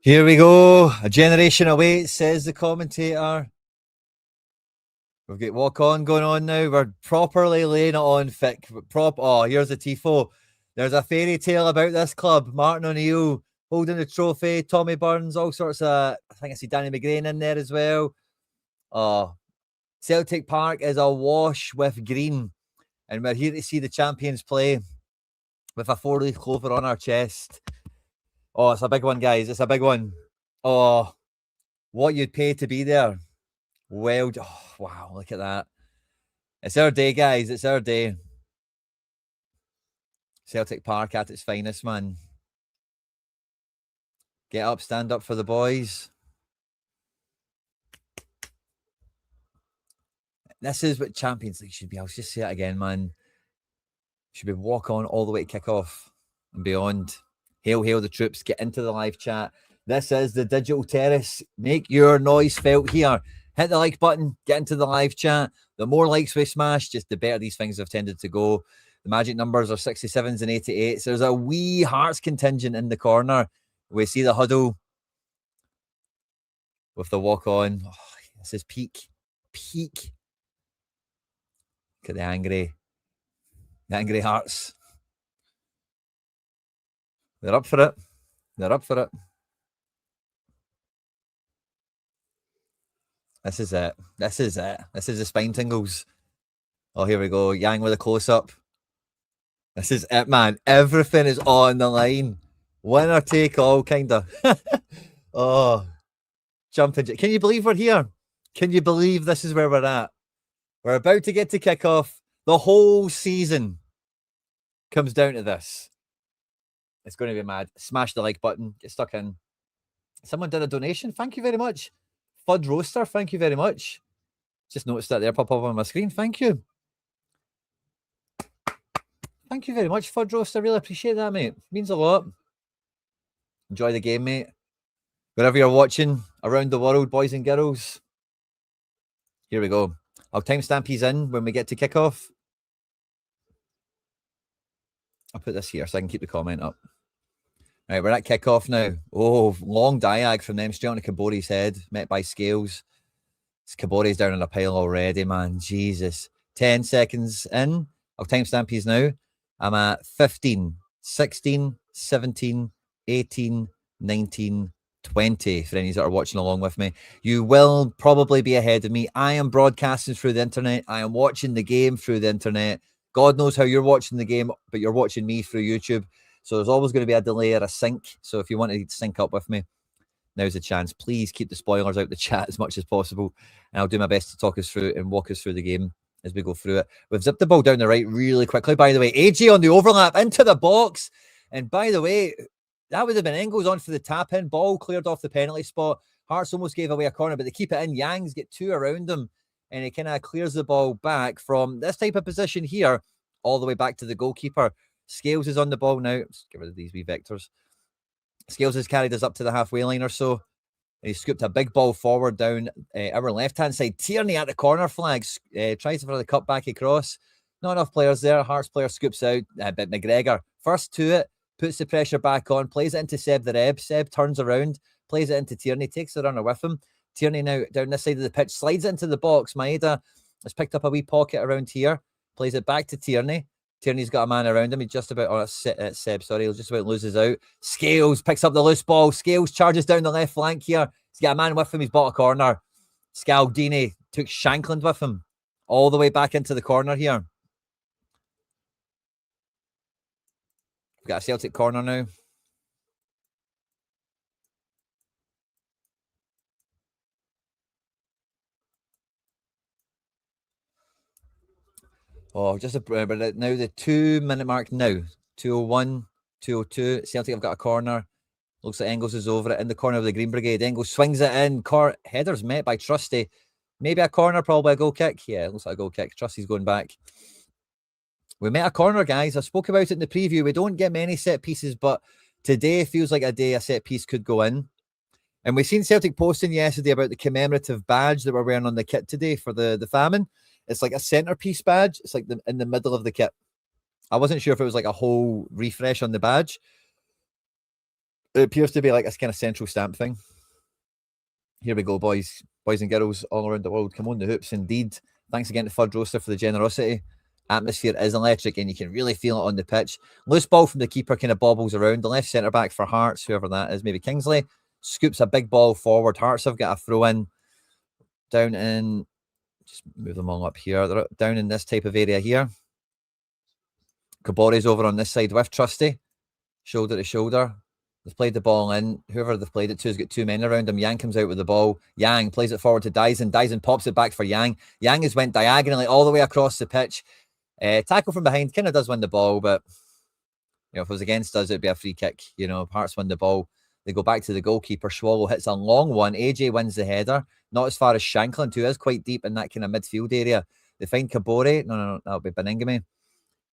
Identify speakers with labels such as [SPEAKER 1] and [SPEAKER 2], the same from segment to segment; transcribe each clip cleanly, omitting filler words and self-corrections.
[SPEAKER 1] Here we go. A generation awaits, says the commentator. We've got walk on going on now. We're properly laying it on thick. Oh, here's the tifo. There's a fairy tale about this club. Martin O'Neill holding the trophy. Tommy Burns, all sorts of. I think I see Danny McGrain in there as well. Oh, Celtic Park is awash with green, and we're here to see the champions play with a 4-leaf clover on our chest. Oh, it's a big one, guys. It's a big one. Oh, what you'd pay to be there. Well, oh, wow, look at that. It's our day, guys. It's our day. Celtic Park at its finest, man. Get up, stand up for the boys. This is what Champions League should be. I'll just say it again, man. Should be walk on all the way to kickoff and beyond. Hail, hail the troops. Get into the live chat. This is the Digital Terrace. Make your noise felt here. Hit the like button. Get into the live chat. The more likes we smash, just the better these things have tended to go. The magic numbers are 67s and 88s. So there's a wee Hearts contingent in the corner. We see the huddle with the walk on. Oh, this is peak. Peak. Look at the angry Hearts. They're up for it. They're up for it. This is it. This is it. This is the spine tingles. Oh, here we go. Yang with a close-up. This is it, man. Everything is on the line. Winner take all, kind of. Oh, jumping. Can you believe we're here? Can you believe this is where we're at? We're about to get to kickoff. The whole season comes down to this. It's going to be mad. Smash the like button. Get stuck in. Someone did a donation. Thank you very much. Fud Roaster, thank you very much. Just noticed that there pop up on my screen. Thank you. Thank you very much, Fud Roaster. Really appreciate that, mate. Means a lot. Enjoy the game, mate. Wherever you're watching around the world, boys and girls. Here we go. I'll timestamp these in when we get to kickoff. I'll put this here so I can keep the comment up. Right, we're at kickoff now. Oh, long diag from them straight on to Kabori's head, met by Scales. Kabori's down in a pile already, man. Jesus. 10 seconds in. I'll timestamp these now. I'm at 15, 16, 17, 18, 19, 20 for any that are watching along with me. You will probably be ahead of me. I am broadcasting through the internet. I am watching the game through the internet. God knows how you're watching the game, but you're watching me through YouTube. So there's always going to be a delay or a sync. So if you want to sync up with me, now's the chance. Please keep the spoilers out the chat as much as possible. And I'll do my best to talk us through and walk us through the game as we go through it. We've zipped the ball down the right really quickly, by the way. AJ on the overlap into the box. And by the way, that would have been Engels on for the tap-in. Ball cleared off the penalty spot. Hearts almost gave away a corner, but they keep it in. Yang's get two around them. And he kind of clears the ball back from this type of position here all the way back to the goalkeeper. Scales is on the ball now. Let's get rid of these wee vectors. Scales has carried us up to the halfway line or so. And he scooped a big ball forward down our left-hand side. Tierney at the corner flag. Tries for the cut back across. Not enough players there. Hearts player scoops out. But McGregor, first to it, puts the pressure back on, plays it into Seb the Reb. Seb turns around, plays it into Tierney, takes the runner with him. Tierney now down this side of the pitch, slides it into the box. Maeda has picked up a wee pocket around here, plays it back to Tierney. Tierney's got a man around him. He's just about, Seb, sorry, he'll just about loses out. Scales picks up the loose ball. Scales charges down the left flank here. He's got a man with him. He's bought a corner. Scaldini took Shankland with him all the way back into the corner here. We've got a Celtic corner now. Oh, just but now the 2-minute mark now. 2:01, 2:02. Celtic have got a corner. Looks like Engels is over it in the corner of the Green Brigade. Engels swings it in. Header's met by Trusty. Maybe a corner, probably a goal kick. Yeah, it looks like a goal kick. Trusty's going back. We met a corner, guys. I spoke about it in the preview. We don't get many set pieces, but today feels like a day a set piece could go in. And we've seen Celtic posting yesterday about the commemorative badge that we're wearing on the kit today for the famine. It's like a centerpiece badge. It's like in the middle of the kit. I wasn't sure if it was like a whole refresh on the badge. It appears to be like this kind of central stamp thing. Here we go, boys and girls all around the world. Come on, the hoops, indeed. Thanks again to Fudge Roaster for the generosity. Atmosphere is electric, and you can really feel it on the pitch. Loose ball from the keeper kind of bobbles around. The left centre back for Hearts, whoever that is, maybe Kingsley, scoops a big ball forward. Hearts have got a throw in down in, just move them all up here. They're down in this type of area here. Kabori's over on this side with Trusty, shoulder to shoulder. They've played the ball in. Whoever they've played it to has got two men around him. Yang comes out with the ball. Yang plays it forward to Daizen. Daizen pops it back for Yang. Yang has went diagonally all the way across the pitch. Tackle from behind kind of does win the ball, but if it was against us, it'd be a free kick. Hearts win the ball. They go back to the goalkeeper. Swallow hits a long one. AJ wins the header. Not as far as Shankland, who is quite deep in that kind of midfield area. They find Kabore. No, that'll be Beningame.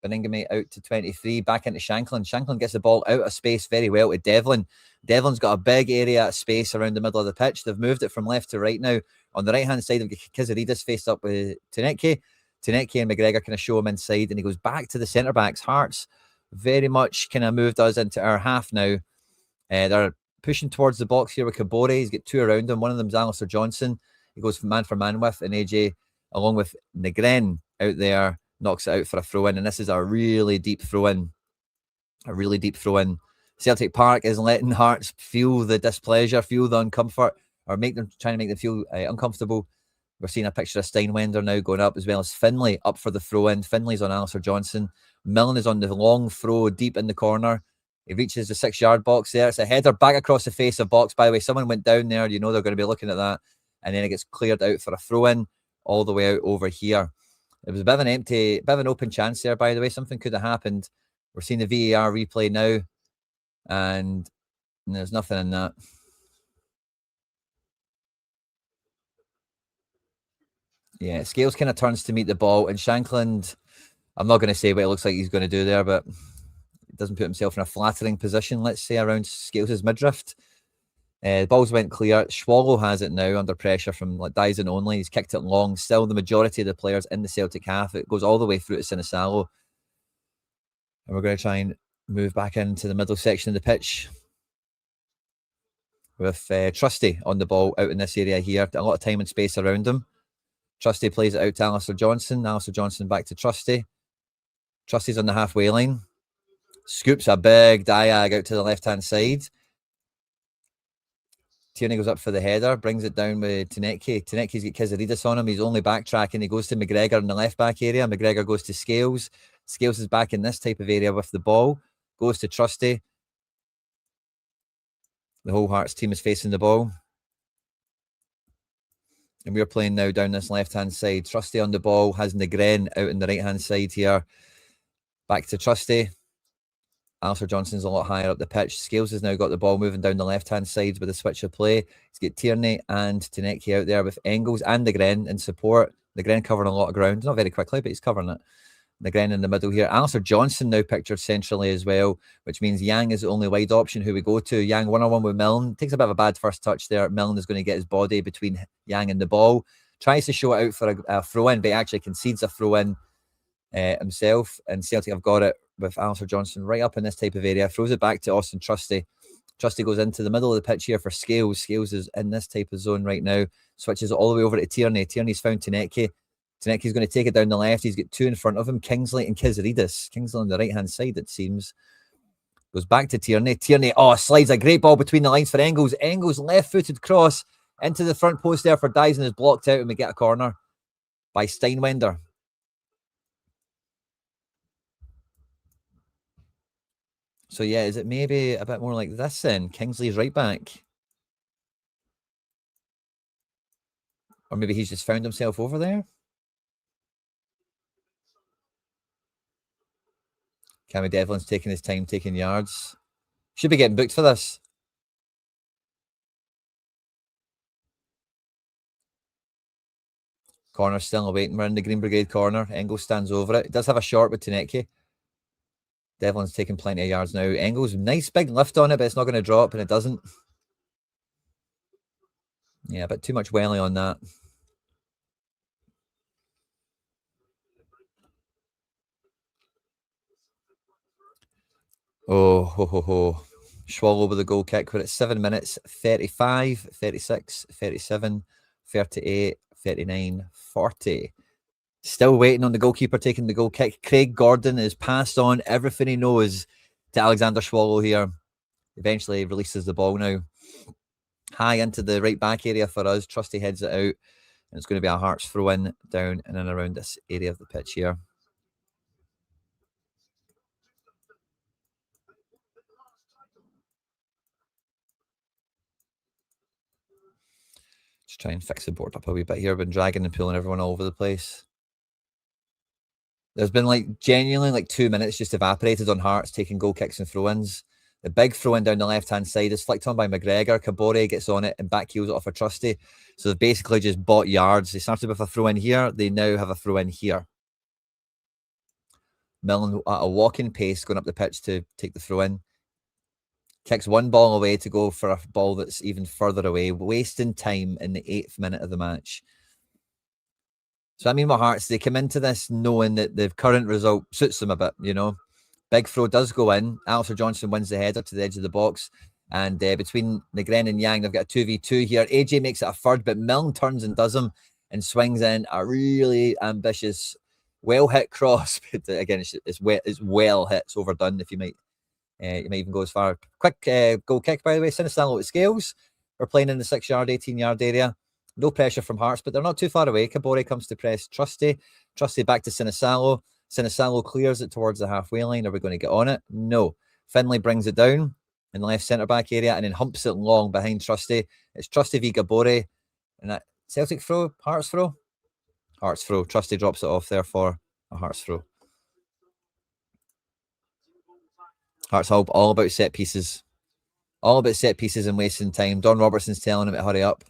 [SPEAKER 1] Beningame out to 23, back into Shankland. Shankland gets the ball out of space very well to Devlin. Devlin's got a big area of space around the middle of the pitch. They've moved it from left to right now. On the right-hand side, they've got Kyzerdis faced up with Taneke. Taneke and McGregor kind of show him inside, and he goes back to the centre-backs. Hearts very much kind of moved us into our half now. They're pushing towards the box here with Kabore. He's got two around him. One of them's Alistair Johnson. He goes for man with, and AJ, along with Negren out there, knocks it out for a throw-in, and this is a really deep throw-in. Celtic Park is letting Hearts feel the displeasure, feel the uncomfort, or trying to make them feel uncomfortable. We're seeing a picture of Steinwender now going up, as well as Finlay up for the throw-in. Finlay's on Alistair Johnson. Milne is on the long throw deep in the corner. He reaches the 6-yard box there. It's a header back across the face of box. By the way, someone went down there. They're going to be looking at that. And then it gets cleared out for a throw-in all the way out over here. It was a bit of an open chance there, by the way. Something could have happened. We're seeing the VAR replay now, and there's nothing in that. Yeah, Scales kind of turns to meet the ball, and Shankland, I'm not going to say what it looks like he's going to do there, but he doesn't put himself in a flattering position, let's say, around Scales' midriff. The balls went clear. Swallow has it now under pressure from Daizen only. He's kicked it long. Still the majority of the players in the Celtic half. It goes all the way through to Sinisalo. And we're going to try and move back into the middle section of the pitch with Trusty on the ball out in this area here. A lot of time and space around him. Trusty plays it out to Alistair Johnson. Alistair Johnson back to Trusty. Trusty's on the halfway line. Scoops a big diag out to the left-hand side. Tierney goes up for the header, brings it down with Taneke. Taneke's got Kyzerdis on him. He's only backtracking. He goes to McGregor in the left-back area. McGregor goes to Scales. Scales is back in this type of area with the ball. Goes to Trusty. The whole Hearts team is facing the ball. And we're playing now down this left-hand side. Trusty on the ball, has Negren out in the right-hand side here. Back to Trusty. Alistair Johnson's a lot higher up the pitch. Scales has now got the ball moving down the left-hand side with a switch of play. He's got Tierney and Taneke out there with Engels and Negren in support. Negren covering a lot of ground. Not very quickly, but he's covering it. Negren in the middle here. Alistair Johnson now pictured centrally as well, which means Yang is the only wide option who we go to. Yang 1-on-1 with Milne. Takes a bit of a bad first touch there. Milne is going to get his body between Yang and the ball. Tries to show it out for a throw-in, but he actually concedes a throw-in himself. And Celtic have got it with Alistair Johnson right up in this type of area. Throws it back to Austin Trusty. Trusty goes into the middle of the pitch here for Scales. Scales is in this type of zone right now. Switches it all the way over to Tierney. Tierney's found Taneke. Taneke's going to take it down the left. He's got two in front of him, Kingsley and Kyzerdis. Kingsley on the right-hand side, it seems. Goes back to Tierney. Tierney, slides a great ball between the lines for Engels. Engels, left-footed cross into the front post there for Daizen is blocked out, and we get a corner by Steinwender. So, yeah, is it maybe a bit more like this then? Kingsley's right back. Or maybe he's just found himself over there. Cammy Devlin's taking his time, taking yards. Should be getting booked for this. Corner still awaiting. We're in the Green Brigade corner. Engels stands over it. It does have a short with Taneke. Devlin's taking plenty of yards now. Engels, nice big lift on it, but it's not going to drop, and it doesn't. Yeah, a bit too much welly on that. Oh, ho, ho, ho. Swallow with the goal kick. We're at 7 minutes, 35, 36, 37, 38, 39, 40. Still waiting on the goalkeeper taking the goal kick. Craig Gordon has passed on everything he knows to Alexander Swallow here. Eventually releases the ball now. High into the right back area for us. Trusty heads it out. And it's going to be a Hearts throw in down in and around this area of the pitch here. Just try and fix the board up a wee bit here. I've been dragging and pulling everyone all over the place. There's been like genuinely like 2 minutes just evaporated on Hearts taking goal kicks and throw-ins. The big throw-in down the left-hand side is flicked on by McGregor. Kabore gets on it and back heels it off for Trusty. So they've basically just bought yards. They started with a throw-in here. They now have a throw-in here. Millen at a walking pace going up the pitch to take the throw-in. Kicks one ball away to go for a ball that's even further away, wasting time in the 8th minute of the match. So I mean, my Hearts, they come into this knowing that the current result suits them a bit, you know. Big throw does go in. Alistair Johnson wins the header to the edge of the box. And between Negren and Yang, they've got a 2v2 here. AJ makes it a third, but Milne turns and does him and swings in a really ambitious, well-hit cross. But again, it's well hit. It's overdone, if you might even go as far. Quick goal kick, by the way. Sinisalo at scales. We're playing in the 6-yard, 18-yard area. No pressure from Hearts, but they're not too far away. Kabore comes to press Trusty. Trusty back to Sinisalo. Sinisalo clears it towards the halfway line. Are we going to get on it? No. Finlay brings it down in the left centre-back area and then humps it long behind Trusty. It's Trusty v Kabore. And that Celtic throw? Hearts throw? Hearts throw. Trusty drops it off there for a Hearts throw. Hearts all about set pieces. All about set pieces and wasting time. Don Robertson's telling him to hurry up.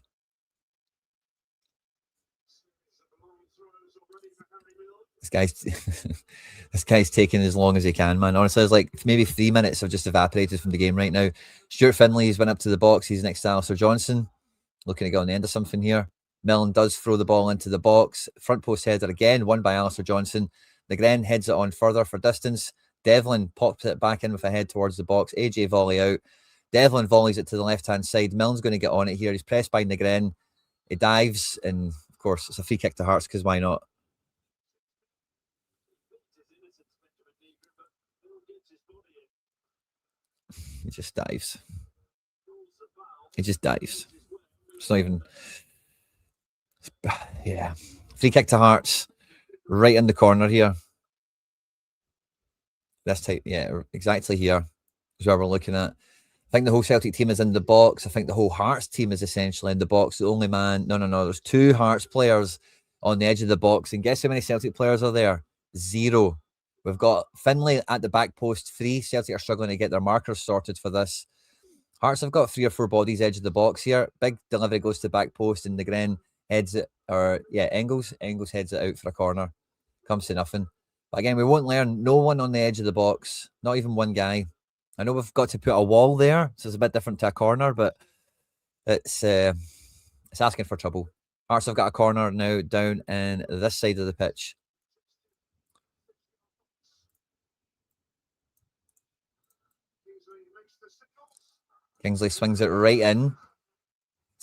[SPEAKER 1] This guy's taking as long as he can, man. Honestly, it's like maybe 3 minutes have just evaporated from the game right now. Stuart Finley's went up to the box. He's next to Alistair Johnson. Looking to get on the end of something here. Millen does throw the ball into the box. Front post header again, won by Alistair Johnson. Negren heads it on further for distance. Devlin pops it back in with a head towards the box. AJ volley out. Devlin volleys it to the left-hand side. Milne's going to get on it here. He's pressed by Negren. He dives, and of course, it's a free kick to Hearts because why not? He just dives. He just dives. It's not even... Yeah. Free kick to Hearts. Right in the corner here. This type, yeah, exactly here is where we're looking at. I think the whole Celtic team is in the box. I think the whole Hearts team is essentially in the box. The only man... No. There's 2 Hearts players on the edge of the box. And guess how many Celtic players are there? 0. We've got Finlay at the back post, 3. Celtic are struggling to get their markers sorted for this. Hearts have got 3 or 4 bodies edge of the box here. Big delivery goes to the back post and Negren heads it, Engels heads it out for a corner. Comes to nothing. But again, we won't learn. No one on the edge of the box. Not even one guy. I know we've got to put a wall there, so it's a bit different to a corner, but it's asking for trouble. Hearts have got a corner now down in this side of the pitch. Kingsley swings it right in.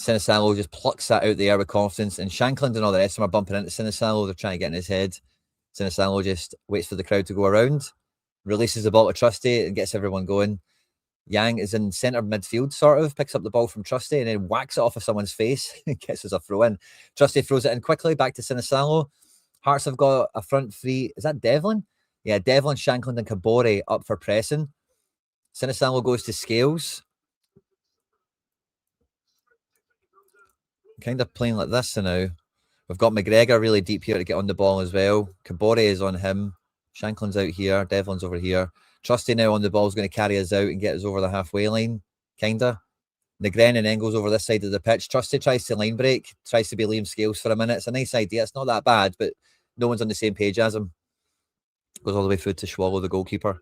[SPEAKER 1] Sinisalo just plucks that out the air with confidence, and Shankland and all the rest of them are bumping into Sinisalo. They're trying to get in his head. Sinisalo just waits for the crowd to go around, releases the ball to Trusty and gets everyone going. Yang is in centre midfield, sort of, picks up the ball from Trusty and then whacks it off of someone's face and gets us a throw in. Trusty throws it in quickly, back to Sinisalo. Hearts have got a front 3. Is that Devlin? Yeah, Devlin, Shankland and Kabore up for pressing. Sinisalo goes to Scales. Kind of playing like this now. We've got McGregor really deep here to get on the ball as well. Kabore is on him. Shankland's out here. Devlin's over here. Trusty now on the ball is going to carry us out and get us over the halfway line. Kinda. Negren and Engels over this side of the pitch. Trusty tries to line break. Tries to be Liam Scales for a minute. It's a nice idea. It's not that bad, but no one's on the same page as him. Goes all the way through to Swallow, the goalkeeper.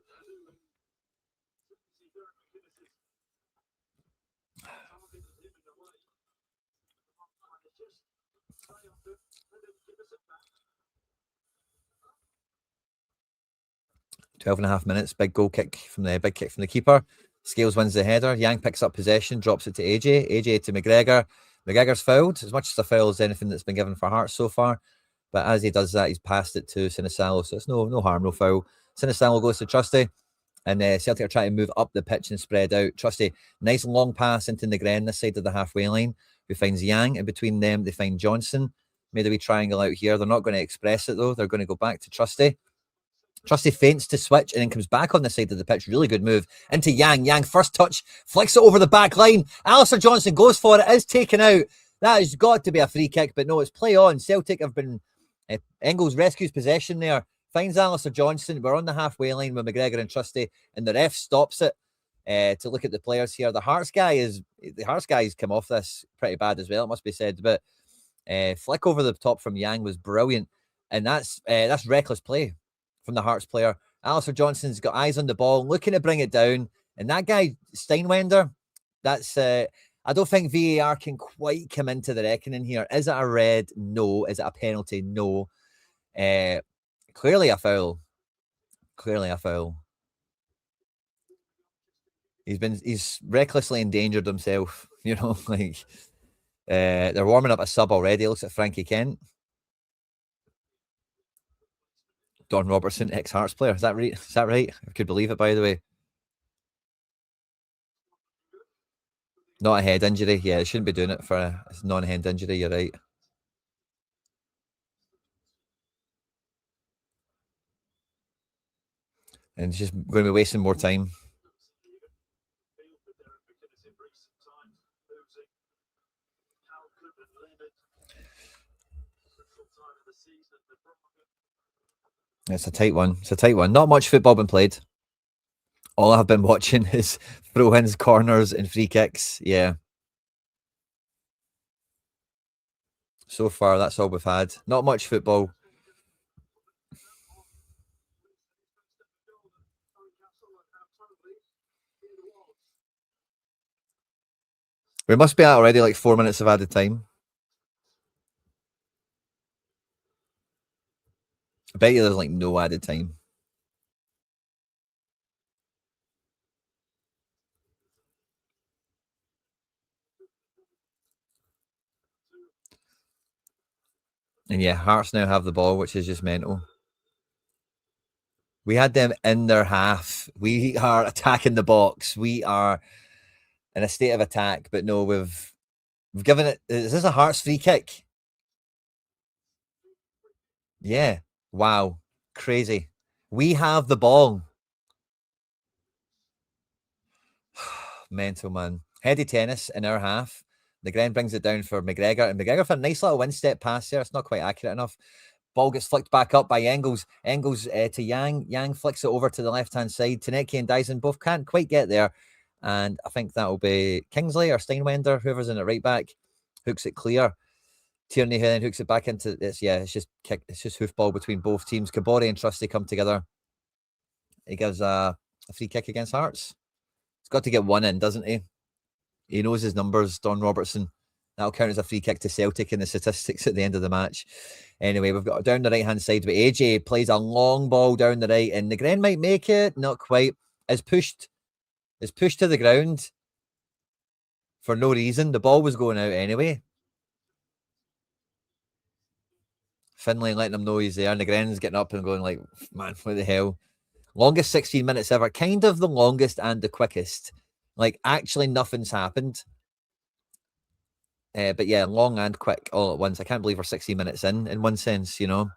[SPEAKER 1] .12.5 minutes. Big kick from the keeper. Scales wins the header. Yang picks up possession, drops it to AJ. AJ to McGregor. McGregor's fouled, as much as a foul as anything that's been given for Hearts so far. But as he does that, he's passed it to Sinisalo. So it's no harm, no foul. Sinisalo goes to Trusty. And Celtic are trying to move up the pitch and spread out. Trusty, nice long pass into Negren, this side of the halfway line, who finds Yang. And between them, they find Johnson. Made a wee triangle out here. They're not going to express it, though. They're going to go back to Trusty. Trusty feints to switch and then comes back on the side of the pitch. Really good move into Yang. Yang first touch, flicks it over the back line. Alistair Johnson goes for it, is taken out. That has got to be a free kick, but no, it's play on. Celtic have been... Engels rescues possession there, finds Alistair Johnson. We're on the halfway line with McGregor and Trusty, and the ref stops it to look at the players here. The Hearts guy's come off this pretty bad as well, it must be said, but flick over the top from Yang was brilliant, and that's reckless play from the Hearts player. Alistair Johnson's got eyes on the ball, looking to bring it down, and that guy Steinwender, that's I don't think VAR can quite come into the reckoning here. Is it a red? No. Is it a penalty? No. Clearly a foul. Clearly a foul. He's recklessly endangered himself. You know, like they're warming up a sub already. Looks at Frankie Kent. Don Robertson, ex-Hearts player. Is that right? Is that right? I could believe it, by the way. Not a head injury. Yeah, it shouldn't be doing it for a non-head injury. You're right. And it's just going to be wasting more time. It's a tight one. It's a tight one. Not much football been played. All I've been watching is throw-ins, corners, and free kicks. Yeah. So far, that's all we've had. Not much football. We must be at already like 4 minutes of added time. I bet you there's like no added time. And yeah, Hearts now have the ball, which is just mental. We had them in their half. We are attacking the box. We are in a state of attack, but no, we've given it. Is this a Hearts free kick? Yeah. Wow. Crazy. We have the ball. Mental, man. Heady tennis in our half. The Gren brings it down for McGregor, and McGregor for a nice little one-step pass there. It's not quite accurate enough. Ball gets flicked back up by Engels. Engels to Yang. Yang flicks it over to the left-hand side. Taneki and Daizen both can't quite get there. And I think that will be Kingsley or Steinwender, whoever's in it right back, hooks it clear. Tierney then hooks it back into this. Yeah, it's just hoofball between both teams. Kabore and Trusty come together. He gives a free kick against Hearts. He's got to get one in, doesn't he? He knows his numbers, Don Robertson. That'll count as a free kick to Celtic in the statistics at the end of the match. Anyway, we've got down the right-hand side, but AJ plays a long ball down the right, and the Gren might make it. Not quite. Is pushed to the ground for no reason. The ball was going out anyway. Finlay letting him know he's there, and the Gren's getting up and going like, man, what the hell? Longest 16 minutes ever. Kind of the longest and the quickest. Like, actually nothing's happened. But yeah, long and quick all at once. I can't believe we're 60 minutes in one sense, you know.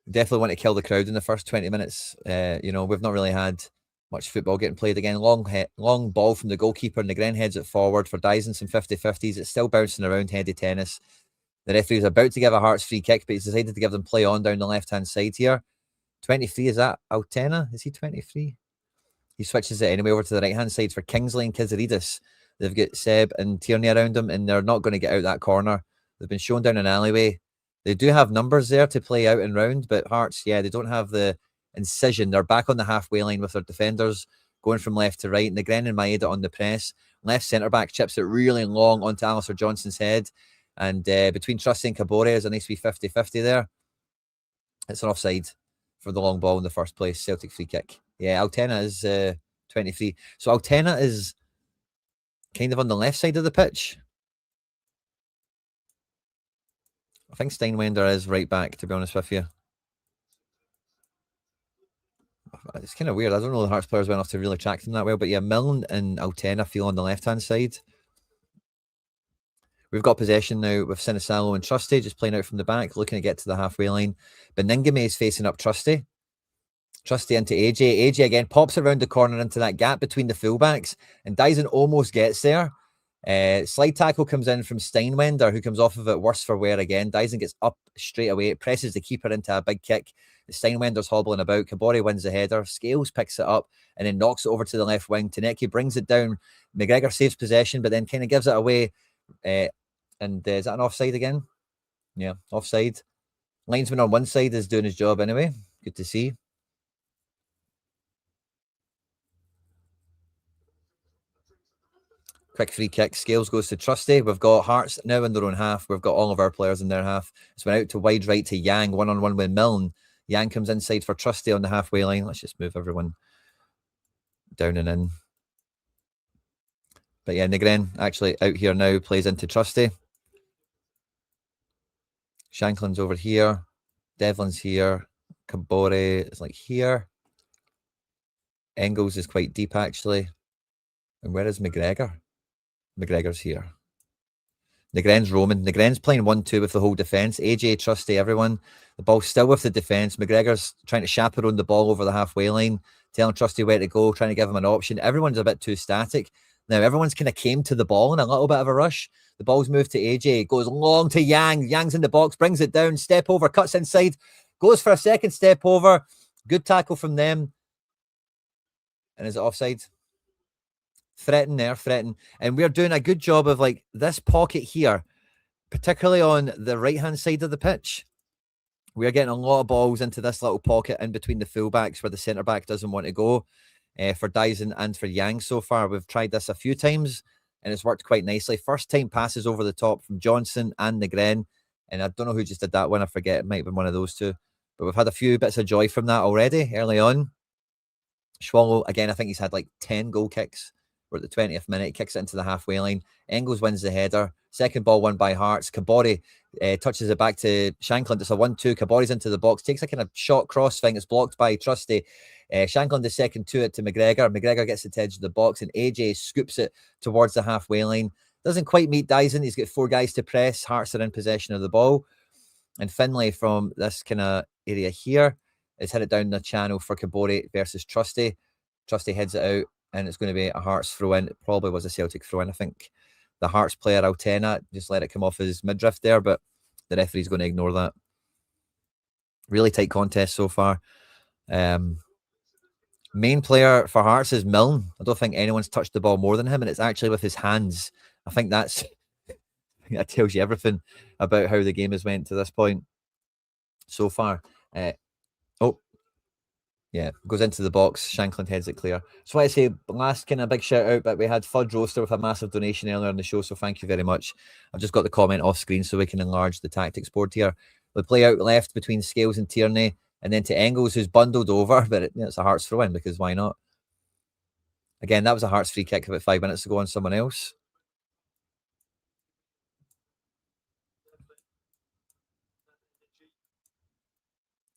[SPEAKER 1] Definitely want to kill the crowd in the first 20 minutes. You know, we've not really had much football getting played again. Long ball from the goalkeeper, and the Gren heads it forward for Daizen, some 50-50s. It's still bouncing around, heady tennis. The referee's about to give a Hearts free kick, but he's decided to give them play on down the left-hand side here. 23, is that Altena? Is he 23? He switches it anyway over to the right-hand side for Kingsley and Kyzerdis. They've got Seb and Tierney around them, and they're not going to get out that corner. They've been shown down an alleyway. They do have numbers there to play out and round, but Hearts, yeah, they don't have the incision. They're back on the halfway line with their defenders going from left to right, and the Gren and Maeda on the press. Left centre-back chips it really long onto Alistair Johnson's head, and between Trusty and Kabore is a nice wee 50-50 there. It's an offside for the long ball in the first place. Celtic free kick. Yeah, Altena is 23. So Altena is kind of on the left side of the pitch. I think Steinwender is right back, to be honest with you. It's kind of weird. I don't know the Hearts players well enough to really track them that well. But yeah, Milne and Altena feel on the left-hand side. We've got possession now with Sinisalo and Trusty just playing out from the back, looking to get to the halfway line. Beningame is facing up Trusty. Trusty into AJ. AJ again pops around the corner into that gap between the fullbacks, and Daizen almost gets there. Slide tackle comes in from Steinwender, who comes off of it worse for wear again. Daizen gets up straight away. It presses the keeper into a big kick. Steinwender's hobbling about. Kabore wins the header. Scales picks it up and then knocks it over to the left wing. Taneki brings it down. McGregor saves possession, but then kind of gives it away. And is that an offside again? Yeah, offside. Linesman on one side is doing his job anyway. Good to see. Quick free kick. Scales goes to Trusty. We've got Hearts now in their own half. We've got all of our players in their half. It's went out to wide right to Yang, one-on-one with Milne. Yang comes inside for Trusty on the halfway line. Let's just move everyone down and in. But yeah, Negren actually out here now, plays into Trusty. Shankland's over here. Devlin's here. Kabore is like here. Engels is quite deep actually. And where is McGregor? McGregor's here. Negren's roaming. Negren's playing 1-2 with the whole defence. AJ, Trusty, everyone. The ball's still with the defence. McGregor's trying to chaperone the ball over the halfway line, telling Trusty where to go, trying to give him an option. Everyone's a bit too static. Now, everyone's kind of came to the ball in a little bit of a rush. The ball's moved to AJ. Goes long to Yang. Yang's in the box, brings it down, step over, cuts inside, goes for a second step over. Good tackle from them. And is it offside? Threaten there, threaten. And we're doing a good job of like this pocket here, particularly on the right-hand side of the pitch. We're getting a lot of balls into this little pocket in between the fullbacks where the centre-back doesn't want to go for Daizen and for Yang so far. We've tried this a few times and it's worked quite nicely. First time passes over the top from Johnson and Negren. And I don't know who just did that one. I forget. It might have been one of those two. But we've had a few bits of joy from that already early on. Schwallow, again, I think he's had like 10 goal kicks. We're at the 20th minute, kicks it into the halfway line. Engels wins the header. Second ball won by Hearts. Kabore touches it back to Shankland. It's a 1-2. Kabore's into the box. Takes a kind of short cross thing. It's blocked by Trusty. Shankland the second to it to McGregor. McGregor gets it to the edge of the box and AJ scoops it towards the halfway line. Doesn't quite meet Daizen. He's got 4 guys to press. Hearts are in possession of the ball. And Finlay from this kind of area here is hit it down the channel for Kabore versus Trusty. Trusty heads it out. And it's going to be a Hearts throw-in. It probably was a Celtic throw-in. I think the Hearts player, Altena, just let it come off his midriff there, but the referee's going to ignore that. Really tight contest so far. Main player for Hearts is Milne. I don't think anyone's touched the ball more than him, and it's actually with his hands. I think that tells you everything about how the game has went to this point so far. Yeah, goes into the box. Shankland heads it clear. So I say last kind of big shout out, but we had Fudge Roaster with a massive donation earlier in the show, so thank you very much. I've just got the comment off screen so we can enlarge the tactics board here. We play out left between Scales and Tierney, and then to Engels, who's bundled over, but it's a Hearts throw in because why not? Again, that was a Hearts free kick about 5 minutes ago on someone else.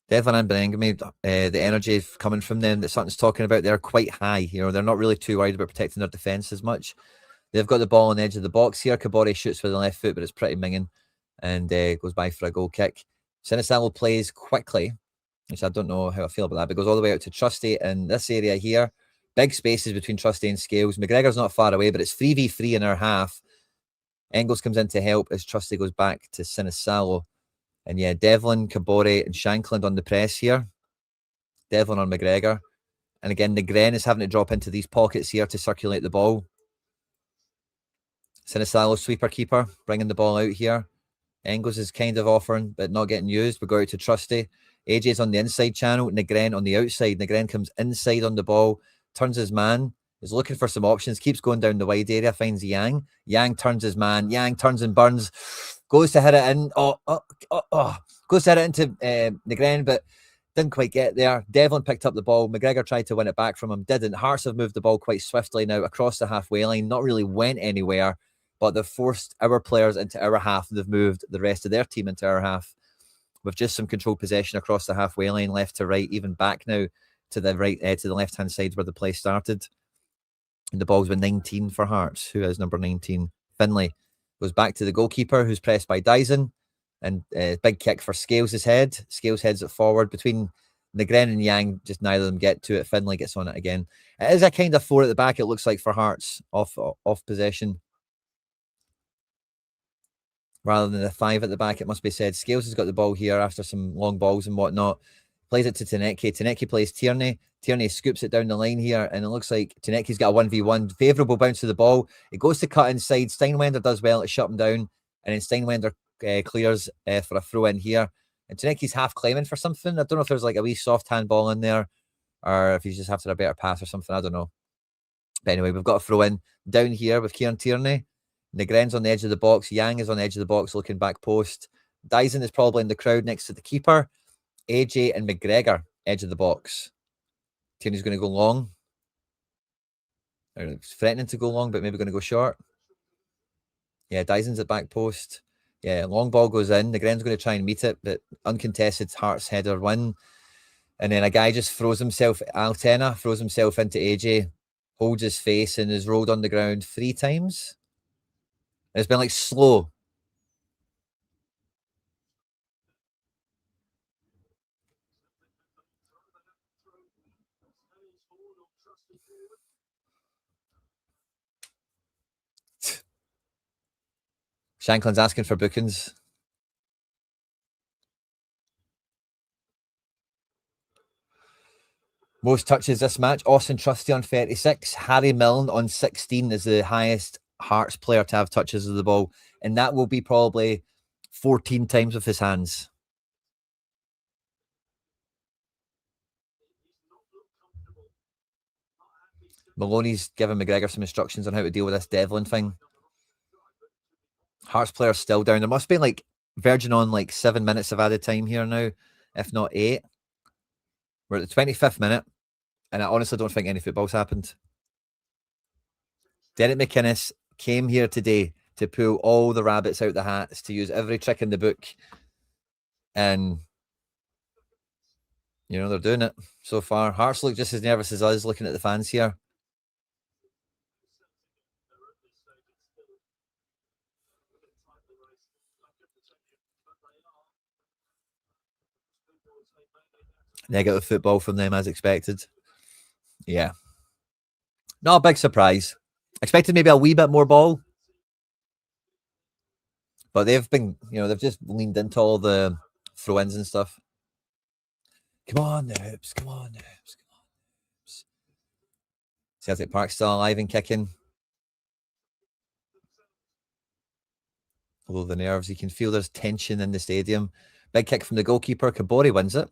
[SPEAKER 1] Devlin and Beningame, the energy coming from them that Sutton's talking about, they're quite high. You know, they're not really too worried about protecting their defence as much. They've got the ball on the edge of the box here. Kabore shoots with the left foot, but it's pretty minging and goes by for a goal kick. Sinisalo plays quickly, which I don't know how I feel about that, but goes all the way out to Trusty in this area here. Big spaces between Trusty and Scales. McGregor's not far away, but it's 3v3 in our half. Engels comes in to help as Trusty goes back to Sinisalo. And yeah, Devlin, Kabore, and Shankland on the press here. Devlin on McGregor. And again, Negren is having to drop into these pockets here to circulate the ball. Sinisalo, sweeper keeper, bringing the ball out here. Engels is kind of offering, but not getting used. We go out to Trusty. AJ's on the inside channel. Negren on the outside. Negren comes inside on the ball, turns his man, is looking for some options, keeps going down the wide area, finds Yang. Yang turns his man. Yang turns and burns. Goes to hit it in. Goes to hit it into Negren, but Didn't quite get there. Devlin picked up the ball. McGregor tried to win it back from him. Didn't. Hearts have moved the ball quite swiftly now across the halfway line. Not really went anywhere, but they've forced our players into our half. They've moved the rest of their team into our half with just some controlled possession across the halfway line, left to right, even back now to the right, to the left-hand side where the play started. And the ball's with 19 for Hearts. Who is number 19? Finlay goes back to the goalkeeper, who's pressed by Daizen. And big kick for Scales' head. Scales heads it forward between Negren and Yang. Just neither of them get to it. Finlay gets on it again. It is a kind of 4 at the back, it looks like, for Hearts off possession. Rather than a 5 at the back, it must be said. Scales has got the ball here after some long balls and whatnot. Plays it to Taneki. Taneki plays Tierney. Tierney scoops it down the line here, and it looks like Taneki's got a 1v1. Favourable bounce to the ball. It goes to cut inside. Steinwender does well to shut him down, and then Steinwender clears for a throw in here. And Taneki's half claiming for something. I don't know if there's like a wee soft handball in there, or if he's just after a better pass or something. I don't know. But anyway, we've got a throw in down here with Kieran Tierney. Negren's on the edge of the box. Yang is on the edge of the box looking back post. Daizen is probably in the crowd next to the keeper. AJ and McGregor, edge of the box. Tierney's going to go long. He's threatening to go long, but maybe going to go short. Yeah, Daizen's at back post. Yeah, long ball goes in. Negren's going to try and meet it, but uncontested Hearts header win. And then a guy just throws himself, Altena throws himself into AJ, holds his face and is rolled on the ground 3 times. And it's been like slow. Shankland's asking for bookings. Most touches this match. Austin Trusty on 36. Harry Milne on 16 is the highest Hearts player to have touches of the ball. And that will be probably 14 times with his hands. Maloney's giving McGregor some instructions on how to deal with this Devlin thing. Hearts player's still down. There must be like verging on like 7 minutes of added time here now, if not 8. We're at the 25th minute, and I honestly don't think any football's happened. Derek McInnes came here today to pull all the rabbits out the hats, to use every trick in the book. And, you know, they're doing it so far. Hearts look just as nervous as us looking at the fans here. Negative football from them as expected. Yeah. Not a big surprise. Expected maybe a wee bit more ball. But they've been, you know, they've just leaned into all the throw-ins and stuff. Come on, the Hoops. Come on, the Hoops. Come on, the Hoops. Celtic Park still alive and kicking. Although the nerves, you can feel there's tension in the stadium. Big kick from the goalkeeper. Kabori wins it.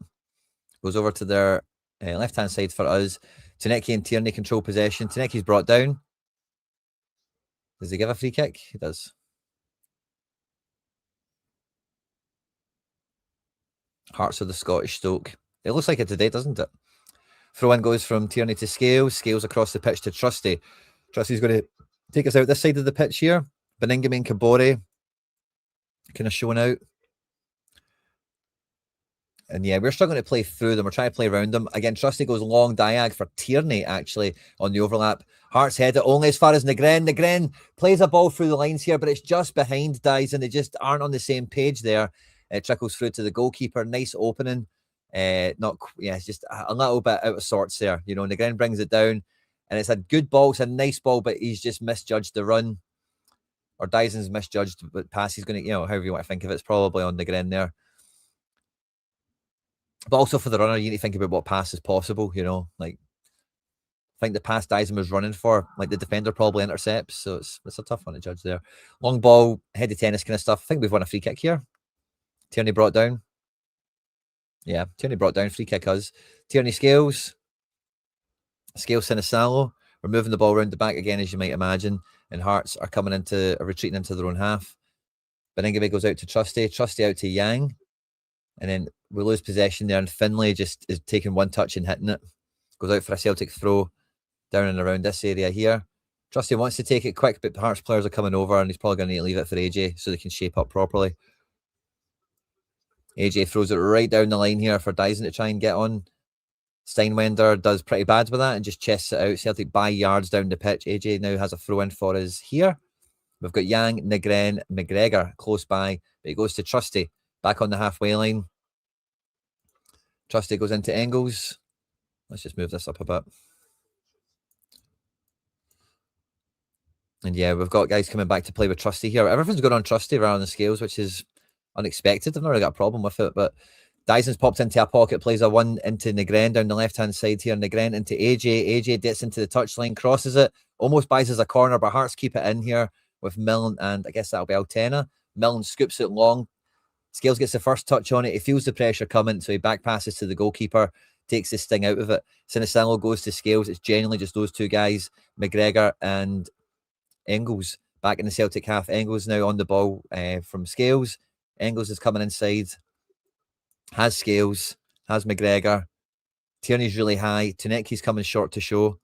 [SPEAKER 1] Goes over to their left-hand side for us. Taneki and Tierney control possession. Taneki's brought down. Does he give a free kick? He does. Hearts of the Scottish Stoke. It looks like it today, doesn't it? Throw-in goes from Tierney to Scales. Scales across the pitch to Trusty. Trusty's going to take us out this side of the pitch here. Beningame and Kabori kind of showing out. And yeah, we're struggling to play through them. We're trying to play around them. Again, Trusty goes long diag for Tierney, actually, on the overlap. Hearts head it only as far as Negren. Negren plays a ball through the lines here, but it's just behind Daizen. They just aren't on the same page there. It trickles through to the goalkeeper. Nice opening. It's just a little bit out of sorts there. You know, Negren brings it down, and it's a good ball. It's a nice ball, but he's just misjudged the run. Or Daizen's misjudged the pass. He's going to, you know, however you want to think of it, it's probably on Negren there. But also for the runner, you need to think about what pass is possible, you know. Like, I think the pass Daizen was running for, like, the defender probably intercepts. So it's a tough one to judge there. Long ball, head to tennis kind of stuff. I think we've won a free kick here. Tierney brought down. Yeah, Tierney brought down. Free kick us. Tierney Scales. Scales Sinisalo. We're moving the ball around the back again, as you might imagine. And Hearts are retreating into their own half. Beningame goes out to Trusty. Trusty out to Yang. And then we lose possession there, and Finlay just is taking one touch and hitting it. Goes out for a Celtic throw down and around this area here. Trusty wants to take it quick, but the Hearts players are coming over, and he's probably going to need to leave it for AJ so they can shape up properly. AJ throws it right down the line here for Daizen to try and get on. Steinwender does pretty bad with that and just chests it out. Celtic by yards down the pitch. AJ now has a throw in for us here. We've got Yang, Negren, McGregor close by, but it goes to Trusty back on the halfway line. Trusty goes into Engels. Let's just move this up a bit. And yeah, we've got guys coming back to play with Trusty here. Everything's going on Trusty rather than Scales, which is unexpected. I've not really got a problem with it, but Daizen's popped into a pocket, plays a one into Negren down the left-hand side here. Negren into AJ. AJ gets into the touchline, crosses it, almost buys us a corner, but Hearts keep it in here with Milne, and I guess that'll be Altena. Milne scoops it long. Scales gets the first touch on it. He feels the pressure coming, so he back passes to the goalkeeper, takes the sting out of it. Sinisalo goes to Scales. It's generally just those two guys, McGregor and Engels, back in the Celtic half. Engels now on the ball from Scales. Engels is coming inside. Has Scales, has McGregor. Tierney's really high. Tuneki's coming short to show.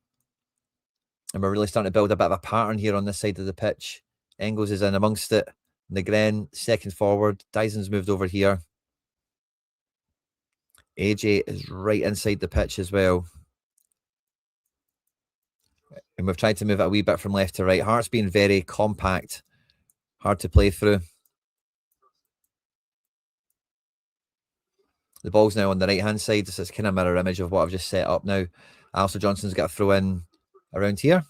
[SPEAKER 1] And we're really starting to build a bit of a pattern here on this side of the pitch. Engels is in amongst it. Negren, second forward. Daizen's moved over here. AJ is right inside the pitch as well. And we've tried to move it a wee bit from left to right. Hearts being very compact. Hard to play through. The ball's now on the right-hand side. This is kind of a mirror image of what I've just set up now. Alistair Johnston's got a throw in around here.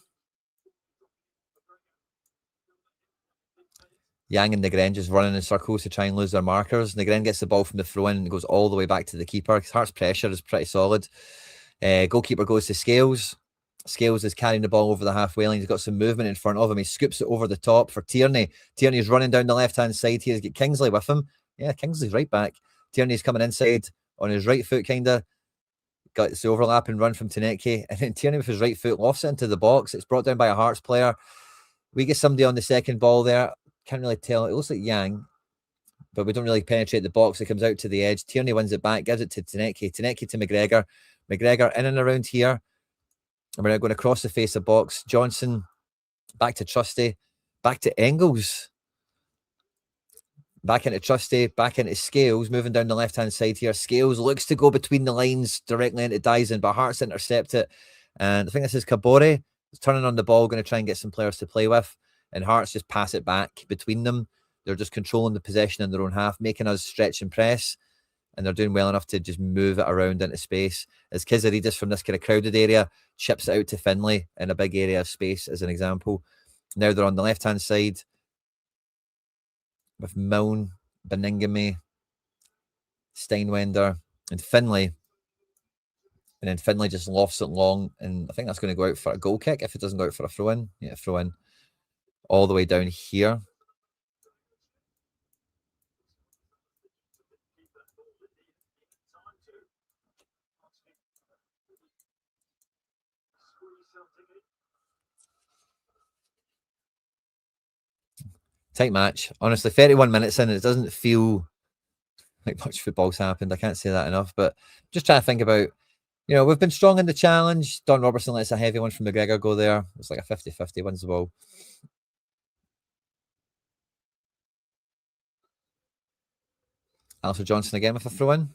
[SPEAKER 1] Yang and Negren just running in circles to try and lose their markers. Negren gets the ball from the throw-in and goes all the way back to the keeper. Hearts' pressure is pretty solid. Goalkeeper goes to Scales. Scales is carrying the ball over the halfway line. He's got some movement in front of him. He scoops it over the top for Tierney. Tierney's running down the left-hand side here. He's got Kingsley with him. Yeah, Kingsley's right back. Tierney's coming inside on his right foot, kind of. Got the overlap and run from Taneki. And then Tierney with his right foot lofts it into the box. It's brought down by a Hearts player. We get somebody on the second ball there. Can't really tell. It looks like Yang, but we don't really penetrate the box. It comes out to the edge. Tierney wins it back, gives it to Taneki. Taneki to McGregor. McGregor in and around here. And we're now going to cross the face of box. Johnson back to Trusty. Back to Engels. Back into Trusty, back into Scales, moving down the left-hand side here. Scales looks to go between the lines directly into Daizen, but Hearts intercept it. And I think this is Kabore. He's turning on the ball, going to try and get some players to play with. And Hearts just pass it back between them. They're just controlling the possession in their own half, making us stretch and press. And they're doing well enough to just move it around into space. As Kyzerdis from this kind of crowded area chips it out to Finlay in a big area of space, as an example. Now they're on the left-hand side with Milne, Beningame, Steinwender, and Finlay. And then Finlay just lofts it long, and I think that's going to go out for a goal kick if it doesn't go out for a throw-in. Yeah, throw-in. All the way down here. Tight match. Honestly, 31 minutes in, it doesn't feel like much football's happened. I can't say that enough, but just trying to think about, we've been strong in the challenge. Don Robertson lets a heavy one from McGregor go there. It's like a 50-50, wins the ball. Alistair Johnston again with a throw-in.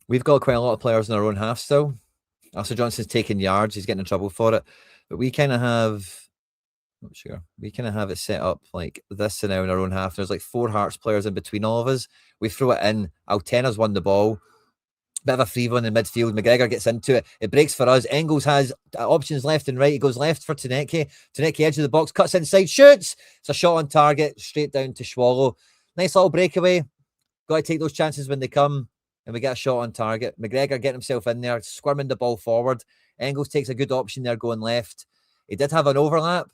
[SPEAKER 1] We've got quite a lot of players in our own half still. Alistair Johnston's taking yards. He's getting in trouble for it. But we kind of have, I'm not sure, we kind of have it set up like this now in our own half. There's like 4 Hearts players in between all of us. We throw it in. Altena's won the ball. Bit of a free one in midfield. McGregor gets into it. It breaks for us. Engels has options left and right. He goes left for Taneki. Taneki edge of the box, cuts inside, shoots. It's a shot on target, straight down to Swallow. Nice little breakaway. Got to take those chances when they come. And we get a shot on target. McGregor getting himself in there, squirming the ball forward. Engels takes a good option there going left. He did have an overlap.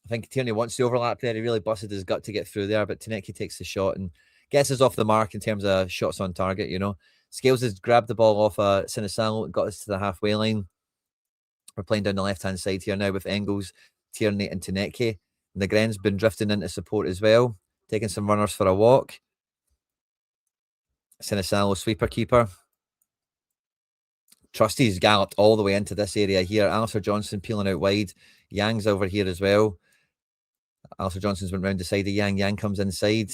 [SPEAKER 1] I think Tierney wants the overlap there. He really busted his gut to get through there, but Taneki takes the shot and gets us off the mark in terms of shots on target, Scales has grabbed the ball off Sinisalo and got us to the halfway line. We're playing down the left-hand side here now with Engels, Tierney and Taneke. Negren's been drifting into support as well, taking some runners for a walk. Sinisalo, sweeper keeper. Trusty's galloped all the way into this area here. Alistair Johnson peeling out wide. Yang's over here as well. Alistair Johnson's went round the side of Yang. Yang comes inside.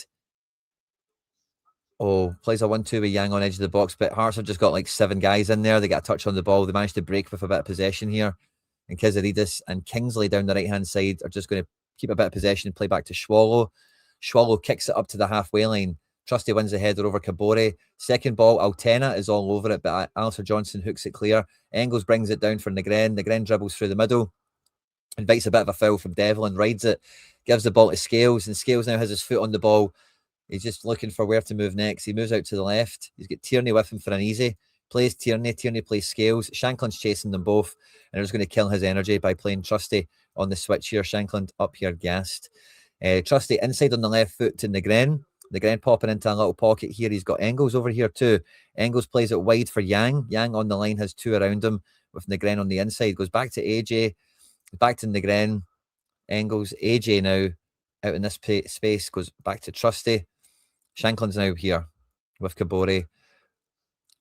[SPEAKER 1] Oh, plays a 1-2 with Yang on edge of the box, but Hearts have just got like 7 guys in there. They got a touch on the ball. They managed to break with a bit of possession here. And Kyzerdis and Kingsley down the right-hand side are just going to keep a bit of possession and play back to Swallow. Swallow kicks it up to the halfway line. Trusty wins the header over Kabore. Second ball, Altena is all over it, but Alistair Johnson hooks it clear. Engels brings it down for Negren. Negren dribbles through the middle. Invites a bit of a foul from Devlin, rides it, gives the ball to Scales, and Scales now has his foot on the ball. He's just looking for where to move next. He moves out to the left. He's got Tierney with him for an easy. Plays Tierney. Tierney plays Scales. Shankland's chasing them both, and they're just going to kill his energy by playing Trusty on the switch here. Shankland up here gassed. Trusty inside on the left foot to Negren. Negren popping into a little pocket here. He's got Engels over here too. Engels plays it wide for Yang. Yang on the line has 2 around him with Negren on the inside. Goes back to AJ. Back to Negren. Engels. AJ now out in this space. Goes back to Trusty. Shankland's now here with Kabore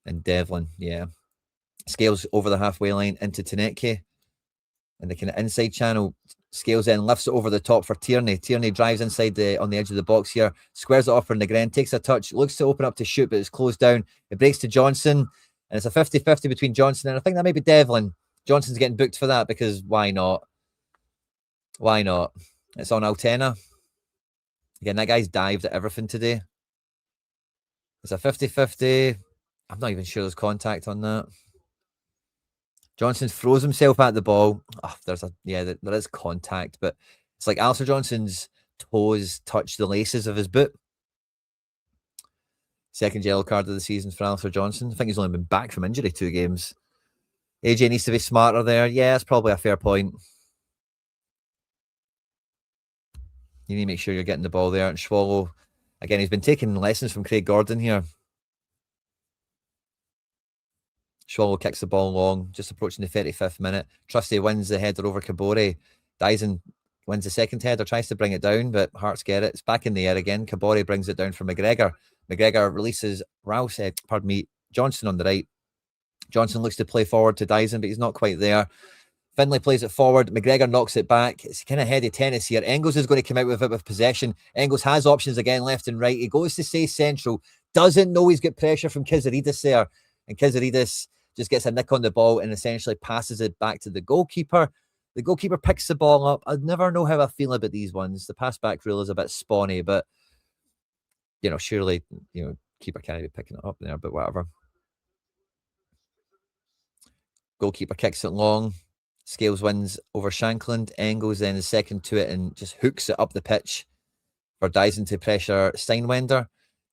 [SPEAKER 1] and Devlin. Yeah. Scales over the halfway line into Taneke. And the kind of inside channel. Scales in, lifts it over the top for Tierney. Tierney drives inside on the edge of the box here, squares it off for Negren, takes a touch, looks to open up to shoot, but it's closed down. It breaks to Johnson, and it's a 50-50 between Johnson and I think that may be Devlin. Johnson's getting booked for that because why not? Why not? It's on Altena. Again, that guy's dived at everything today. It's a 50-50. I'm not even sure there's contact on that. Johnson throws himself at the ball. Oh, there is contact, but it's like Alistair Johnson's toes touch the laces of his boot. Second yellow card of the season for Alistair Johnson. I think he's only been back from injury 2 games. AJ needs to be smarter there. Yeah, that's probably a fair point. You need to make sure you're getting the ball there. And Swallow, again, he's been taking lessons from Craig Gordon here. Swallow kicks the ball long, just approaching the 35th minute. Trusty wins the header over Kabore. Daizen wins the second header, tries to bring it down, but Hearts get it. It's back in the air again. Kabore brings it down for McGregor. McGregor releases Johnson on the right. Johnson looks to play forward to Daizen, but he's not quite there. Finlay plays it forward. McGregor knocks it back. It's kind of heady tennis here. Engels is going to come out with it with possession. Engels has options again, left and right. He goes to stay central. Doesn't know he's got pressure from Kyzerdis there. And Kyzerdis just gets a nick on the ball and essentially passes it back to the goalkeeper. The goalkeeper picks the ball up. I never know how I feel about these ones. The pass back rule is a bit spawny, but surely, keeper can't be picking it up there, but whatever. Goalkeeper kicks it long. Scales wins over Shankland. Engels then is second to it and just hooks it up the pitch for Daizen to pressure Steinwender.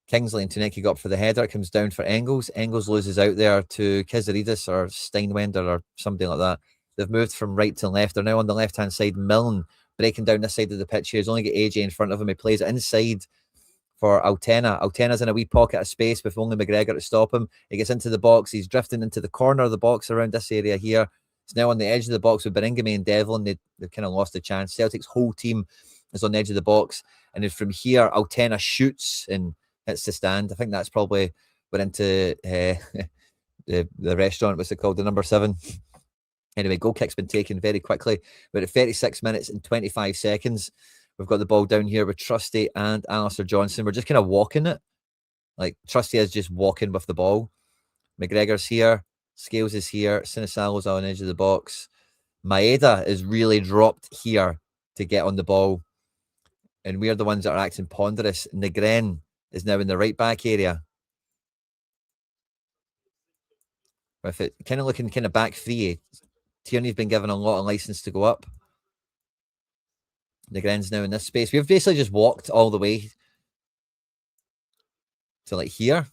[SPEAKER 1] Kingsley and Taneke go up for the header. It comes down for Engels. Engels loses out there to Kyzerdis or Steinwender or somebody like that. They've moved from right to left. They're now on the left-hand side. Milne breaking down this side of the pitch here. He's only got AJ in front of him. He plays it inside for Altena. Altena's in a wee pocket of space with only McGregor to stop him. He gets into the box. He's drifting into the corner of the box around this area here. It's now on the edge of the box with Beringame and Devlin. They've kind of lost the chance. Celtic's whole team is on the edge of the box. And then from here, Altena shoots and hits the stand. I think that's probably went into the restaurant. What's it called? The number 7. Anyway, goal kick's been taken very quickly. But at 36 minutes and 25 seconds, we've got the ball down here with Trusty and Alistair Johnson. We're just kind of walking it. Like, Trusty is just walking with the ball. McGregor's here. Scales is here. Sinisalo's on the edge of the box. Maeda is really dropped here to get on the ball. And we're the ones that are acting ponderous. Negren is now in the right back area. With it kind of looking kind of back free. Tierney's been given a lot of license to go up. Negren's now in this space. We've basically just walked all the way to like here.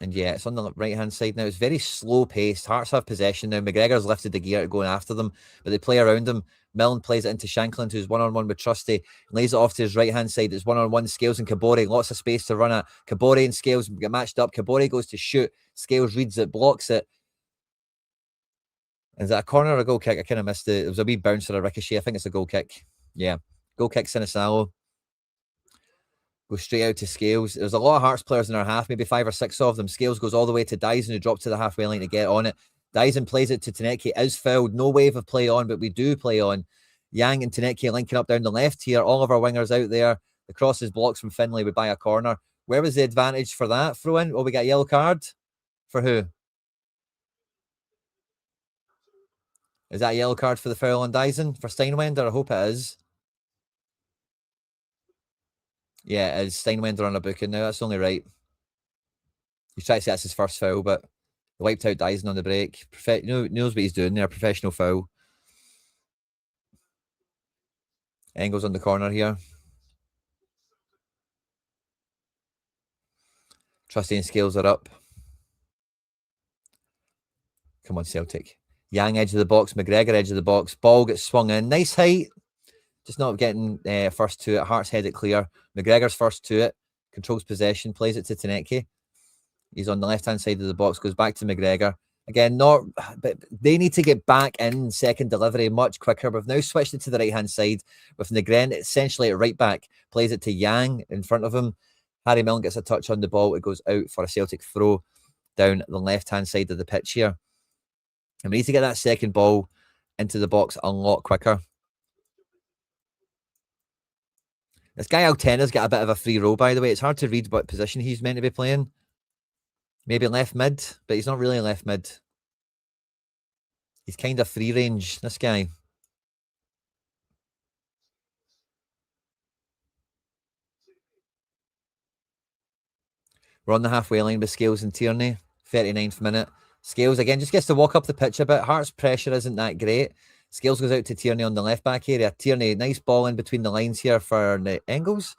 [SPEAKER 1] And yeah, it's on the right-hand side now. It's very slow paced. Hearts have possession now. McGregor's lifted the gear to going after them, but they play around him. Milne plays it into Shankland, who's one-on-one with Trusty. Lays it off to his right-hand side. It's one-on-one. Scales and Kabore. Lots of space to run at. Kabore and Scales get matched up. Kabore goes to shoot. Scales reads it, blocks it. Is that a corner or a goal kick? I kind of missed it. It was a wee bounce or a ricochet. I think it's a goal kick. Yeah. Goal kick, Sinisalo. Go straight out to Scales. There's a lot of Hearts players in our half, maybe 5 or 6 of them. Scales goes all the way to Daizen, who dropped to the halfway line to get on it. Daizen plays it to Taneki, is fouled. No wave of play on, but we do play on. Yang and Taneki linking up down the left here. All of our wingers out there. The cross is blocks from Finlay. We buy a corner. Where was the advantage for that throw in? Oh, we got a yellow card. For who? Is that a yellow card for the foul on Daizen? For Steinwender? I hope it is. Yeah, it is. Steinwender on a booking now. That's only right. He's trying to say that's his first foul, but he wiped out Daizen on the break. Knows what he's doing there. Professional foul. Engels on the corner here. Trusty and Scales are up. Come on, Celtic. Yang edge of the box. McGregor edge of the box. Ball gets swung in. Nice height. Just not getting first to it. Hearts head it clear. McGregor's first to it. Controls possession. Plays it to Taneki. He's on the left-hand side of the box. Goes back to McGregor. Again, but they need to get back in second delivery much quicker. We've now switched it to the right-hand side with Negren essentially at right back. Plays it to Yang in front of him. Harry Milne gets a touch on the ball. It goes out for a Celtic throw down the left-hand side of the pitch here. And we need to get that second ball into the box a lot quicker. This guy Altena's got a bit of a free roll, by the way. It's hard to read what position he's meant to be playing. Maybe left mid, but he's not really left mid. He's kind of free range, this guy. We're on the halfway line with Scales and Tierney. 39th minute. Scales, again, just gets to walk up the pitch a bit. Hearts' pressure isn't that great. Scales goes out to Tierney on the left-back area. Tierney, nice ball in between the lines here for Engels.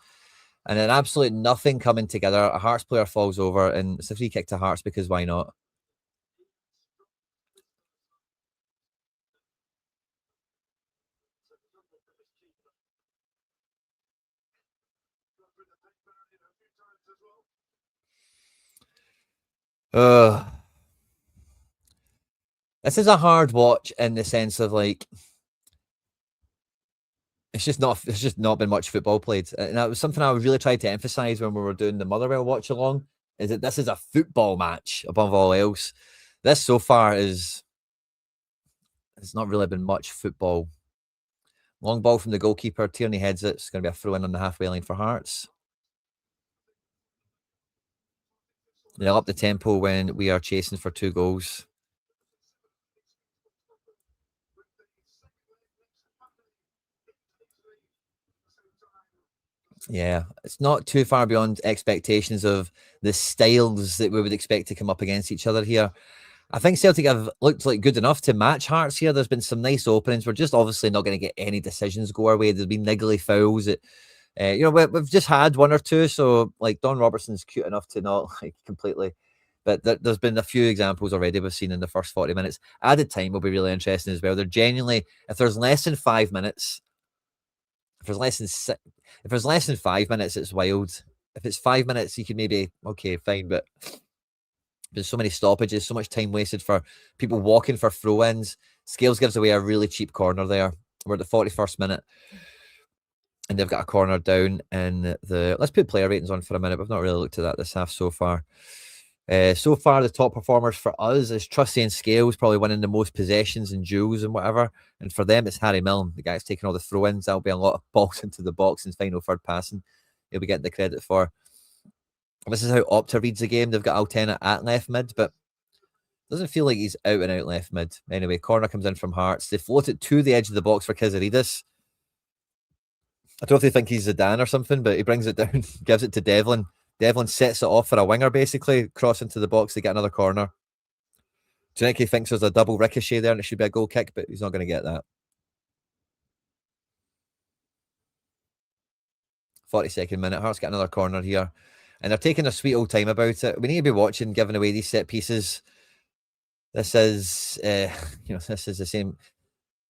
[SPEAKER 1] And then absolute nothing coming together. A Hearts player falls over, and it's a free kick to Hearts because why not? This is a hard watch in the sense of like it's just not been much football played. And that was something I was really trying to emphasize when we were doing the Motherwell watch along, is that this is a football match above all else. This so far it's not really been much football. Long ball from the goalkeeper. Tierney heads it. It's going to be a throw in on the halfway line for Hearts. They'll up the tempo when we are chasing for 2 goals. Yeah, it's not too far beyond expectations of the styles that we would expect to come up against each other here. I think Celtic have looked like good enough to match Hearts here. There's been some nice openings. We're just obviously not going to get any decisions go our way. There's been niggly fouls. We've just had 1 or 2. So like Don Robertson's cute enough to not like completely. But there's been a few examples already we've seen in the first 40 minutes. Added time will be really interesting as well. They're genuinely, if there's less than 5 minutes, if there's less than 5 minutes, it's wild. If it's 5 minutes, you can maybe, okay, fine. But there's so many stoppages, so much time wasted for people walking for throw-ins. Scales gives away a really cheap corner there. We're at the 41st minute. And they've got a corner down in the... Let's put player ratings on for a minute. We've not really looked at that this half so far. So far, the top performers for us is Trusty and Scales, probably winning the most possessions and duels and whatever. And for them, it's Harry Milne, the guy that's taking all the throw-ins. That'll be a lot of balls into the box and final third passing. He'll be getting the credit for. This is how Opta reads the game. They've got Altena at left mid, but doesn't feel like he's out and out left mid. Anyway, corner comes in from Hearts. They float it to the edge of the box for Kyzerdis. I don't know if they think he's Zidane or something, but he brings it down, gives it to Devlin. Devlin sets it off for a winger, basically. Cross into the box, they get another corner. Janecki thinks there's a double ricochet there and it should be a goal kick, but he's not going to get that. 42nd minute. Hearts get another corner here. And they're taking a sweet old time about it. We need to be watching, giving away these set pieces. This is, this is the same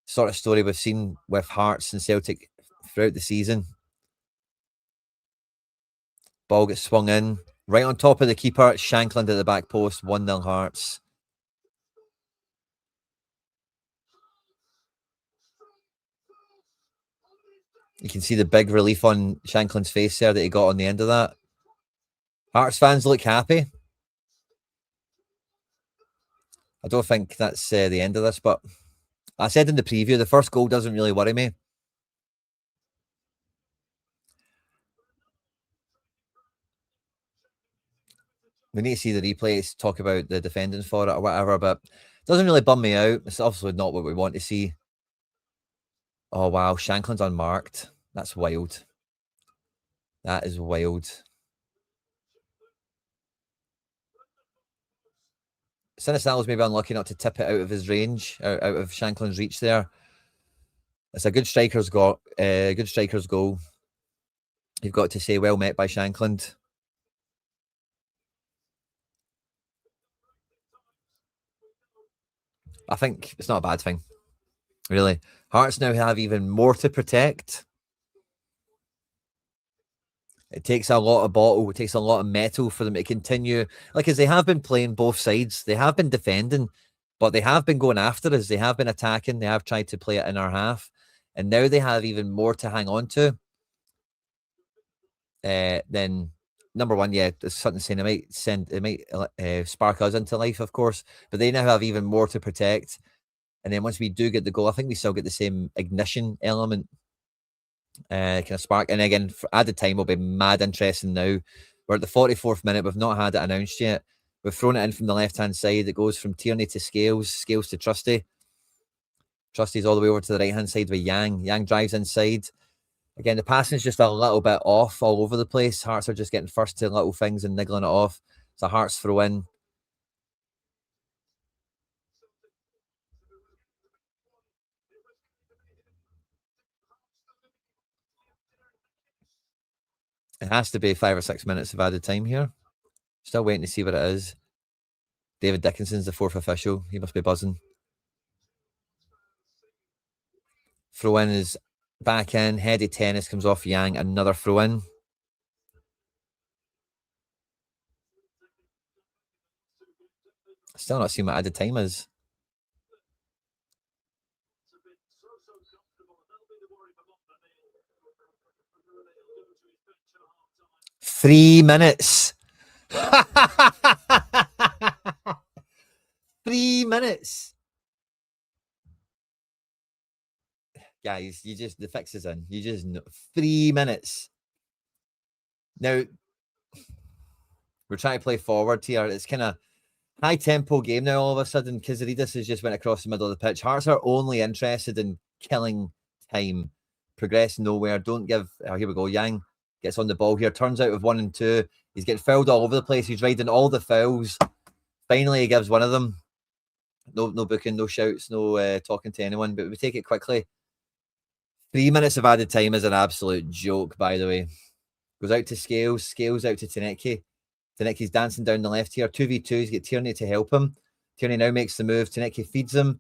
[SPEAKER 1] sort of story we've seen with Hearts and Celtic throughout the season. Ball gets swung in. Right on top of the keeper. Shankland at the back post. 1-0 Hearts. You can see the big relief on Shankland's face there that he got on the end of that. Hearts fans look happy. I don't think that's the end of this, but I said in the preview, the first goal doesn't really worry me. We need to see the replays, talk about the defending for it or whatever, but it doesn't really bum me out. It's obviously not what we want to see. Oh, wow. Shankland's unmarked. That's wild. That is wild. Sinister's maybe unlucky not to tip it out of his range, out of Shankland's reach there. It's a good striker's goal. You've got to say, well met by Shankland. I think it's not a bad thing, really. Hearts now have even more to protect. It takes a lot of bottle. It takes a lot of metal for them to continue. Like, as they have been playing both sides, they have been defending, but they have been going after us. They have been attacking. They have tried to play it in our half. And now they have even more to hang on to. Then, number one, yeah, there's something saying it might spark us into life, of course. But they now have even more to protect. And then once we do get the goal, I think we still get the same ignition element. Kind of spark. And again, for added time will be mad interesting now. We're at the 44th minute. We've not had it announced yet. We've thrown it in from the left-hand side. It goes from Tierney to Scales, Scales to Trusty. Trusty's all the way over to the right-hand side with Yang. Yang drives inside. Again, the passing's just a little bit off all over the place. Hearts are just getting first to little things and niggling it off. It's a Hearts throw in. It has to be 5 or 6 minutes of added time here. Still waiting to see what it is. David Dickinson's the fourth official. He must be buzzing. Throw in is back in. Heady tennis comes off Yang. Another throw in. Still not seeing what added time is. Three minutes. 3 minutes. Guys, the fix is in. You just know. 3 minutes. Now, we're trying to play forward here. It's kind of high tempo game now. All of a sudden, Kyzerdis has just went across the middle of the pitch. Hearts are only interested in killing time. Progress nowhere. Don't give. Oh, here we go. Yang gets on the ball here. Turns out of 1 and 2. He's getting fouled all over the place. He's riding all the fouls. Finally, he gives one of them. No booking, no shouts, no talking to anyone. But we take it quickly. 3 minutes of added time is an absolute joke, by the way. Goes out to Scales. Scales out to Taneki. Taneki's dancing down the left here. 2v2. He's got Tierney to help him. Tierney now makes the move. Taneki feeds him.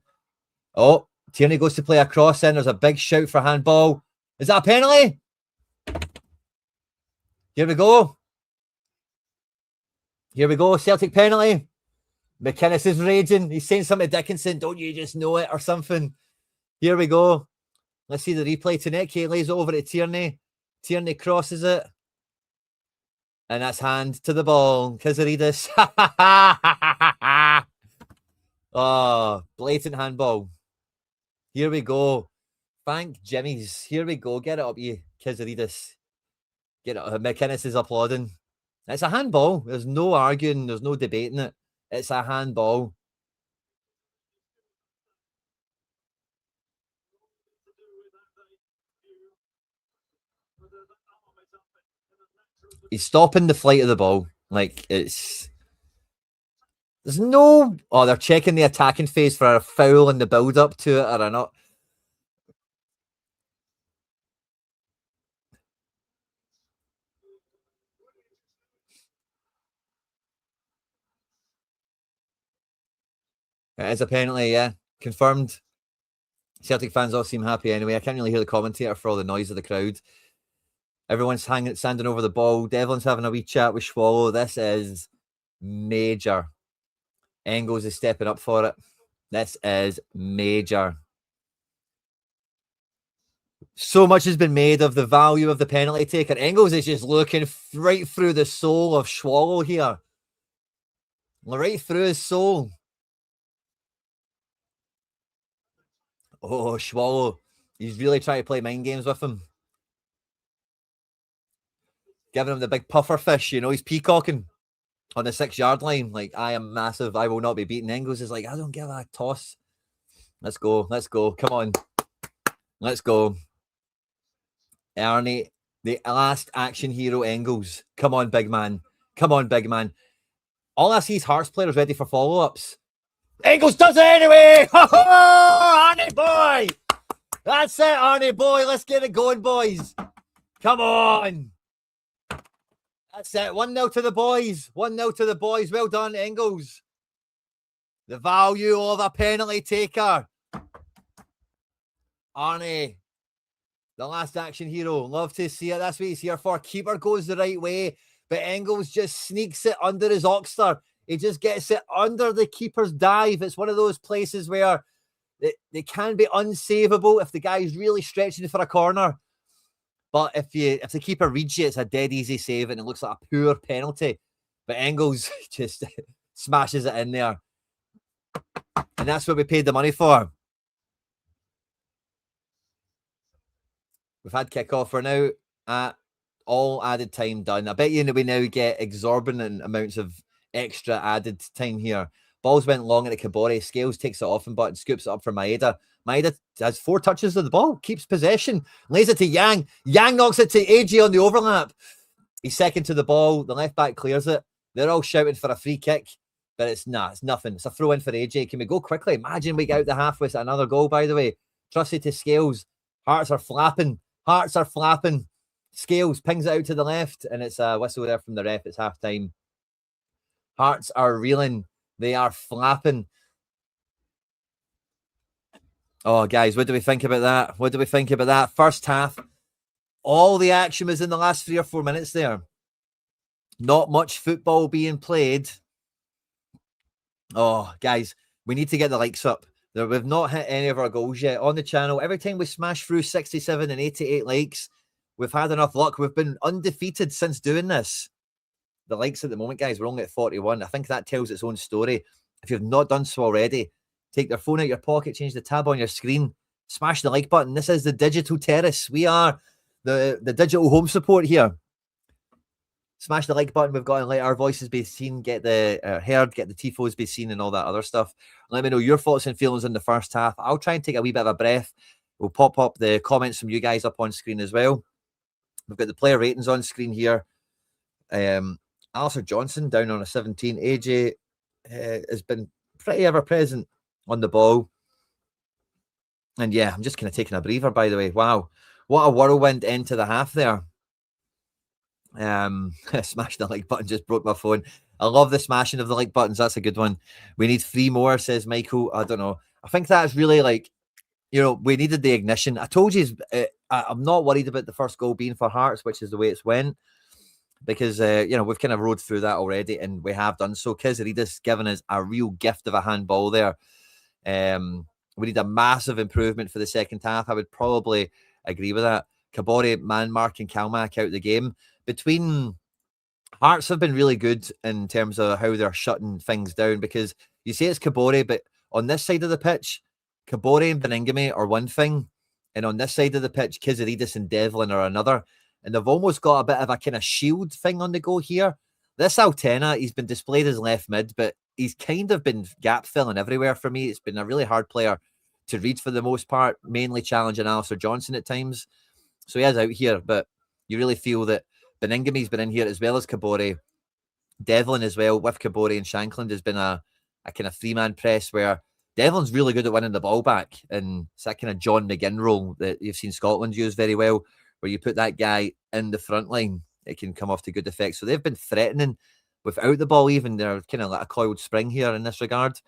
[SPEAKER 1] Oh, Tierney goes to play a cross in. There's a big shout for handball. Is that a penalty? Here we go. Here we go. Celtic penalty. McInnes is raging. He's saying something to Dickinson. Don't you just know it or something? Here we go. Let's see the replay. Taneki lays it over to Tierney. Tierney crosses it. And that's hand to the ball. Kyzerdis. Oh, blatant handball. Here we go. Thank Jimmy's. Here we go. Get it up, you Kyzerdis. Get it. McInnes is applauding. It's a handball. There's no arguing. There's no debating it. It's a handball. He's stopping the flight of the ball. Like, it's... There's no... Oh, they're checking the attacking phase for a foul and the build-up to it, or not. It is a penalty, yeah. Confirmed. Celtic fans all seem happy anyway. I can't really hear the commentator for all the noise of the crowd. Everyone's standing over the ball. Devlin's having a wee chat with Swallow. This is major. Engels is stepping up for it. This is major. So much has been made of the value of the penalty taker. Engels is just looking right through the soul of Swallow here. Right through his soul. Oh, Swallow. He's really trying to play mind games with him. Giving him the big puffer fish, you know, he's peacocking on the 6-yard line. Like, I am massive. I will not be beaten. Engels is like, I don't give a toss. Let's go. Let's go. Come on. Let's go. Ernie, the last action hero, Engels. Come on, big man. Come on, big man. All I see is Hearts players ready for follow-ups. Engels does it anyway! Arnie boy! That's it, Arnie boy. Let's get it going, boys. Come on. That's it. 1-0 to the boys. 1-0 to the boys. Well done, Engels. The value of a penalty taker. Arnie, the last action hero. Love to see it. That's what he's here for. Keeper goes the right way, but Engels just sneaks it under his Oxter. He just gets it under the keeper's dive. It's one of those places where they can be unsavable if the guy's really stretching for a corner. But if the keeper reads you, it's a dead easy save and it looks like a poor penalty. But Engels just smashes it in there. And that's what we paid the money for. We've had kickoff. We're now at all added time done. I bet you we now get exorbitant amounts of extra added time here. Balls went long at the Kabore. Scales takes it off and button, scoops it up for Maeda. Maeda has 4 touches of the ball, keeps possession, lays it to Yang. Yang knocks it to AJ on the overlap. He's second to the ball. The left back clears it. They're all shouting for a free kick, but it's nothing. It's a throw in for AJ. Can we go quickly? Imagine we get out the half with another goal, by the way. Trusted to Scales. Hearts are flapping. Hearts are flapping. Scales pings it out to the left, and it's a whistle there from the ref. It's half time. Hearts are reeling. They are flapping. Oh, guys, what do we think about that? What do we think about that? First half, all the action was in the last 3 or 4 minutes there. Not much football being played. Oh, guys, we need to get the likes up. We've not hit any of our goals yet on the channel. Every time we smash through 67 and 88 likes, we've had enough luck. We've been undefeated since doing this. The likes at the moment, guys, we're only at 41. I think that tells its own story. If you've not done so already, take your phone out of your pocket, change the tab on your screen, smash the like button. This is the digital terrace. We are the digital home support here. Smash the like button. We've got to let our voices be seen, get the heard, get the tifos be seen and all that other stuff. Let me know your thoughts and feelings in the first half. I'll try and take a wee bit of a breath. We'll pop up the comments from you guys up on screen as well. We've got the player ratings on screen here. Alistair Johnson down on a 17. AJ has been pretty ever-present on the ball. And yeah, I'm just kind of taking a breather, by the way. Wow. What a whirlwind end to the half there. Smash the like button, just broke my phone. I love the smashing of the like buttons. That's a good one. We need 3 more, says Michael. I don't know. I think that's really like, you know, we needed the ignition. I told you, I'm not worried about the first goal being for Hearts, which is the way it's went. Because, you know, we've kind of rode through that already, and we have done so. Kyzerdis giving us a real gift of a handball there. We need a massive improvement for the second half. I would probably agree with that. Kabore, Man-Mark, and Kalmak out the game. Between Hearts have been really good in terms of how they're shutting things down, because you say it's Kabore, but on this side of the pitch, Kabore and Beningame are one thing, and on this side of the pitch, Kyzerdis and Devlin are another. And they've almost got a bit of a kind of shield thing on the go here. This Altena, he's been displayed as left mid, but he's kind of been gap filling everywhere for me. It's been a really hard player to read for the most part, mainly challenging Alistair Johnson at times. So he is out here, but you really feel that Beningame's been in here as well as Kabore. Devlin as well with Kabore and Shankland has been a kind of 3-man press where Devlin's really good at winning the ball back. And it's that kind of John McGinn role that you've seen Scotland use very well, where you put that guy in the front line, it can come off to good effect. So they've been threatening without the ball even. They're kind of like a coiled spring here in this regard.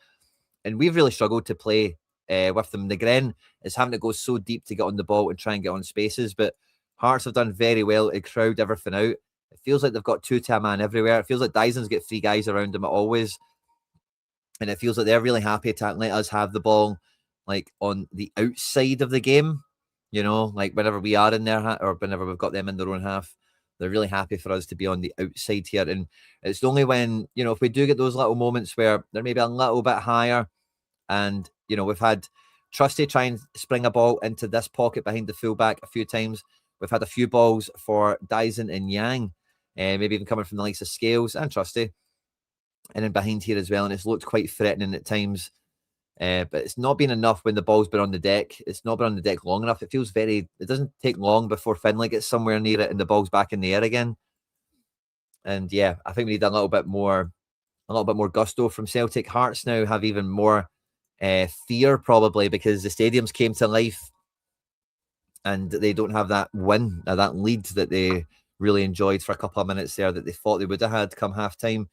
[SPEAKER 1] and we've really struggled to play with them. Negren is having to go so deep to get on the ball and try and get on spaces, but Hearts have done very well to crowd everything out. It feels like they've got two to a man everywhere. It feels like Daizen's got three guys around him always. And it feels like they're really happy to let us have the ball like on the outside of the game. You know, like whenever we are in their or whenever we've got them in their own half, they're really happy for us to be on the outside here. And it's only when, you know, if we do get those little moments where they're maybe a little bit higher and, you know, we've had Trusty try and spring a ball into this pocket behind the fullback a few times. We've had a few balls for Daizen and Yang, maybe even coming from the likes of Scales and Trusty. And then behind here as well. And it's looked quite threatening at times. But it's not been enough when the ball's been on the deck. It's not been on the deck long enough. It feels it doesn't take long before Finlay gets somewhere near it and the ball's back in the air again. And yeah, I think we need a little bit more gusto from Celtic. Hearts now have even more fear probably because the stadiums came to life and they don't have that win, that lead that they really enjoyed for a couple of minutes there that they thought they would have had come half time.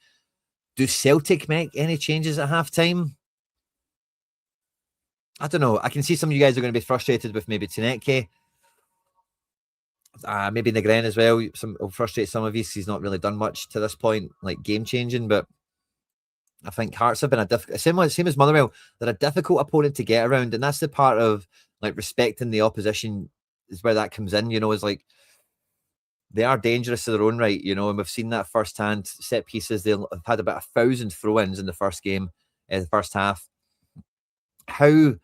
[SPEAKER 1] Do Celtic make any changes at half time? I don't know. I can see some of you guys are going to be frustrated with maybe Tineke. Maybe Negren as well. Will frustrate some of you. He's not really done much to this point, like game changing. But I think Hearts have been same as Motherwell. They're a difficult opponent to get around, and that's the part of like respecting the opposition is where that comes in. You know, is like they are dangerous to their own right. You know, and we've seen that firsthand. Set pieces. They've had about 1,000 throw-ins in the first game, the first half. How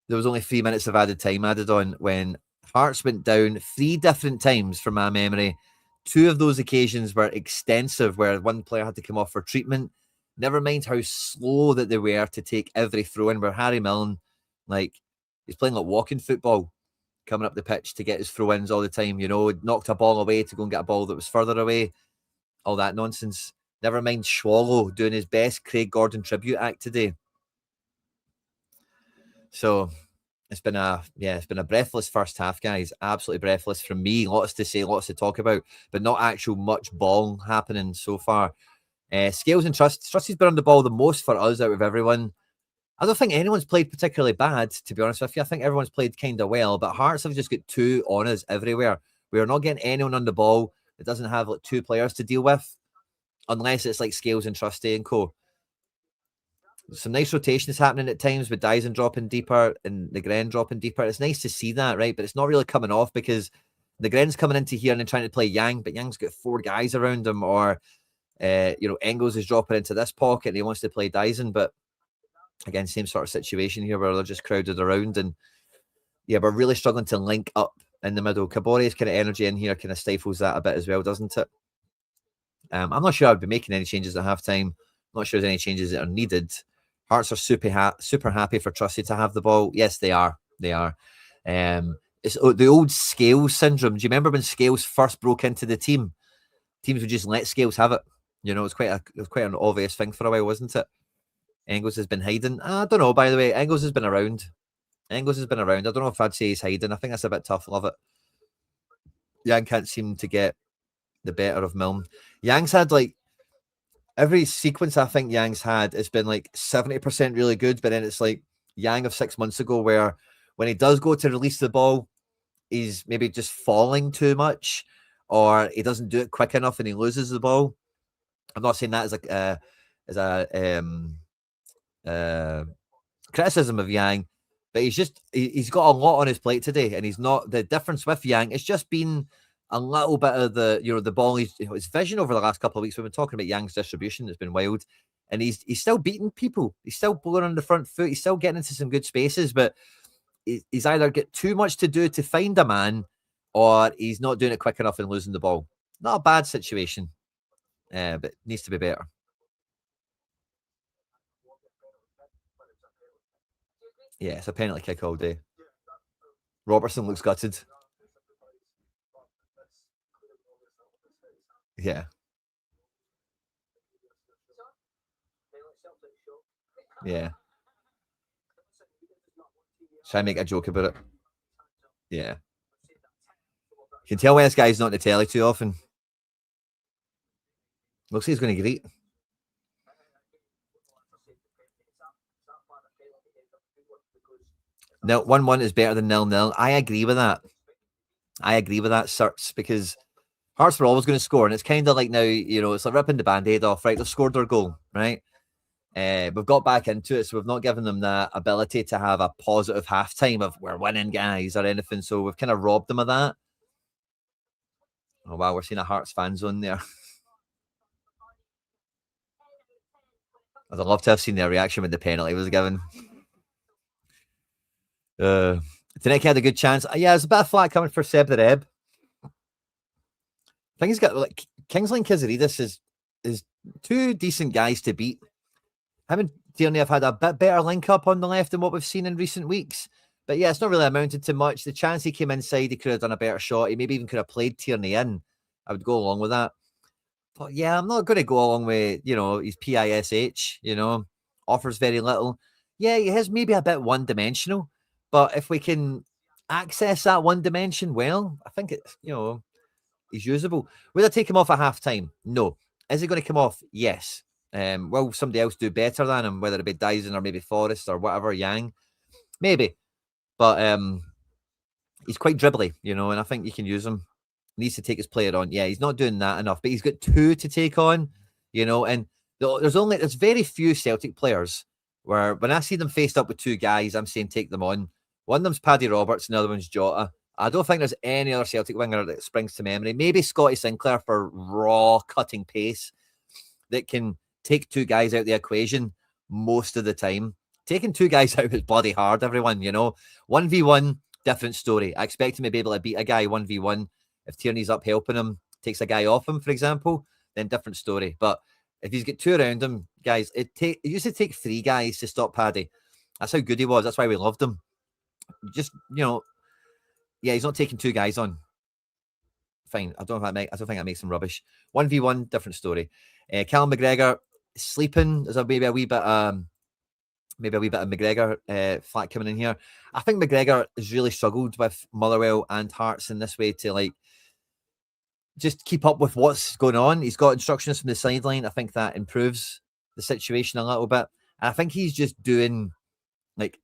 [SPEAKER 1] there was only 3 minutes of added time added on when Hearts went down 3 different times from my memory. 2 of those occasions were extensive where one player had to come off for treatment. Never mind how slow that they were to take every throw in where Harry Milne, like, he's playing like walking football, coming up the pitch to get his throw-ins all the time, you know, knocked a ball away to go and get a ball that was further away, all that nonsense. Never mind Swallow doing his best Craig Gordon tribute act today. So it's been a breathless first half, guys. Absolutely breathless from me. Lots to say, lots to talk about, but not actual much ball happening so far. Scales and Trusty's been on the ball the most for us out of everyone. I don't think anyone's played particularly bad, to be honest with you. I think everyone's played kind of well, but Hearts have just got 2 on us everywhere. We are not getting anyone on the ball that doesn't have like 2 players to deal with, unless it's like Scales and Trusty and co. Some nice rotations happening at times with Daizen dropping deeper and Negren dropping deeper. It's nice to see that, right? But it's not really coming off because Negren's coming into here and then trying to play Yang, but Yang's got 4 guys around him, or you know, Engels is dropping into this pocket and he wants to play Daizen. But again, same sort of situation here where they're just crowded around, and yeah, we're really struggling to link up in the middle. Kabore's kind of energy in here kind of stifles that a bit as well, doesn't it? I'm not sure I'd be making any changes at halftime. I'm not sure there's any changes that are needed. Hearts are super happy for Trusty to have the ball. Yes, they are. They are. It's the old Scales syndrome. Do you remember when Scales first broke into the team? Teams would just let Scales have it. You know, it was quite an obvious thing for a while, wasn't it? Engels has been hiding. I don't know, by the way. Engels has been around. I don't know if I'd say he's hiding. I think that's a bit tough. Love it. Yang can't seem to get the better of Milne. Yang's had like every sequence I think Yang's had has been like 70% really good, but then it's like Yang of 6 months ago where when he does go to release the ball, he's maybe just falling too much or he doesn't do it quick enough and he loses the ball. I'm not saying that as a criticism of Yang, but he's got a lot on his plate today, and he's not. The difference with Yang, it's just been a little bit of the ball. His vision over the last couple of weeks. We've been talking about Yang's distribution; it's been wild, and he's still beating people. He's still blowing on the front foot. He's still getting into some good spaces, but he's either got too much to do to find a man, or he's not doing it quick enough and losing the ball. Not a bad situation, but needs to be better. Yeah, it's a penalty kick all day. Robertson looks gutted. Yeah. Yeah. Try and make a joke about it. Yeah. You can tell when this guy's not in the telly too often. Looks like he's going to greet. No, 1-1 is better than 0-0. I agree with that. I agree with that, Certs, because Hearts were always going to score, and it's kind of like now, it's like ripping the band-aid off, right? They've scored their goal, right? We've got back into it, so we've not given them the ability to have a positive halftime of we're winning, guys, or anything. So we've kind of robbed them of that. Oh wow, we're seeing a Hearts fan zone there. I'd love to have seen their reaction when the penalty was given. Taneki had a good chance. Yeah, there's a bit of flat coming for Seb the Reb. I think he's got like Kingsley and Kyzerdis is two decent guys to beat. Him and Tierney have had a bit better link up on the left than what we've seen in recent weeks. But yeah, it's not really amounted to much. The chance he came inside, he could have done a better shot. He maybe even could have played Tierney in. I would go along with that. But yeah, I'm not going to go along with, his PISH, offers very little. Yeah, he is maybe a bit one-dimensional. But if we can access that one dimension well, I think it's, he's usable. Would I take him off at half-time? No. Is he going to come off? Yes. Will somebody else do better than him, whether it be Daizen or maybe Forrest or whatever, Yang? Maybe. But he's quite dribbly, and I think you can use him. Needs to take his player on. Yeah, he's not doing that enough, but he's got two to take on, and there's very few Celtic players where when I see them faced up with two guys, I'm saying take them on. One of them's Paddy Roberts, and the other one's Jota. I don't think there's any other Celtic winger that springs to memory. Maybe Scotty Sinclair for raw cutting pace that can take two guys out of the equation most of the time. Taking two guys out is bloody hard, everyone, 1v1, different story. I expect him to be able to beat a guy 1v1. If Tierney's up helping him, takes a guy off him, for example, then different story. But if he's got two around him, guys, it used to take three guys to stop Paddy. That's how good he was. That's why we loved him. Just, yeah, he's not taking two guys on. Fine. I don't think that makes him rubbish. 1v1, different story. Callum McGregor sleeping. There's maybe a wee bit of McGregor flat coming in here. I think McGregor has really struggled with Motherwell and Hearts in this way to just keep up with what's going on. He's got instructions from the sideline. I think that improves the situation a little bit. And I think he's just doing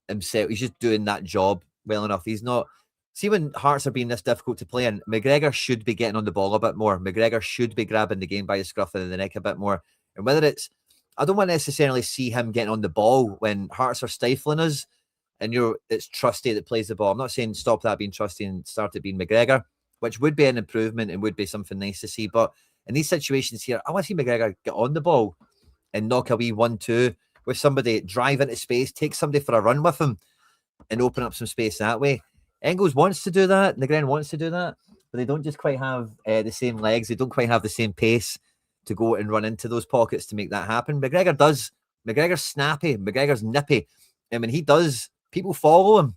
[SPEAKER 1] himself. He's just doing that job well enough. He's not. See, when Hearts are being this difficult to play in, McGregor should be getting on the ball a bit more. McGregor should be grabbing the game by the scruff of the neck a bit more. And whether it's, I don't want to necessarily see him getting on the ball when Hearts are stifling us and it's Trusty that plays the ball. I'm not saying stop that being Trusty and start it being McGregor, which would be an improvement and would be something nice to see. But in these situations here, I want to see McGregor get on the ball and knock a wee 1-2 with somebody, drive into space, take somebody for a run with him and open up some space that way. Engels wants to do that. Negren wants to do that, but they don't just quite have the same legs. They don't quite have the same pace to go and run into those pockets to make that happen. McGregor does. McGregor's snappy. McGregor's nippy. And when he does, people follow him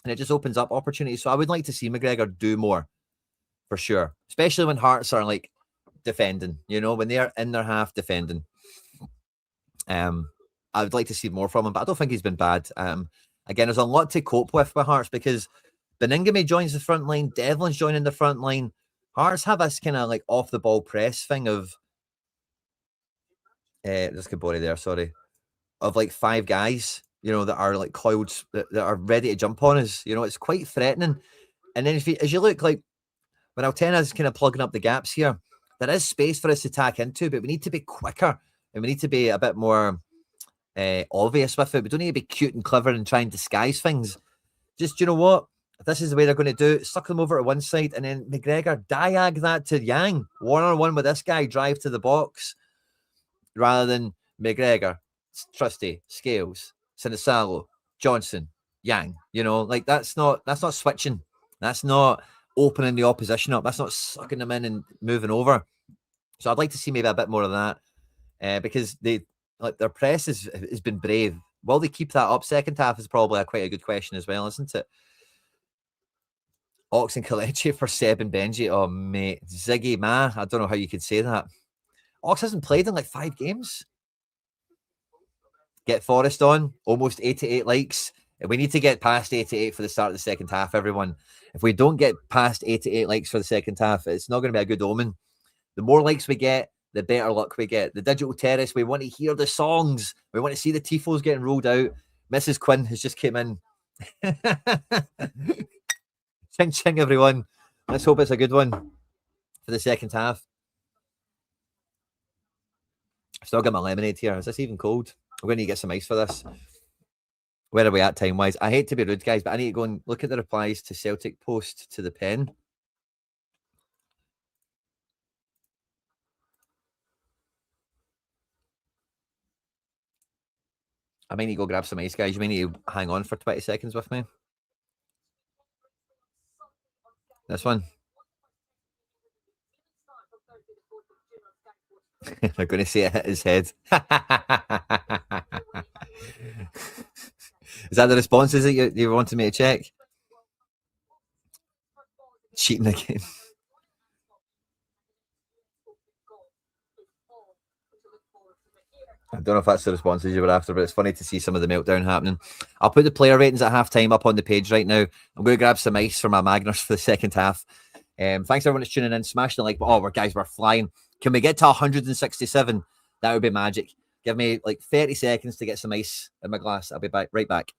[SPEAKER 1] and it just opens up opportunities. So I would like to see McGregor do more for sure, especially when Hearts are defending, when they're in their half defending. I would like to see more from him, but I don't think he's been bad. Again, there's a lot to cope with Hearts because Beningame joins the front line, Devlin's joining the front line. Hearts have this kind of off the ball press thing of there's Kabori there, sorry, of 5 guys, that are coiled, that are ready to jump on us. It's quite threatening. And then as you look when Altena's kind of plugging up the gaps here, there is space for us to tack into, but we need to be quicker and we need to be a bit more obvious with it. We don't need to be cute and clever and try and disguise things. Just, what? If this is the way they're going to do it, suck them over to one side and then McGregor diag that to Yang. 1-on-1 with this guy, drive to the box. Rather than McGregor, Trusty, Scales, Sinisalo, Johnson, Yang. That's not switching. That's not opening the opposition up. That's not sucking them in and moving over. So I'd like to see maybe a bit more of that because their press has been brave. Will they keep that up? Second half is probably quite a good question as well, isn't it? Ox and Kalechi for Seb and Benji. Oh, mate. Ziggy Ma. I don't know how you could say that. Ox hasn't played in 5 games. Get Forrest on. Almost 88 likes. We need to get past 88 for the start of the second half, everyone. If we don't get past 88 likes for the second half, it's not going to be a good omen. The more likes we get, the better luck we get. The digital terrace, we want to hear the songs. We want to see the tifos getting rolled out. Mrs. Quinn has just came in Ching ching, everyone. Let's hope it's a good one for the second half. I've still got my lemonade here. Is this even cold? I'm going to get some ice for this. Where are we at time-wise? I hate to be rude, guys, but I need to go and look at the replies to Celtic post to the pen. I might need to go grab some ice, guys. You may need to hang on for 20 seconds with me. This one. They're going to say it hit his head. Is that the responses that you wanted me to check? Cheating again. I don't know if that's the responses you were after, but it's funny to see some of the meltdown happening. I'll put the player ratings at half-time up on the page right now. I'm going to grab some ice for my Magners for the second half. Thanks everyone that's tuning in. Smash the like. Oh, we're flying. Can we get to 167? That would be magic. Give me like 30 seconds to get some ice in my glass. I'll be right back.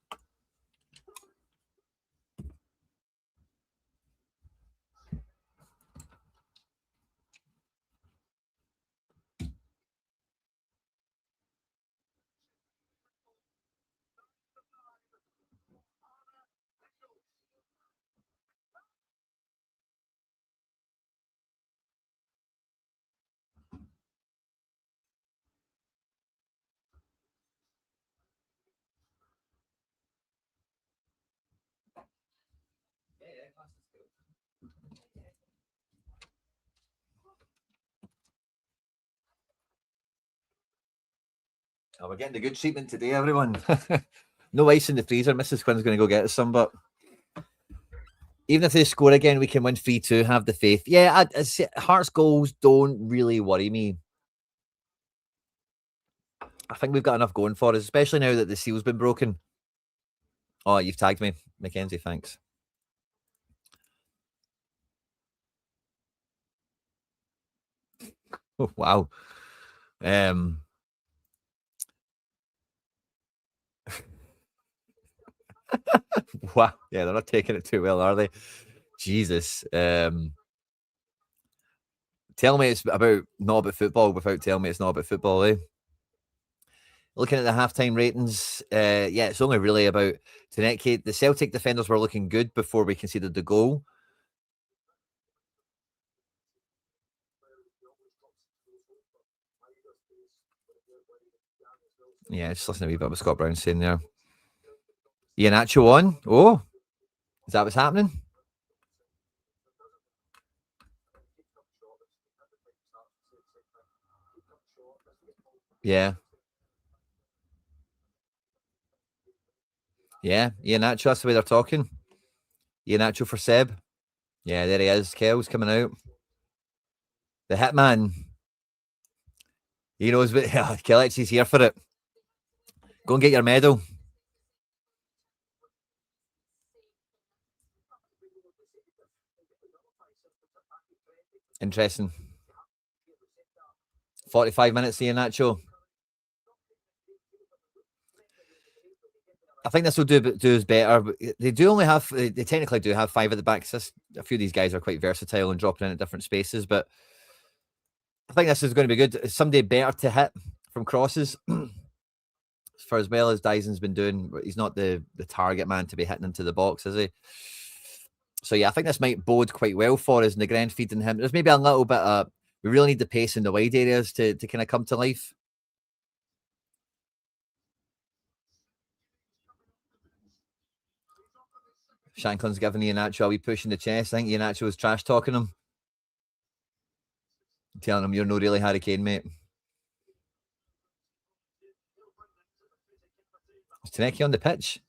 [SPEAKER 1] Oh, we're getting the good treatment today, everyone. No ice in the freezer. Mrs. Quinn's going to go get us some, but even if they score again, we can win 3-2. Have the faith. Yeah, Hearts goals don't really worry me. I think we've got enough going for us, especially now that the seal's been broken. Oh, you've tagged me, Mackenzie. Thanks. Oh, wow. Wow. Yeah, they're not taking it too well, are they? Jesus. Tell me it's not about football without telling me it's not about football, eh? Looking at the halftime ratings, yeah, it's only really about Taneke. The Celtic defenders were looking good before we conceded the goal. Yeah, just listen to a wee bit of what Scott Brown saying there. Iheanacho on. Oh, is that what's happening? Yeah. Yeah, Iheanacho, that's the way they're talking. Iheanacho for Seb. Yeah, there he is. Kel's coming out. The hitman. He knows what Kelechi's here for it. Go and get your medal. Interesting. 45 minutes, Iheanacho. I think this will do us better. They technically do have 5 at the back. A few of these guys are quite versatile and dropping in at different spaces, but I think this is going to be good. Somebody better to hit from crosses. For as well as Daizen's been doing, he's not the target man to be hitting into the box, is he? So yeah, I think this might bode quite well for us in the grand feeding him. There's maybe a little bit of, we really need the pace in the wide areas to kind of come to life. Shankland's giving Iheanacho a wee push in the chest. I think Iheanacho was trash talking him. Telling him you're no really Harry Kane, mate. Is Taneke on the pitch?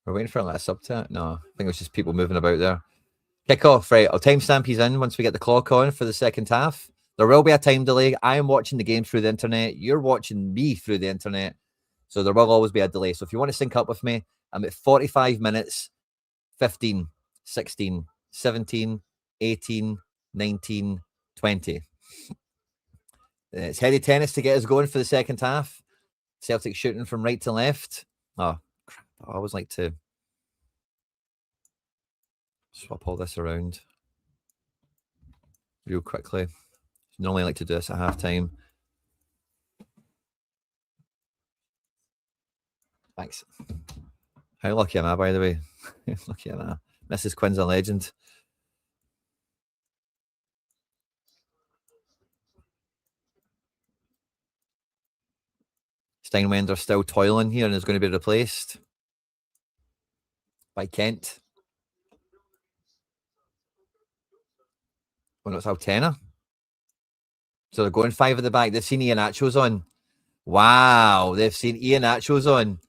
[SPEAKER 1] We're waiting for like a subtag. No, I think it was just people moving about there. Kickoff, right? I'll timestamp he's in once we get the clock on for the second half. There will be a time delay. I am watching the game through the internet. You're watching me through the internet. So there will always be a delay. So if you want to sync up with me, I'm at 45 minutes, 15, 16, 17, 18, 19, 20. It's heady tennis to get us going for the second half. Celtic shooting from right to left. Oh, crap. I always like to swap all this around real quickly. Normally I like to do this at half time. Thanks. How lucky am I, by the way? Lucky am I? Mrs. Quinn's a legend. Steinwender still toiling here and is going to be replaced by Kent. Well, no, it's Altena. So they're going 5 at the back. They've seen Iheanacho's on. Wow, they've seen Iheanacho's on.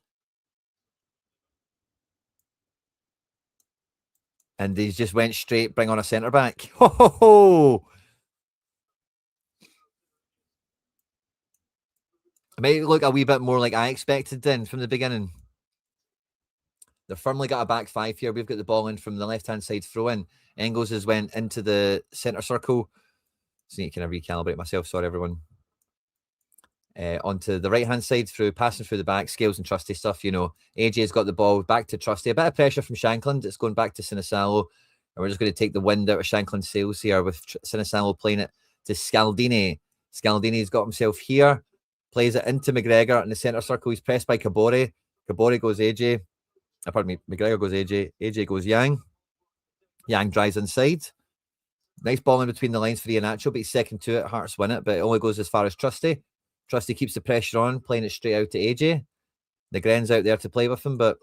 [SPEAKER 1] And they just went straight, bring on a centre back. Ho, ho, ho. It might look a wee bit more like I expected then from the beginning. They've firmly got a back 5 here. We've got the ball in from the left-hand side throw in. Engels has went into the centre circle. So you can recalibrate myself. Sorry, everyone. Onto the right-hand side through, passing through the back, Scales and Trusty stuff, you know. AJ's got the ball back to Trusty. A bit of pressure from Shankland. It's going back to Sinisalo. And we're just going to take the wind out of Shankland's sails here with Sinisalo playing it to Scaldini. Scaldini's got himself here. Plays it into McGregor in the centre circle. He's pressed by Kabore. Kabore goes AJ. Pardon me. McGregor goes AJ. AJ goes Yang. Yang drives inside. Nice ball in between the lines for Iheanacho, but he's second to it. Hearts win it, but it only goes as far as Trusty. Trusty keeps the pressure on, playing it straight out to AJ. The Gren's out there to play with him, but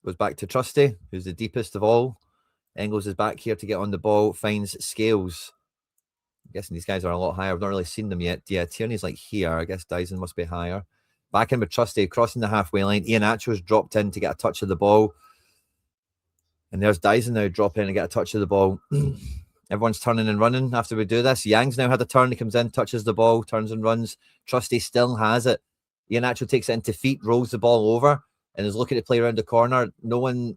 [SPEAKER 1] goes back to Trusty, who's the deepest of all. Engels is back here to get on the ball, finds Scales. I'm guessing these guys are a lot higher. I've not really seen them yet. Yeah, Tierney's like here. I guess Daizen must be higher. Back in with Trusty, crossing the halfway line. Iheanacho's dropped in to get a touch of the ball. And there's Daizen now dropping in and get a touch of the ball. Everyone's turning and running after we do this. Yang's now had a turn. He comes in, touches the ball, turns and runs. Trusty still has it. Iheanacho takes it into feet, rolls the ball over, and is looking to play around the corner. No one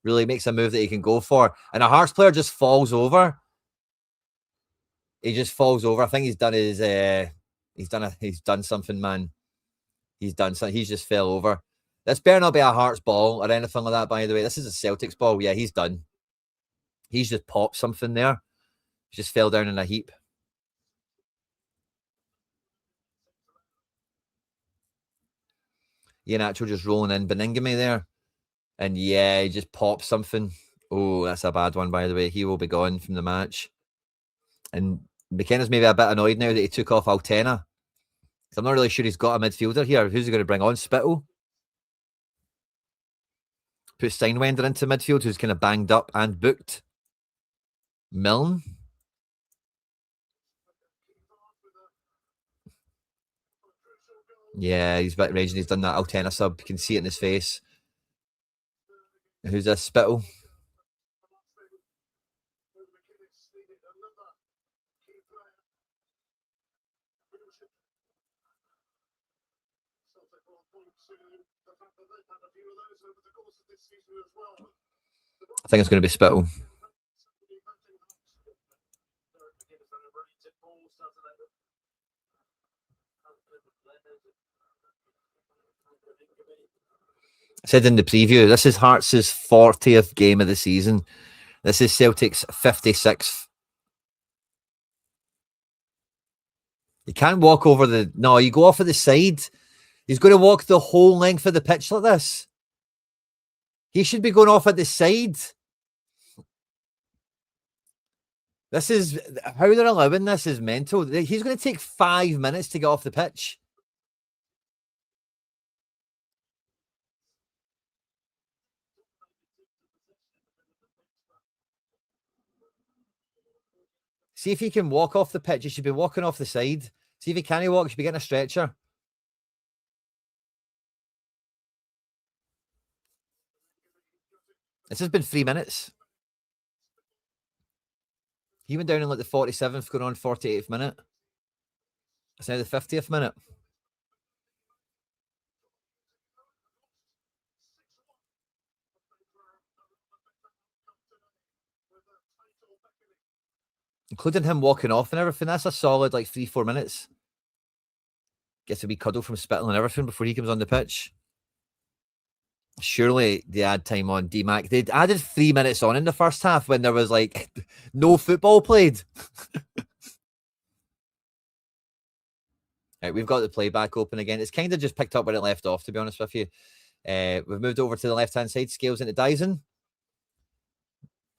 [SPEAKER 1] really makes a move that he can go for. And a Hearts player just falls over. He just falls over. I think he's done his he's done something, man. He's done something. He's just fell over. This better not be a Hearts ball or anything like that, by the way. This is a Celtics ball. Yeah, he's done. He's just popped something there. He just fell down in a heap. Iheanacho just rolling in. Beningame there. And yeah, he just popped something. Oh, that's a bad one, by the way. He will be gone from the match. And McKenna's maybe a bit annoyed now that he took off Altena. I'm not really sure he's got a midfielder here. Who's he going to bring on? Spittle? Put Steinwender into midfield, who's kind of banged up and booked. Milne? Yeah, he's a bit raging. He's done that Altena sub. You can see it in his face. Who's this? Spittle? I think it's going to be Spittle. I said in the preview, this is Hearts' 40th game of the season. This is Celtic's 56th. You can't walk over the... No, you go off at the side. He's going to walk the whole length of the pitch like this. He should be going off at the side. This is... How they're allowing this is mental. He's going to take 5 minutes to get off the pitch. See if he can walk off the pitch. He should be walking off the side. See if he can walk. He should be getting a stretcher. This has been 3 minutes. He went down in like the 47th, going on 48th minute. It's now the 50th minute. including him walking off and everything. That's a solid like 3-4 minutes. Gets a wee cuddle from Spittle and everything before he comes on the pitch. Surely they add time on D-Mac. They'd added 3 minutes on in the first half when there was like no football played. Right, we've got the playback open again. It's kind of just picked up where it left off, to be honest with you. We've moved over to the left-hand side. Scales into Daizen.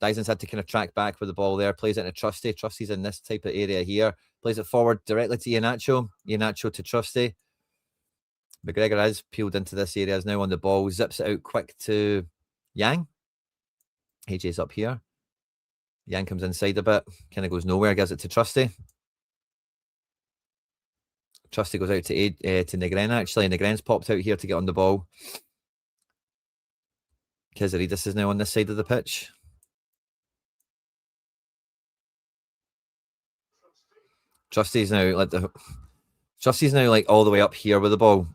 [SPEAKER 1] Daizen's had to kind of track back with the ball there. Plays it into Trusty. Trusty's in this type of area here. Plays it forward directly to Iheanacho. Iheanacho to Trusty. McGregor has peeled into this area. Is now on the ball. Zips it out quick to Yang. AJ's up here. Yang comes inside a bit. Kind of goes nowhere. Gives it to Trusty. Trusty goes out to Negren, actually. Negren's popped out here to get on the ball. Kyzerdis is now on this side of the pitch. Trusty's now like all the way up here with the ball.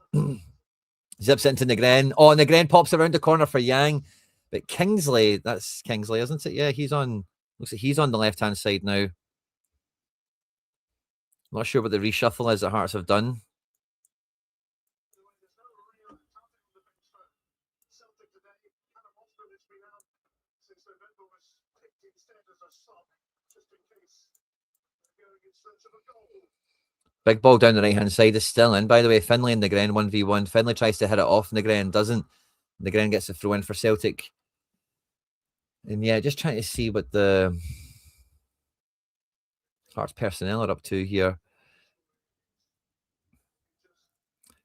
[SPEAKER 1] Zips into Negren. Oh, Negren pops around the corner for Yang. But Kingsley, that's Kingsley, isn't it? Yeah, he's on. Looks like he's on the left-hand side now. Not sure what the reshuffle is that Hearts have done. Big ball down the right-hand side is still in. By the way, Finlay and Negren 1v1. Finlay tries to hit it off. Negren doesn't. Negren gets the throw in for Celtic. And yeah, just trying to see what the Hearts personnel are up to here.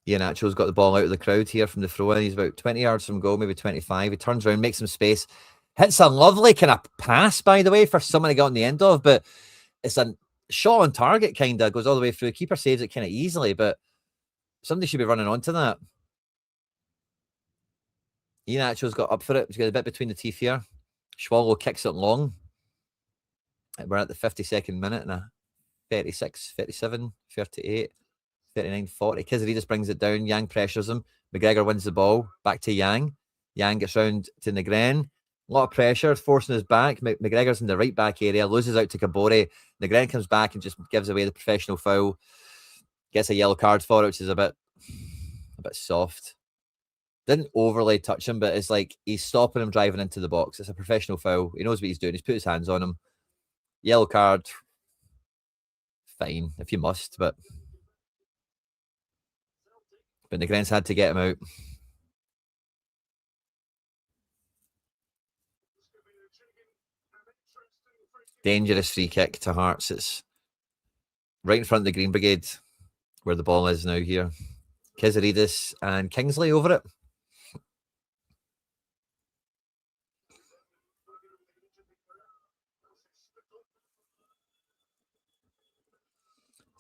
[SPEAKER 1] Iheanacho's got the ball out of the crowd here from the throw-in. He's about 20 yards from goal, maybe 25. He turns around, makes some space. Hits a lovely kind of pass, by the way, for someone to get on the end of, but it's a shot on target, kind of. Goes all the way through. Keeper saves it kind of easily, but somebody should be running onto that. Iheanacho's got up for it. He's got a bit between the teeth here. Swallow kicks it long. We're at the 52nd minute and 36, 37, 38, 39, 40. Kyzerdis brings it down. Yang pressures him. McGregor wins the ball. Back to Yang. Yang gets round to Negren. A lot of pressure, forcing his back. McGregor's in the right back area. Loses out to Kabore. Negren comes back and just gives away the professional foul. Gets a yellow card for it, which is a bit soft. Didn't overly touch him, but it's like he's stopping him driving into the box. It's a professional foul. He knows what he's doing. He's put his hands on him. Yellow card. Fine, if you must, but Negren's had to get him out. Dangerous free kick to Hearts. It's right in front of the Green Brigade, where the ball is now here. Kyzerdis and Kingsley over it.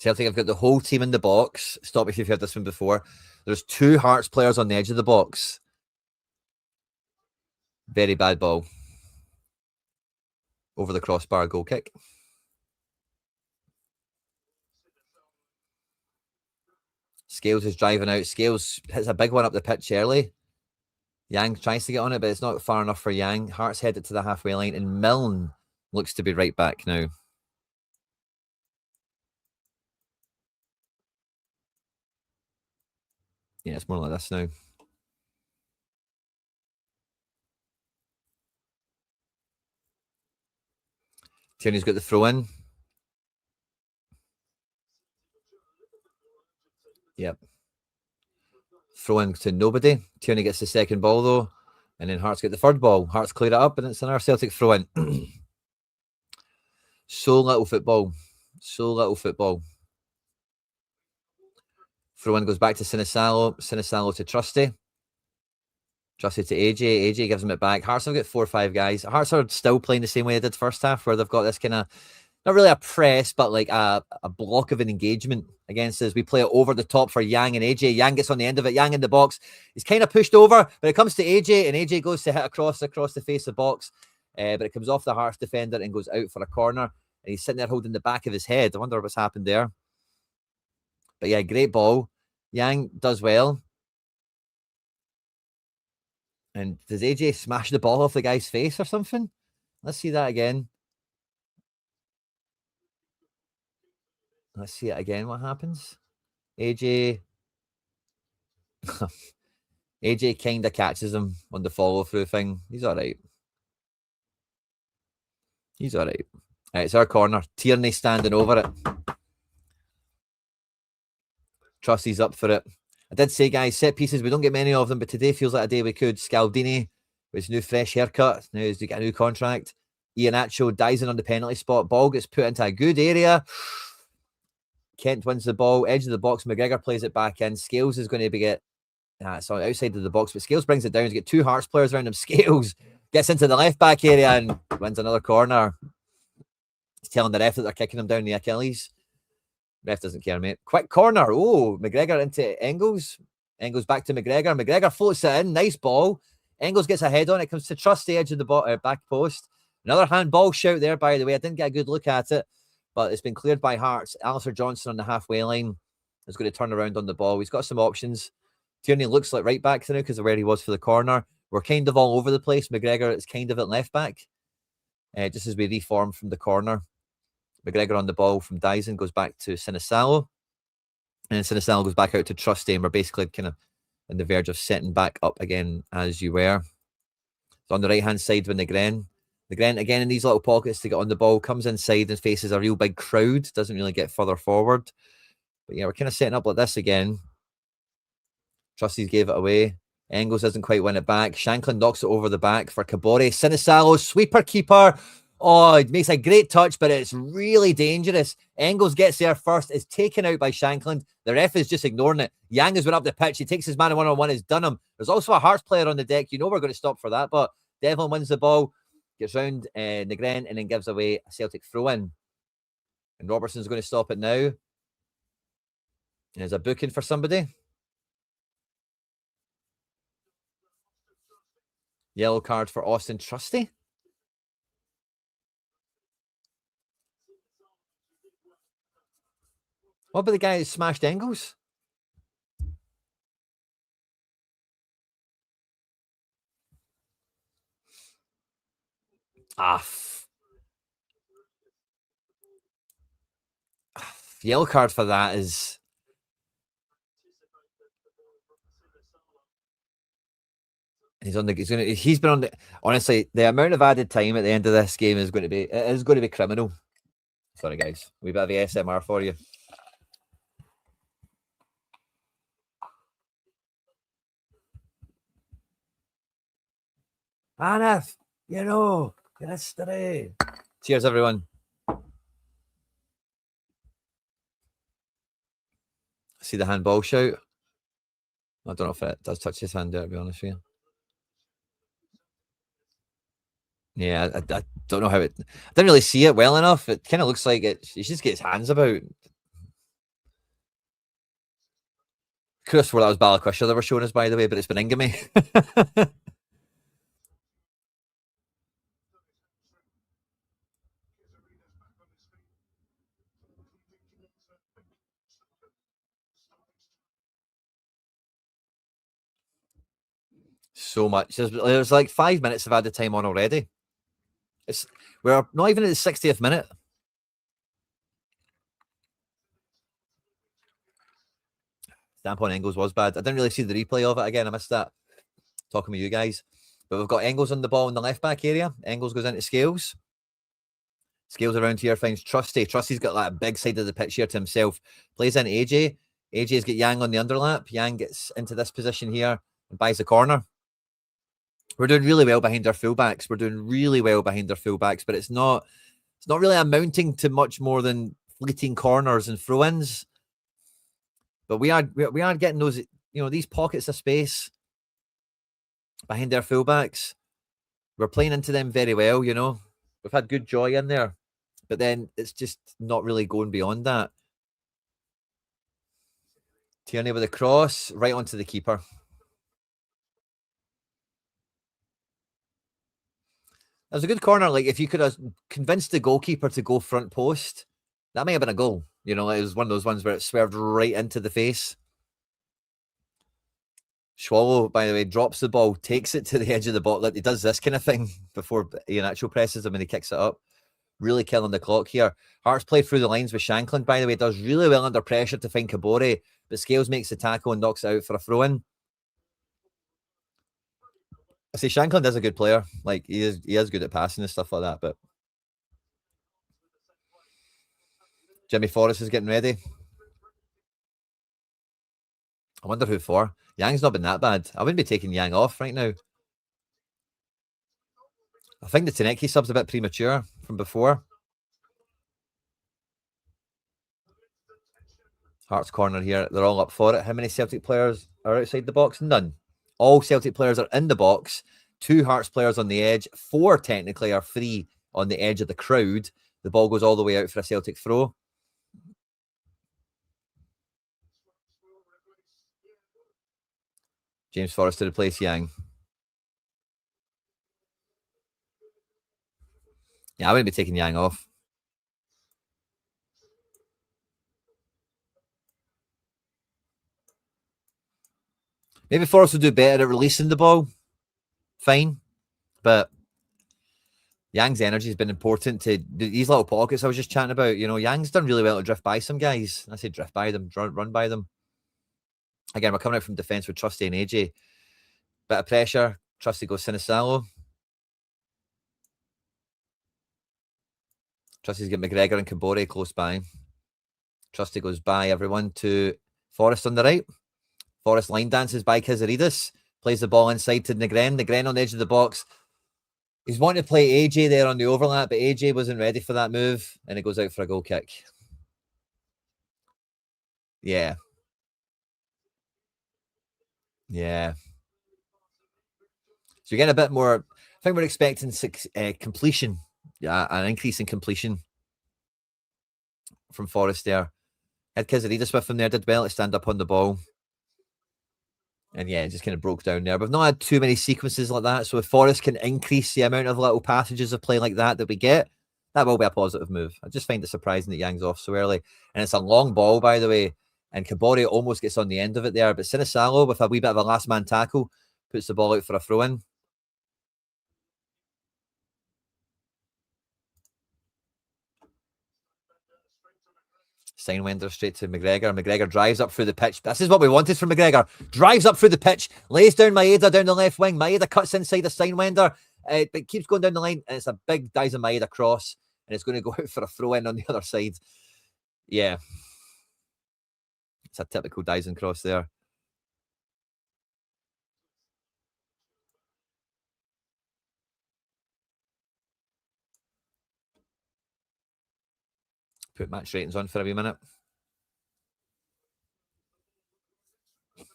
[SPEAKER 1] Celtic have got the whole team in the box. Stop if you've heard this one before. There's 2 Hearts players on the edge of the box. Very bad ball. Over the crossbar, goal kick. Scales is driving out. Scales hits a big one up the pitch early. Yang tries to get on it, but it's not far enough for Yang. Hearts head it to the halfway line, and Milne looks to be right back now. Yeah, it's more like this now. Tierney's got the throw in. Yep. Throw in to nobody. Tierney gets the second ball though. And then Hearts get the third ball. Hearts clear it up and it's another Celtic throw in. So little football. So little football. Throw in goes back to Sinisalo. Sinisalo to Trusty. Trusty to AJ. AJ gives him it back. Hearts have got 4 or 5 guys. Hearts are still playing the same way they did first half, where they've got this kind of, not really a press, but like a block of an engagement against us. We play it over the top for Yang and AJ. Yang gets on the end of it. Yang in the box. He's kind of pushed over, but it comes to AJ, and AJ goes to hit across the face of the box. But it comes off the Hearts defender and goes out for a corner. And he's sitting there holding the back of his head. I wonder what's happened there. But yeah, great ball. Yang does well. And does AJ smash the ball off the guy's face or something? Let's see that again. Let's see it again. What happens? AJ. AJ kind of catches him on the follow through thing. He's all right. He's all right. All right, it's our corner. Tierney standing over it. Trusty's up for it. I did say, guys, set pieces, we don't get many of them, but today feels like a day we could. Scaldini with his new fresh haircut. Now he's got a new contract. Iheanacho, Daizen on the penalty spot. Ball gets put into a good area. Kent wins the ball. Edge of the box. McGregor plays it back in. Scales is going to be sorry, outside of the box, but Scales brings it down. He's got two Hearts players around him. Scales gets into the left back area and wins another corner. He's telling the ref that they're kicking him down the Achilles. Ref doesn't care, mate. Quick corner. Oh, McGregor into Engels. Engels back to McGregor. McGregor floats it in. Nice ball. Engels gets a head on it. Comes to Trusty, edge of the back post. Another handball shout there, by the way. I didn't get a good look at it, but it's been cleared by Hearts. Alistair Johnson on the halfway line is going to turn around on the ball. He's got some options. Tierney looks like right back now because of where he was for the corner. We're kind of all over the place. McGregor is kind of at left back. Just as we reform from the corner. McGregor on the ball from Daizen goes back to Sinisalo. And then Sinisalo goes back out to Trusty. And we're basically kind of on the verge of setting back up again as you were. So on the right-hand side with Negren. Negren, again, in these little pockets to get on the ball. Comes inside and faces a real big crowd. Doesn't really get further forward. But yeah, we're kind of setting up like this again. Trustees gave it away. Engels doesn't quite win it back. Shankland knocks it over the back for Kabore. Sinisalo, sweeper keeper. Oh, it makes a great touch, but it's really dangerous. Engels gets there first, is taken out by Shankland. The ref is just ignoring it. Yang has went up the pitch. He takes his man one-on-one. It's done him. There's also a Hearts player on the deck. You know we're going to stop for that, but Devlin wins the ball, gets round Negren, and then gives away a Celtic throw-in. And Robertson's going to stop it now. There's a booking for somebody. Yellow card for Austin Trusty. What about the guy who smashed Engels? Yellow card for that is... He's been on the... Honestly, the amount of added time at the end of this game is going to be criminal. Sorry, guys. We bit of ASMR for you. Anif, yesterday. Cheers, everyone. See the handball shout. I don't know if it does touch his hand there, to be honest with you. Yeah, I don't know how it... I didn't really see it well enough. It kind of looks like it. He just gets his hands about. Could have swore that was Balikwisha they were showing us, by the way, but it's been Ingame. So much. There's like 5 minutes of added time on already. We're not even at the 60th minute. Stamp on Engels was bad. I didn't really see the replay of it again. I missed that. Talking with you guys. But we've got Engels on the ball in the left back area. Engels goes into Scales. Scales around here finds Trusty. Trusty's got that big side of the pitch here to himself. Plays in AJ. AJ's got Yang on the underlap. Yang gets into this position here and buys the corner. We're doing really well behind our fullbacks. But it's not really amounting to much more than fleeting corners and throw-ins. But we are getting those, these pockets of space behind our fullbacks. We're playing into them very well, We've had good joy in there. But then it's just not really going beyond that. Tierney with a cross right onto the keeper. That was a good corner. Like, if you could have convinced the goalkeeper to go front post, that may have been a goal. It was one of those ones where it swerved right into the face. Swallow, by the way, drops the ball, takes it to the edge of the box. Like, he does this kind of thing before Iheanacho presses him and he kicks it up. really killing the clock here. Hearts play through the lines with Shankland, by the way, does really well under pressure to find Kabore, but Scales makes the tackle and knocks it out for a throw-in. I say Shankland is a good player. Like, he is good at passing and stuff like that, but Jimmy Forrest is getting ready. I wonder who for. Yang's not been that bad. I wouldn't be taking Yang off right now. I think the Taneki sub's a bit premature from before. Hearts corner here. They're all up for it. How many Celtic players are outside the box? None. All Celtic players are in the box. 2 Hearts players on the edge. 4 technically are free on the edge of the crowd. The ball goes all the way out for a Celtic throw. James Forrest to replace Yang. Yeah, I wouldn't be taking Yang off. Maybe Forrest will do better at releasing the ball. Fine. But Yang's energy has been important to these little pockets I was just chatting about. You know, Yang's done really well to drift by some guys. I say drift by them, run by them. Again, we're coming out from defence with Trusty and AJ. Bit of pressure. Trusty goes Sinisalo. Trusty's got McGregor and Kabore close by. Trusty goes by everyone to Forrest on the right. Forrest line dances by Kyzerdis. Plays the ball inside to Negren. Negren on the edge of the box. He's wanting to play AJ there on the overlap, but AJ wasn't ready for that move, and it goes out for a goal kick. Yeah. Yeah. So you're getting a bit more. I think we're expecting completion. Yeah, an increase in completion from Forrest there. Had Kyzerdis with him there, did well to stand up on the ball. And yeah, it just kind of broke down there. We've not had too many sequences like that. So if Forrest can increase the amount of little passages of play like that we get, that will be a positive move. I just find it surprising that Yang's off so early. And it's a long ball, by the way. And Kabore almost gets on the end of it there. But Sinisalo, with a wee bit of a last man tackle, puts the ball out for a throw-in. Steinwender straight to McGregor. McGregor drives up through the pitch. This is what we wanted from McGregor. Drives up through the pitch, lays down Maeda down the left wing. Maeda cuts inside of Steinwender, but keeps going down the line. And it's a big Daizen Maeda cross, and it's going to go out for a throw-in on the other side. Yeah. It's a typical Daizen cross there. Put match ratings on for a wee minute. If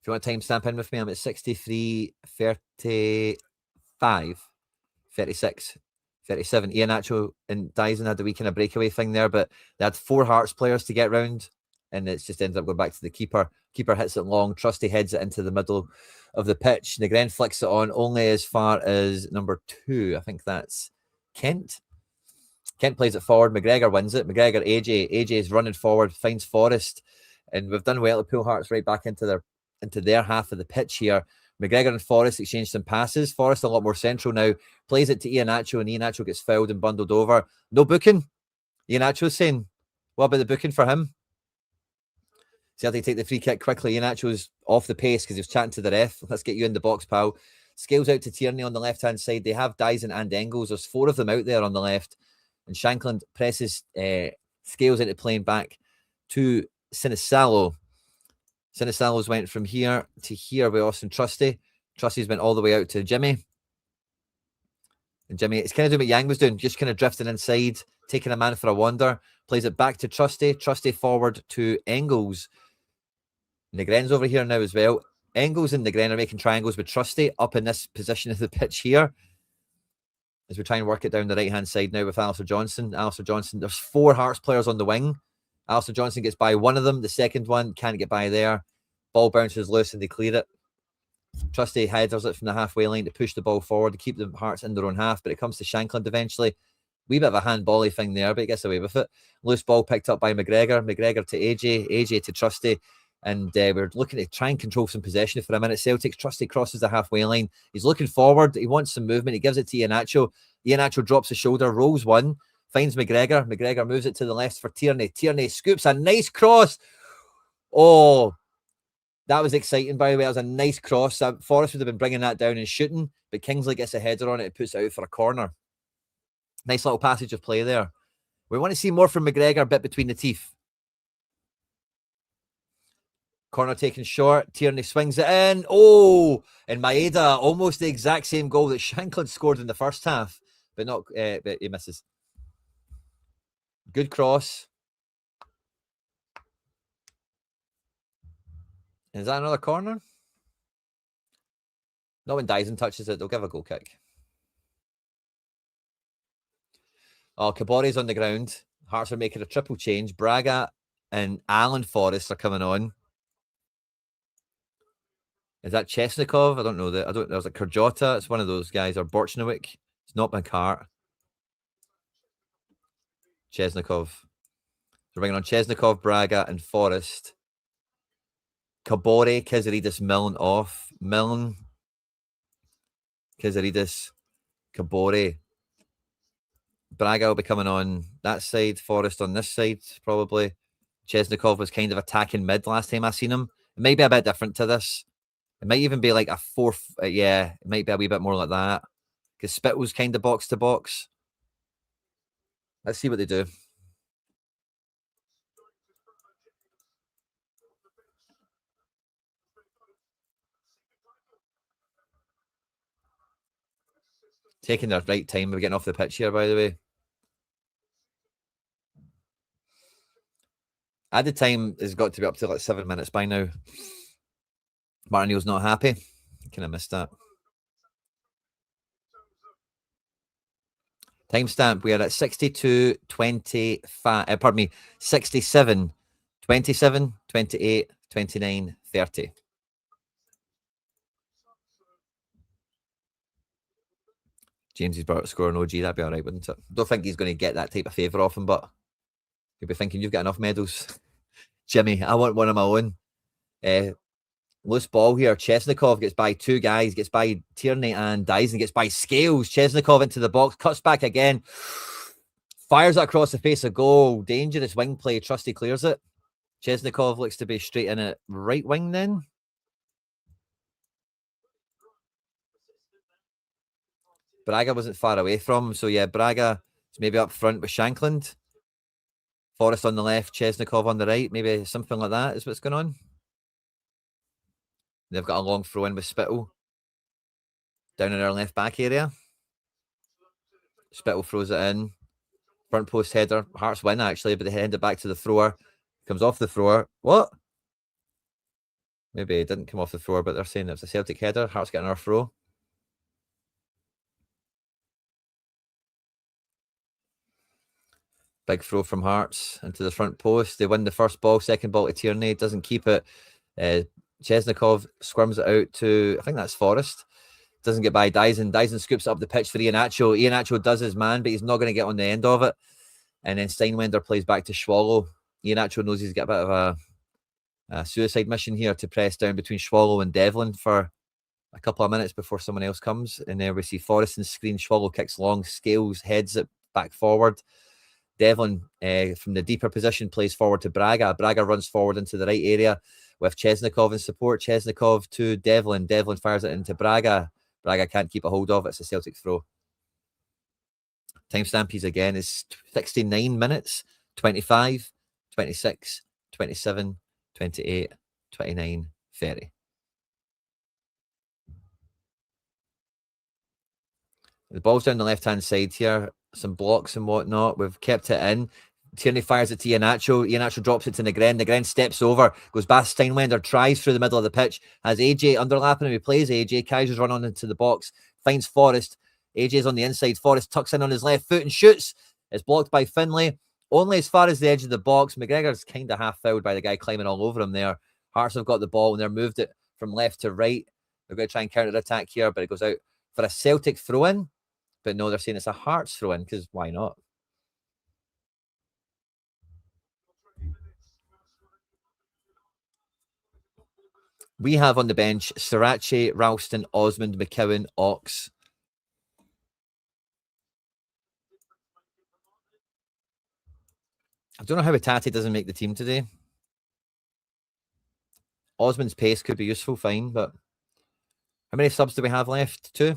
[SPEAKER 1] you want to timestamp in with me, I'm at 63, 35, 36, 37. Iheanacho and Daizen had the weekend of breakaway thing there, but they had 4 Hearts players to get round, and it's just ended up going back to the keeper. Keeper hits it long. Trusty heads it into the middle of the pitch. Negren flicks it on only as far as number 2. I think that's Kent. Kent plays it forward. McGregor wins it. McGregor, AJ. AJ is running forward, finds Forrest, and we've done well to pull Hearts right back into their half of the pitch here. McGregor and Forrest exchange some passes. Forrest a lot more central now. Plays it to Iheanacho, and Iheanacho gets fouled and bundled over. No booking. Iheanacho's saying, what about the booking for him? Celtic take the free kick quickly. Iheanacho's off the pace because he was chatting to the ref. Let's get you in the box, pal. Scales out to Tierney on the left-hand side. They have Daizen and Engels. There's 4 of them out there on the left. And Shankland presses Scales into playing back to Sinisalo. Sinisalo's went from here to here with Austin Trusty. Trusty's went all the way out to Jimmy. And Jimmy, it's kind of doing what Yang was doing, just kind of drifting inside, taking a man for a wander. Plays it back to Trusty. Trusty forward to Engels. Negren's over here now as well. Engels and Negren are making triangles with Trusty up in this position of the pitch here. As we try and work it down the right-hand side now with Alistair Johnson. Alistair Johnson, there's 4 Hearts players on the wing. Alistair Johnson gets by one of them. The second one can't get by there. Ball bounces loose and they clear it. Trusty headers it from the halfway line to push the ball forward to keep the Hearts in their own half, but it comes to Shankland eventually. Wee bit of a handball-y thing there, but he gets away with it. Loose ball picked up by McGregor. McGregor to AJ. AJ to Trusty. And we're looking to try and control some possession for a minute. Celtic's Trusty crosses the halfway line. He's looking forward. He wants some movement. He gives it to Iheanacho. Iheanacho drops the shoulder, rolls one, finds McGregor. McGregor moves it to the left for Tierney. Tierney scoops a nice cross. Oh, that was exciting, by the way. That was a nice cross. Forrest would have been bringing that down and shooting, but Kingsley gets a header on it and puts it out for a corner. Nice little passage of play there. We want to see more from McGregor, a bit between the teeth. Corner taken short. Tierney swings it in. Oh, and Maeda, almost the exact same goal that Shankland scored in the first half, but not. But he misses. Good cross. Is that another corner? Not when Daizen touches it. They'll give a goal kick. Oh, Kabore's on the ground. Hearts are making a triple change. Braga and Alan Forrest are coming on. Is that Chesnikov? I don't know. There's a Kurjota. It's one of those guys. Or Borchnowick. It's not McCart. Chesnikov. So bringing on Chesnikov, Braga, and Forrest. Kabore, Kyzerdis, Milne off. Milne, Kyzerdis, Kabore. Braga will be coming on that side. Forrest on this side, probably. Chesnikov was kind of attacking mid last time I seen him. It might be a bit different to this. It might even be like a fourth. Yeah, it might be a wee bit more like that. Because Spittle's kind of box to box. Let's see what they do. Taking their right time. We're getting off the pitch here, by the way. Added time has got to be up to like 7 minutes by now. Martin Neal's not happy. Kind of missed that. Timestamp, we are at 62:25. Pardon me, 67, 27, 28, 29, 30. James's brought up scoring OG. That'd be all right, wouldn't it? Don't think he's going to get that type of favour off him, but he'll be thinking, you've got enough medals. Jimmy, I want one of my own. Loose ball here. Chesnikov gets by two guys, gets by Tierney and Daizen, gets by Scales. Chesnikov into the box, cuts back again, fires it across the face of goal. Dangerous wing play. Trusty clears it. Chesnikov looks to be straight in at right wing then. Braga wasn't far away from him, so yeah, Braga is maybe up front with Shankland. Forrest on the left, Chesnikov on the right. Maybe something like that is what's going on. They've got a long throw in with Spittle down in our left back area. Spittle throws it in. Front post header. Hearts win actually, but they hand it back to the thrower. Comes off the thrower. What? Maybe it didn't come off the thrower, but they're saying it was a Celtic header. Hearts getting our throw. Big throw from Hearts into the front post. They win the first ball. Second ball to Tierney. Doesn't keep it. Chesnikov squirms it out to, I think that's Forrest. Doesn't get by Daizen. Daizen scoops it up the pitch for Iheanacho. Iheanacho does his man, but he's not going to get on the end of it. And then Steinwender plays back to Swallow. Iheanacho knows he's got a bit of a suicide mission here to press down between Swallow and Devlin for a couple of minutes before someone else comes. And then we see Forrest in screen. Swallow kicks long, Scales, heads it back forward. Devlin from the deeper position plays forward to Braga. Braga runs forward into the right area with Chesnikov in support. Chesnikov to Devlin. Devlin fires it into Braga. Braga can't keep a hold of it. It's a Celtic throw. Timestamp again is 69 minutes, 25, 26, 27, 28, 29, 30. The ball's down the left-hand side here. Some blocks and whatnot. We've kept it in. Tierney fires it to Iheanacho. Iheanacho drops it to Negren. Negren steps over, goes past Steinwender, tries through the middle of the pitch, has AJ underlapping him. He plays AJ. Kyzer's run on into the box, finds Forrest. AJ's on the inside. Forrest tucks in on his left foot and shoots. It's blocked by Finlay. Only as far as the edge of the box. McGregor's kind of half fouled by the guy climbing all over him there. Hearts have got the ball and they're moved it from left to right. They're going to try and counter attack here, but it goes out for a Celtic throw-in. But no, they're saying it's a Hearts throw-in because why not? We have on the bench Sriracha, Ralston, Osmond, McCowan, Ox. I don't know how Itati doesn't make the team today. Osmond's pace could be useful, fine, but how many subs do we have left? 2?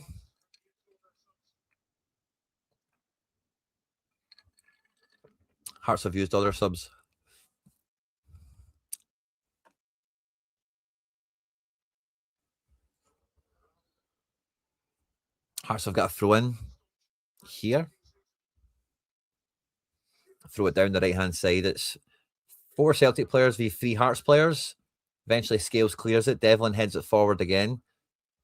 [SPEAKER 1] Hearts have used other subs. Hearts have got a throw in here. Throw it down the right-hand side. It's 4 Celtic players v 3 Hearts players. Eventually, Scales clears it. Devlin heads it forward again.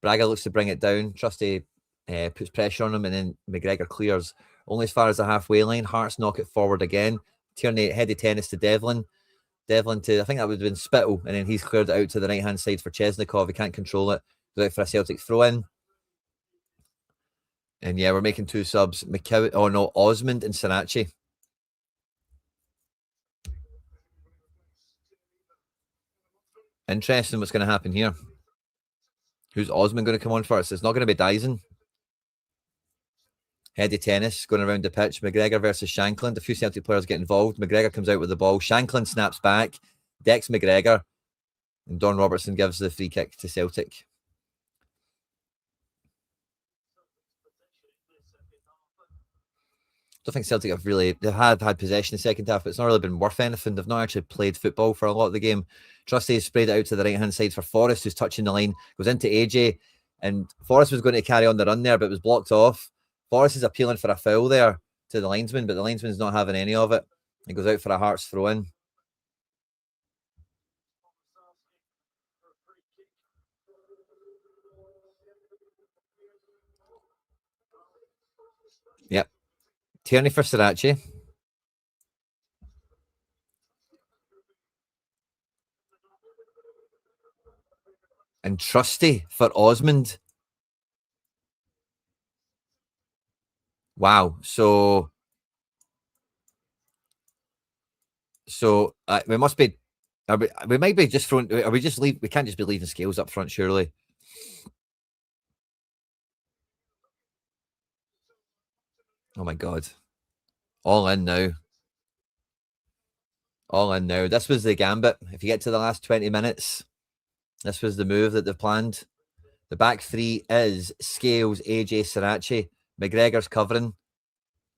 [SPEAKER 1] Braga looks to bring it down. Trusty puts pressure on him, and then McGregor clears. Only as far as the halfway line. Hearts knock it forward again. Tierney headed tennis to Devlin. Devlin to, I think that would have been Spittle, and then he's cleared it out to the right-hand side for Chesnikov. He can't control it. Goes out for a Celtic throw-in. And yeah, we're making 2 subs. McCowan, oh no, Osmond and Sriracha. Interesting what's going to happen here. Who's Osmond going to come on first? It's not going to be Daizen. Heady tennis going around the pitch. McGregor versus Shankland. A few Celtic players get involved. McGregor comes out with the ball. Shankland snaps back. Decks McGregor. And Don Robertson gives the free kick to Celtic. I don't think Celtic have really, they've had possession in the second half, but it's not really been worth anything. They've not actually played football for a lot of the game. Trusty sprayed it out to the right-hand side for Forrest, who's touching the line, goes into AJ, and Forrest was going to carry on the run there, but it was blocked off. Forrest is appealing for a foul there to the linesman, but the linesman's not having any of it. He goes out for a Hearts throw-in. Yep. Tierney for Sriracha. And Trusty for Osmond. Wow. So we must be, we might be just throwing, are we just leave? We can't just be leaving Scales up front, surely. Oh my God. All in now. All in now. This was the gambit. If you get to the last 20 minutes, this was the move that they've planned. The back 3 is Scales, AJ, Sriracha. McGregor's covering.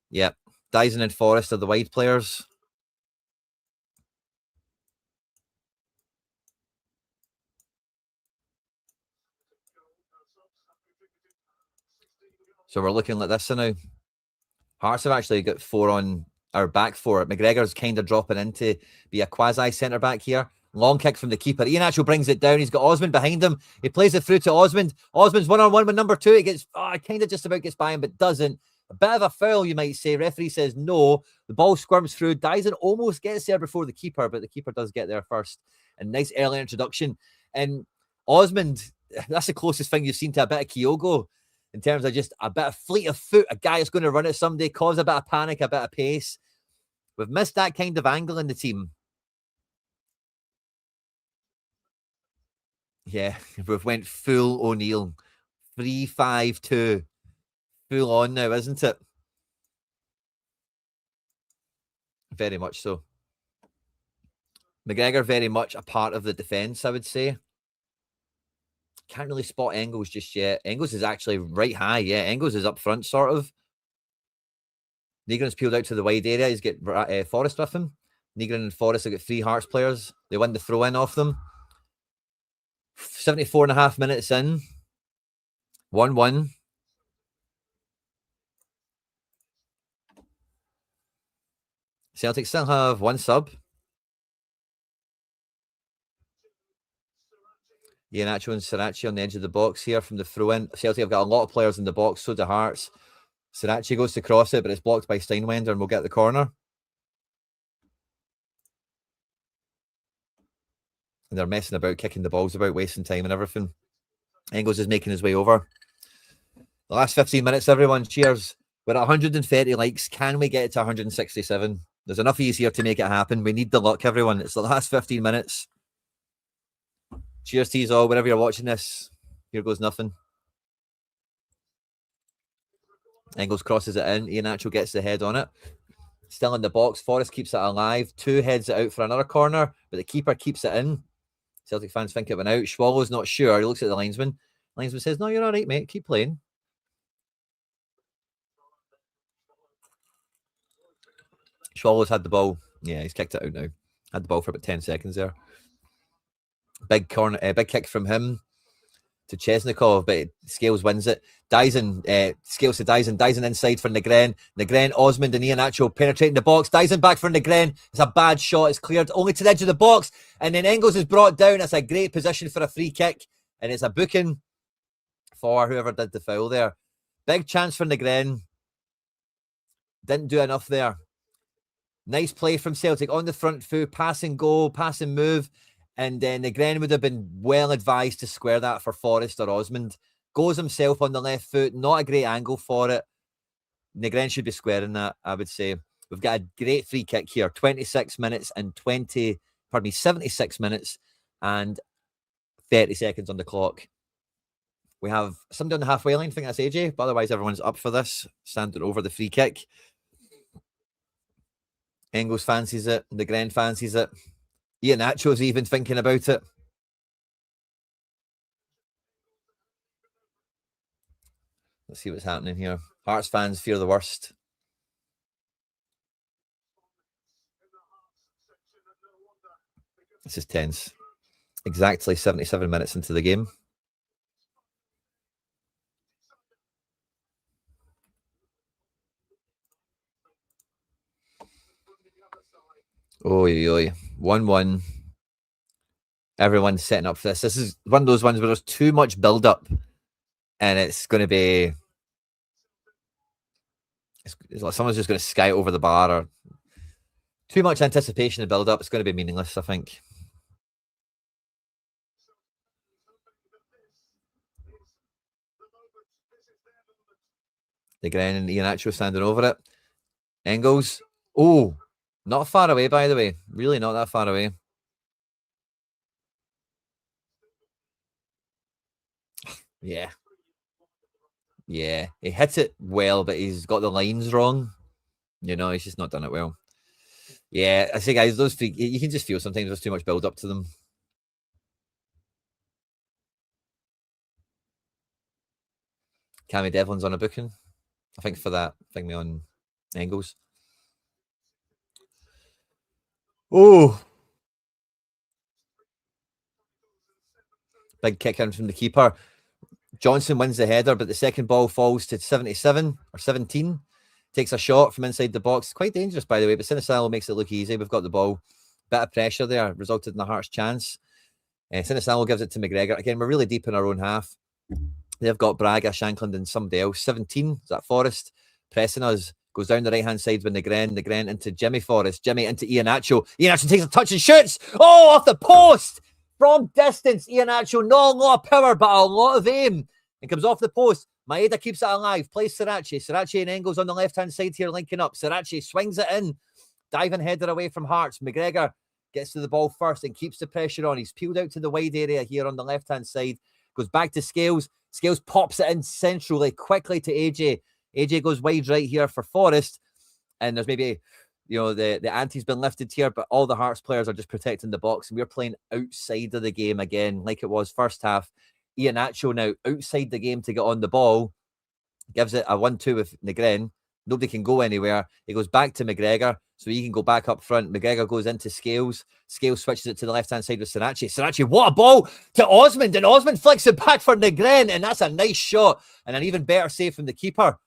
[SPEAKER 1] Yep. Daizen and Forrest are the wide players. So we're looking like this now. Hearts have actually got 4 on our back 4. McGregor's kind of dropping in to be a quasi centre back here. Long kick from the keeper. Iheanacho brings it down. He's got Osmond behind him. He plays it through to Osmond. Osmond's 1-on-1 with number 2. It gets, kind of just about gets by him, but doesn't. A bit of a foul, you might say. Referee says no. The ball squirms through. Daizen almost gets there before the keeper, but the keeper does get there first. And nice early introduction. And Osmond, that's the closest thing you've seen to a bit of Kyogo in terms of just a bit of fleet of foot, a guy that's going to run at somebody, cause a bit of panic, a bit of pace. We've missed that kind of angle in the team. Yeah, we've went full O'Neill. 3-5-2. Full on now, isn't it? Very much so. McGregor very much a part of the defence, I would say. Can't really spot Engels just yet. Engels is actually right high. Yeah, Engels is up front, sort of. Negron's peeled out to the wide area. He's got Forrest with him. Negron and Forrest have got 3 Hearts players. They win the throw-in off them. 74.5 minutes in. 1-1. Celtic still have 1 sub. Iheanacho and Sriracha on the edge of the box here from the throw-in. Celtic have got a lot of players in the box, so do Hearts. Sriracha goes to cross it, but it's blocked by Steinwender, and we'll get the corner. And they're messing about, kicking the balls about, wasting time and everything. Engels is making his way over. The last 15 minutes, everyone. Cheers. We're at 130 likes. Can we get it to 167? There's enough easier to make it happen. We need the luck, everyone. It's the last 15 minutes. Cheers to you all, wherever you're watching this. Here goes nothing. Engels crosses it in. Iheanacho gets the head on it. Still in the box. Forrest keeps it alive. Two heads it out for another corner, but the keeper keeps it in. Celtic fans think it went out. Swallow's not sure. He looks at the linesman. Linesman says, no, you're all right, mate. Keep playing. Swallow's had the ball. Yeah, he's kicked it out now. Had the ball for about 10 seconds there. Big corner, big kick from him to Chesnikov, but Scales wins it. Daizen, Scales to Daizen. Daizen inside for Negren. Negren, Osmond and Iheanacho penetrating the box. Daizen back for Negren. It's a bad shot. It's cleared only to the edge of the box. And then Engels is brought down. It's a great position for a free kick. And it's a booking for whoever did the foul there. Big chance for Negren. Didn't do enough there. Nice play from Celtic on the front foot. Pass and go, pass and move. And then Negren would have been well advised to square that for Forrest or Osmond. Goes himself on the left foot. Not a great angle for it. Negren should be squaring that, I would say. We've got a great free kick here. 76 minutes and 76 minutes and 30 seconds on the clock. We have somebody on the halfway line. I think that's AJ. But otherwise, everyone's up for this. Standing over the free kick. Engels fancies it. Negren fancies it. Iheanacho's even thinking about it. Let's see what's happening here. Hearts fans fear the worst. This is tense. Exactly 77 minutes into the game. Oi, oi. 1-1. Everyone's setting up for this. This is one of those ones where there's too much build-up. And it's going to be... It's like someone's just going to sky over the bar. Or too much anticipation and build-up. It's going to be meaningless, I think. Negren and Iheanacho standing over it. Engels. Oh, not far away, by the way. Really not that far away. Yeah. Yeah. He hits it well, but he's got the lines wrong. You know, he's just not done it well. Yeah, I say, guys, those you can just feel sometimes there's too much build up to them. Cammy Devlin's on a booking, I think, for that thing on Engels. Oh, big kick in from the keeper. Johnson wins the header, but the second ball falls to 77 or 17. Takes a shot from inside the box. Quite dangerous, by the way, but Sinisalo makes it look easy. We've got the ball. Bit of pressure there, resulted in the Hearts' chance. Sinisalo gives it to McGregor. Again, we're really deep in our own half. They've got Braga, Shankland, and somebody else. 17, is that Forrest? Pressing us. Goes down the right-hand side with Negren into Jimmy Forrest. Jimmy into Iheanacho. Iheanacho takes a touch and shoots. Oh, off the post! From distance, Iheanacho, not a lot of power, but a lot of aim. And comes off the post. Maeda keeps it alive. Plays Sriracha. Sriracha and Engels on the left-hand side here linking up. Sriracha swings it in. Diving header away from Hearts. McGregor gets to the ball first and keeps the pressure on. He's peeled out to the wide area here on the left-hand side. Goes back to Scales. Scales pops it in centrally, quickly to AJ. AJ goes wide right here for Forrest. And there's maybe, you know, the ante's been lifted here, but all the Hearts players are just protecting the box. And we're playing outside of the game again, like it was first half. Iheanacho now outside the game to get on the ball. Gives it a 1-2 with Negren. Nobody can go anywhere. He goes back to McGregor, so he can go back up front. McGregor goes into Scales. Scales switches it to the left-hand side with Sriracha. Sriracha, what a ball to Osmond, and Osmond flicks it back for Negren, and that's a nice shot, and an even better save from the keeper.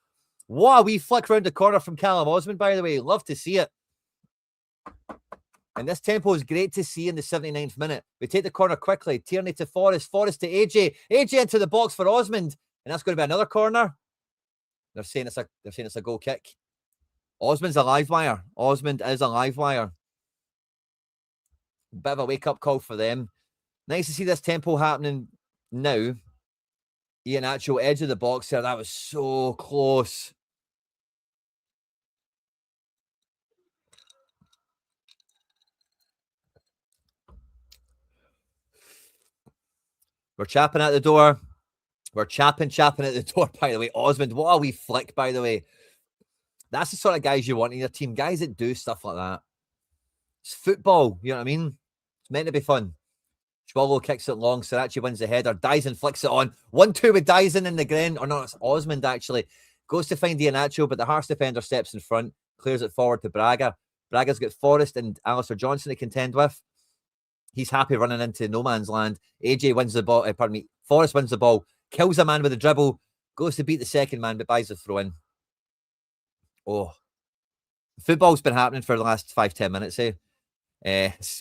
[SPEAKER 1] What a wee flick round the corner from Callum Osmond, by the way. Love to see it. And this tempo is great to see in the 79th minute. We take the corner quickly. Tierney to Forrest. Forrest to AJ. AJ into the box for Osmond, and that's going to be another corner. They're saying it's a goal kick. Osmond's a live wire. Osmond is a live wire. Bit of a wake-up call for them. Nice to see this tempo happening now. Iheanacho, edge of the box here. That was so close. We're chapping at the door. We're chapping at the door, by the way. Osmond, what a wee flick, by the way. That's the sort of guys you want in your team. Guys that do stuff like that. It's football, you know what I mean? It's meant to be fun. Swallow kicks it long. CeltsAreHere wins the header. Daizen flicks it on. 1-2 with Daizen in the gren. Or no, it's Osmond, actually. Goes to find Iheanacho, but the Hearts defender steps in front. Clears it forward to Braga. Braga's got Forrest and Alistair Johnson to contend with. He's happy running into no man's land. AJ wins the ball. Pardon me. Forrest wins the ball. Kills a man with a dribble. Goes to beat the second man, but buys the throw in. Oh. Football's been happening for the last 5-10 minutes, eh?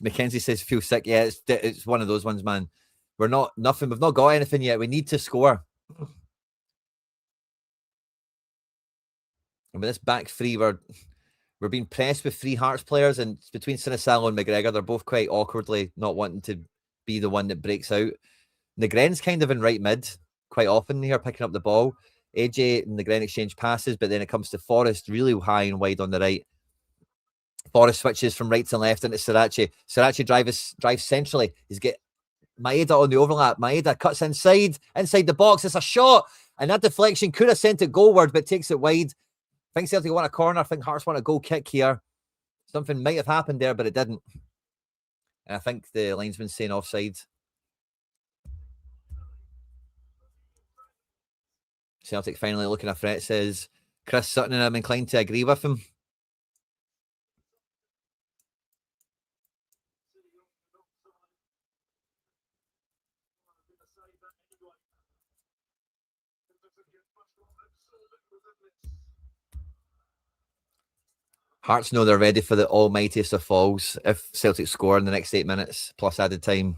[SPEAKER 1] Mackenzie says, feel sick. Yeah, it's one of those ones, man. We've not got anything yet. We need to score. And with this back three, we're being pressed with 3 Hearts players, and it's between Sinisalo and McGregor. They're both quite awkwardly not wanting to be the one that breaks out. Negren's kind of in right mid quite often here, picking up the ball. AJ and Negren exchange passes, but then it comes to Forrest really high and wide on the right. Forrest switches from right to left into CeltsAreHere. CeltsAreHere drives centrally. He's got Maeda on the overlap. Maeda cuts inside the box. It's a shot, and that deflection could have sent it goalward, but takes it wide. I think Celtic want a corner. I think Hearts want a goal kick here. Something might have happened there, but it didn't. And I think the linesman's saying offside. Celtic finally looking a threat, says Chris Sutton, and I'm inclined to agree with him. Hearts know they're ready for the almightiest of falls if Celtic score in the next 8 minutes, plus added time.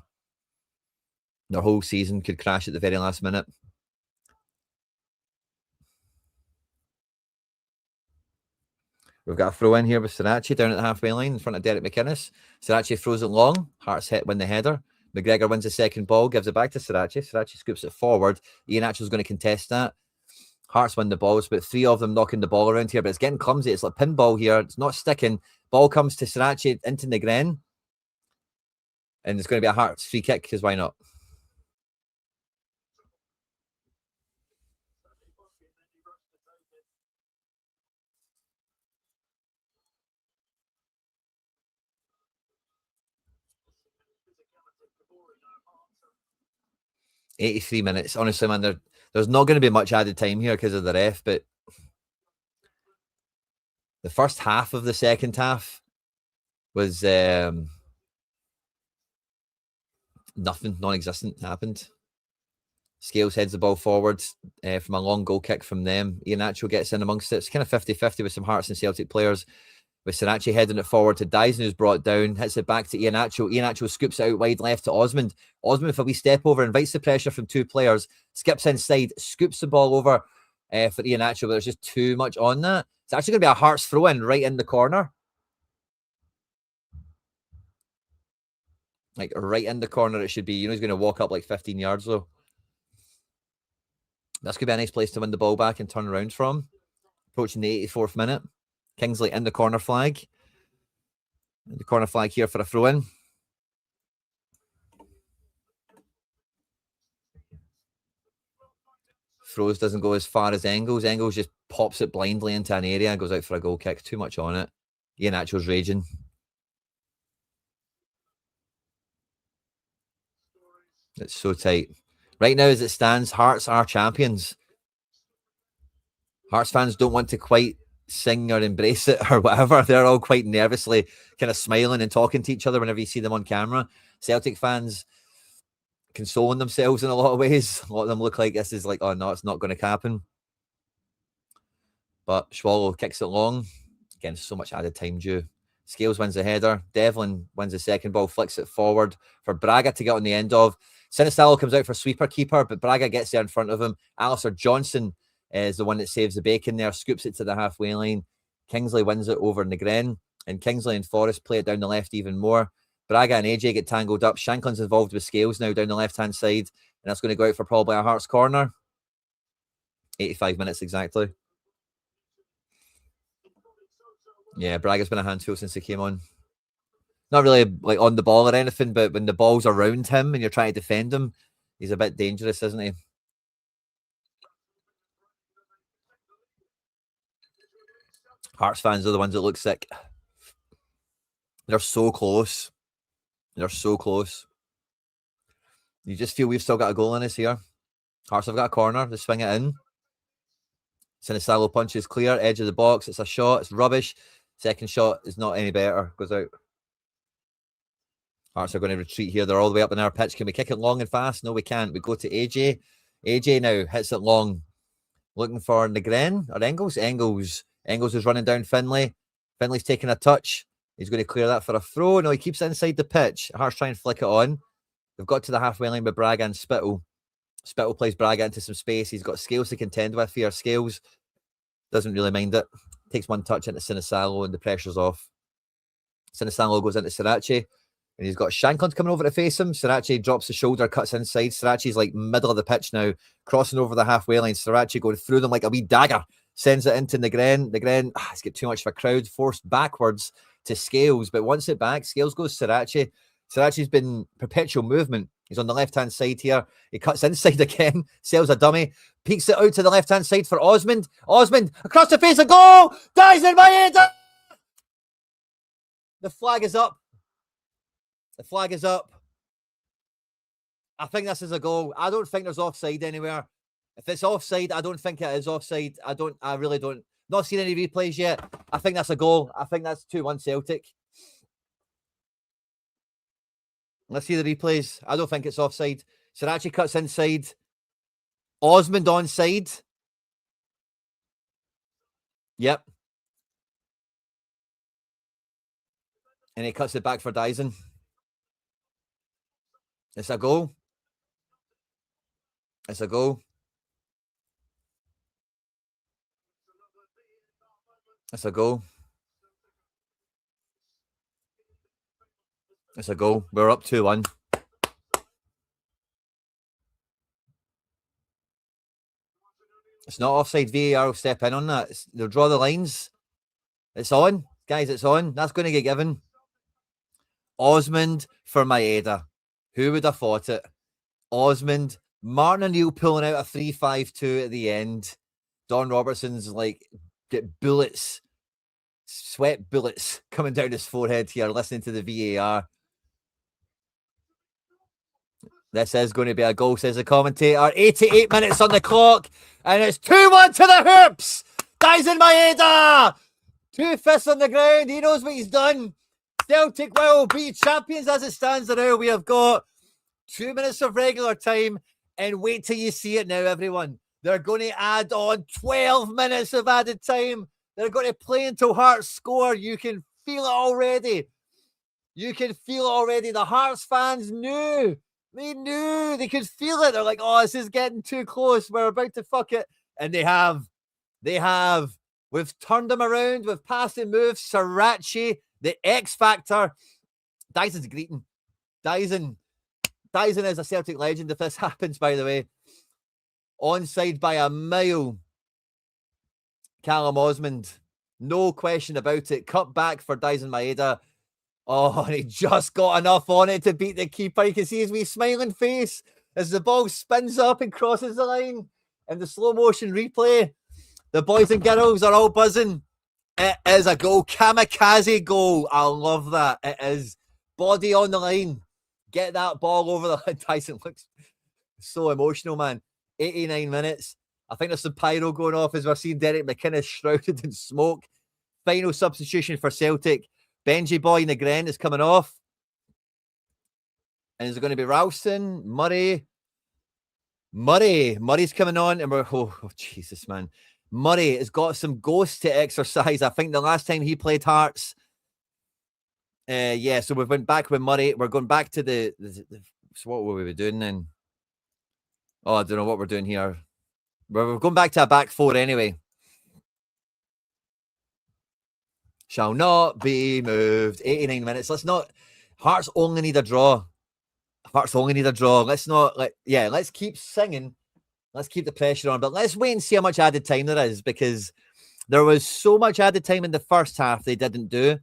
[SPEAKER 1] Their whole season could crash at the very last minute. We've got a throw in here with CeltsAreHere down at the halfway line in front of Derek McInnes. CeltsAreHere throws it long. Hearts win the header. McGregor wins the second ball, gives it back to CeltsAreHere. CeltsAreHere scoops it forward. Iheanacho's going to contest that. Hearts win the balls, but 3 of them knocking the ball around here, but it's getting clumsy. It's like pinball here. It's not sticking. Ball comes to CeltsAreHere into Negren. And it's going to be a Hearts free kick, because why not? $83 minutes. Honestly, man, there's not going to be much added time here because of the ref, but the first half of the second half was nothing, non-existent happened. Scales heads the ball forward from a long goal kick from them. Iheanacho gets in amongst it. It's kind of 50-50 with some Hearts and Celtic players. With CeltsAreHere heading it forward to Daizen, who's brought down, hits it back to Iheanacho. Iheanacho scoops it out wide left to Osmond. Osmond, with a wee step over, invites the pressure from 2 players, skips inside, scoops the ball over for Iheanacho, but there's just too much on that. It's actually going to be a Hearts throw-in right in the corner. Like, right in the corner it should be. You know, he's going to walk up like 15 yards, though. That's going to be a nice place to win the ball back and turn around from. Approaching the 84th minute. Kingsley in the corner flag. The corner flag here for a throw-in. Throws doesn't go as far as Engels. Engels just pops it blindly into an area and goes out for a goal kick. Too much on it. Iheanacho's raging. It's so tight. Right now, as it stands, Hearts are champions. Hearts fans don't want to quite sing or embrace it or whatever. They're all quite nervously kind of smiling and talking to each other whenever you see them on camera. Celtic fans consoling themselves in a lot of ways. A lot of them look like this is like, oh no, it's not going to happen. But Swallow kicks it long. Again, so much added time due. Scales wins the header. Devlin wins the second ball, flicks it forward for Braga to get on the end of. Sinisalo comes out for sweeper keeper, but Braga gets there in front of him. Alistair Johnson is the one that saves the bacon there, scoops it to the halfway line. Kingsley wins it over Negren, and Kingsley and Forrest play it down the left even more. Braga and AJ get tangled up. Shankland's involved with Scales now down the left-hand side, and that's going to go out for probably a Hearts corner. 85 minutes exactly. Yeah, Braga's been a handful since he came on. Not really like on the ball or anything, but when the ball's around him and you're trying to defend him, He's a bit dangerous, isn't he? Hearts fans are the ones that look sick. They're so close. They're so close. You just feel we've still got a goal in us here. Hearts have got a corner. They swing it in. Sinisalo punches clear. Edge of the box. It's a shot. It's rubbish. Second shot is not any better. Goes out. Hearts are going to retreat here. They're all the way up in our pitch. Can we kick it long and fast? No, we can't. We go to AJ. AJ now hits it long. Looking for Negren or Engels. Engels is running down Finlay. Finlay's taking a touch. He's going to clear that for a throw. No, he keeps it inside the pitch. Hearts try and flick it on. They've got to the halfway line with Braga and Spittle. Spittle plays Braga into some space. He's got Scales to contend with here. Scales doesn't really mind it. Takes one touch into Sinisalo and the pressure's off. Sinisalo goes into Sriracha. And he's got Shankland coming over to face him. Sriracha drops the shoulder, cuts inside. Sriracha's like middle of the pitch now, crossing over the halfway line. Sriracha going through them like a wee dagger. Sends it into Negren. Negren, he's got too much of a crowd, forced backwards to Scales. But once it back, Scales goes Sriracha. Sriracha's been perpetual movement. He's on the left-hand side here. He cuts inside again, sells a dummy, peeks it out to the left-hand side for Osmond. Osmond, across the face, a goal! Daizen Maeda! The flag is up. The flag is up. I think this is a goal. I don't think there's offside anywhere. If it's offside, I don't think it is offside. I really don't. Not seen any replays yet. I think that's a goal. I think that's 2-1 Celtic. Let's see the replays. I don't think it's offside. Sriracha cuts inside. Osmond onside. Yep. And he cuts it back for Daizen. It's a goal. It's a goal. It's a goal. It's a goal. We're up 2-1. It's not offside. VAR will step in on that. They'll draw the lines. It's on. Guys, it's on. That's going to get given. Osmond for Maeda. Who would have thought it? Osmond. Martin O'Neill pulling out a 3-5-2 at the end. Don Robertson's like, get bullets. Sweat bullets coming down his forehead here, listening to the VAR. This is going to be a goal, says the commentator. 88 minutes on the clock. And it's 2-1 to the hoops. Daizen Maeda. 2 fists on the ground. He knows what he's done. Celtic will be champions as it stands now. We have got 2 minutes of regular time. And wait till you see it now, everyone. They're going to add on 12 minutes of added time. They're going to play until Hearts score. You can feel it already. You can feel it already. The Hearts fans knew. They knew. They could feel it. They're like, oh, this is getting too close. We're about to fuck it. And they have. They have. We've turned them around. We've passed and moved. Sriracha, the X Factor. Daizen's greeting. Daizen is a Celtic legend if this happens, by the way. Onside by a mile. Callum Osmond. No question about it. Cut back for Daizen Maeda. Oh, and he just got enough on it to beat the keeper. You can see his wee smiling face as the ball spins up and crosses the line. And the slow motion replay. The boys and girls are all buzzing. It is a goal. Kamikaze goal. I love that. It is. Body on the line. Get that ball over the line. Daizen looks so emotional, man. 89 minutes. I think there's some pyro going off as we're seeing Derek McInnes shrouded in smoke. Final substitution for Celtic. Benji Boy Negren is coming off. And is it going to be Ralston? Murray's coming on. And we're, oh, Jesus, man. Murray has got some ghosts to exercise. I think the last time he played Hearts. Yeah, so we went back with Murray. We're going back to the so what were we doing then? Oh, I don't know what we're doing here. We're going back to a back four anyway. Shall not be moved. 89 minutes. Let's not. Hearts only need a draw. Hearts only need a draw. Let's not. Let's keep singing. Let's keep the pressure on. But let's wait and see how much added time there is, because there was so much added time in the first half they didn't do.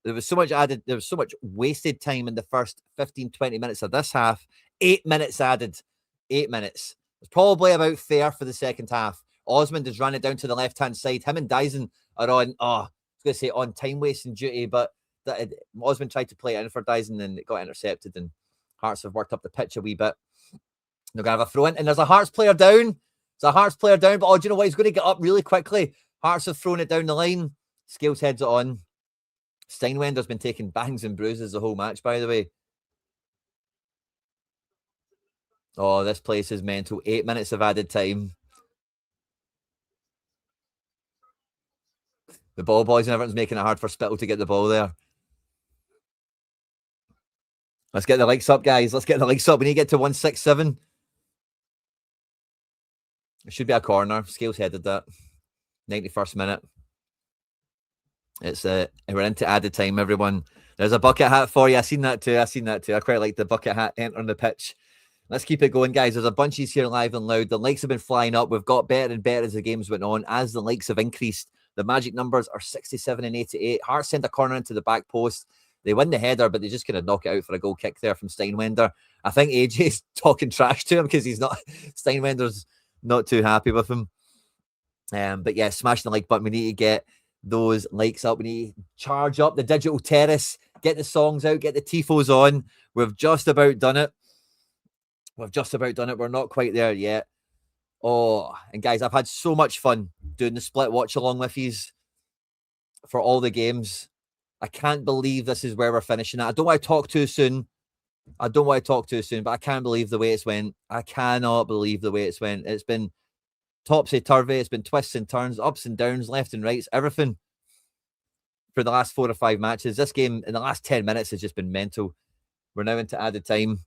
[SPEAKER 1] There was so much wasted time in the first 15, 20 minutes of this half. 8 minutes added. 8 minutes. It's probably about fair for the second half. Osmond has run it down to the left-hand side. Him and Daizen are on, I was going to say on time-wasting duty, but Osmond tried to play it in for Daizen and it got intercepted, and Hearts have worked up the pitch a wee bit. They're going to have a throw in, and there's a Hearts player down. There's a Hearts player down, but do you know what? He's going to get up really quickly. Hearts have thrown it down the line. Scales heads it on. Steinwender's been taking bangs and bruises the whole match, by the way. Oh, this place is mental. 8 minutes of added time. The ball boys and everyone's making it hard for Spittle to get the ball there. Let's get the likes up, guys. Let's get the likes up. We need to get to 167. It should be a corner. Scales headed that. 91st minute. It's we're into added time, everyone. There's a bucket hat for you. I seen that too. I quite like the bucket hat entering the pitch. Let's keep it going, guys. There's a bunches here live and loud. The likes have been flying up. We've got better and better as the games went on. As the likes have increased, the magic numbers are 67 and 88. Hearts send a corner into the back post. They win the header, but they just kind of knock it out for a goal kick there from Steinwender. I think AJ's talking trash to him because he's not. Steinwender's not too happy with him. But yeah, smash the like button. We need to get those likes up. We need to charge up the digital terrace. Get the songs out. Get the tifos on. We've just about done it. We're not quite there yet. Oh, and guys, I've had so much fun doing the split watch along with yous for all the games. I can't believe this is where we're finishing at. I don't want to talk too soon. But I can't believe the way it's went. I cannot believe the way it's went. It's been topsy-turvy. It's been twists and turns, ups and downs, left and rights, everything for the last 4 or 5 matches. This game in the last 10 minutes has just been mental. We're now into added time,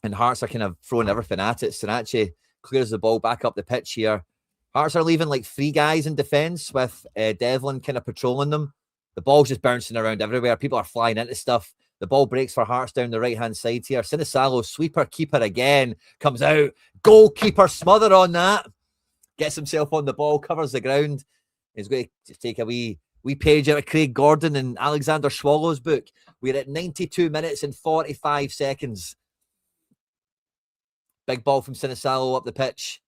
[SPEAKER 1] and Hearts are kind of throwing everything at it. Sriracha clears the ball back up the pitch here. Hearts are leaving like 3 guys in defence with Devlin kind of patrolling them. The ball's just bouncing around everywhere. People are flying into stuff. The ball breaks for Hearts down the right-hand side here. Sinisalo, sweeper, keeper again. Comes out. Goalkeeper smother on that. Gets himself on the ball, covers the ground. He's going to take a wee page out of Craig Gordon and Alexander Swallow's book. We're at 92 minutes and 45 seconds. Big ball from Sinisalo up the pitch.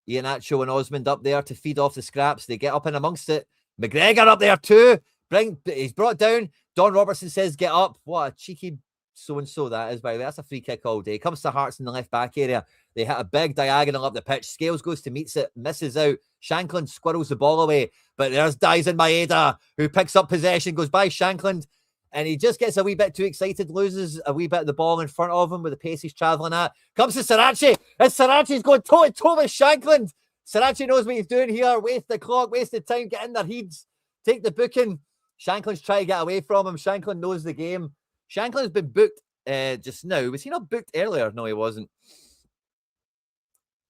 [SPEAKER 1] Iheanacho and Osmond up there to feed off the scraps. They get up in amongst it. McGregor up there too. He's brought down. Don Robertson says, get up. What a cheeky so-and-so that is, by the way. That's a free kick all day. Comes to Hearts in the left-back area. They hit a big diagonal up the pitch. Scales goes to meets it, misses out. Shankland squirrels the ball away. But there's Daizen Maeda, who picks up possession, goes by Shankland, and he just gets a wee bit too excited, loses a wee bit of the ball in front of him with the pace he's travelling at. Comes to Sriracha, and Sriracha's going toe-to-toe with Shankland. Sriracha knows what he's doing here. Waste the clock, wasted time, get in their heads, take the booking. Shankland's trying to get away from him. Shankland knows the game. Shankland's been booked just now. Was he not booked earlier? No, he wasn't.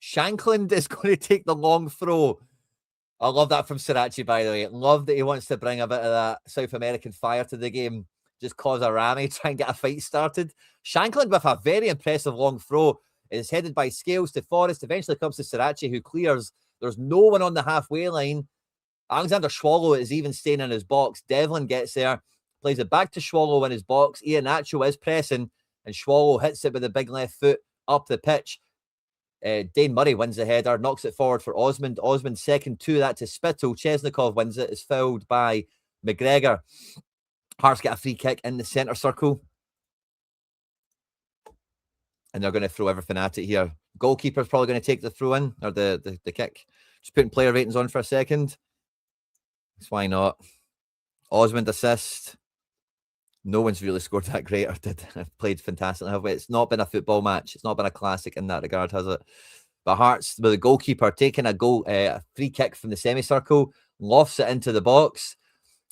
[SPEAKER 1] Shankland is going to take the long throw. I love that from Sriracha, by the way. Love that he wants to bring a bit of that South American fire to the game. Just cause a rammy, try and get a fight started. Shankland with a very impressive long throw is headed by Scales to Forrest. Eventually comes to Sriracha, who clears. There's no one on the halfway line. Alexander Swallow is even staying in his box. Devlin gets there, plays it back to Swallow in his box. Iheanacho is pressing, and Swallow hits it with a big left foot up the pitch. Dane Murray wins the header, knocks it forward for Osmond. Osmond second to that to Spittle. Chesnikov wins it, is fouled by McGregor. Hearts get a free kick in the centre circle. And they're going to throw everything at it here. Goalkeeper's probably going to take the throw in, or the kick. Just putting player ratings on for a second. Why not? Osmond assist. No one's really scored that great or played fantastically, have we? It's not been a football match. It's not been a classic in that regard, has it? But Hearts, with the goalkeeper taking a free kick from the semicircle, lofts it into the box.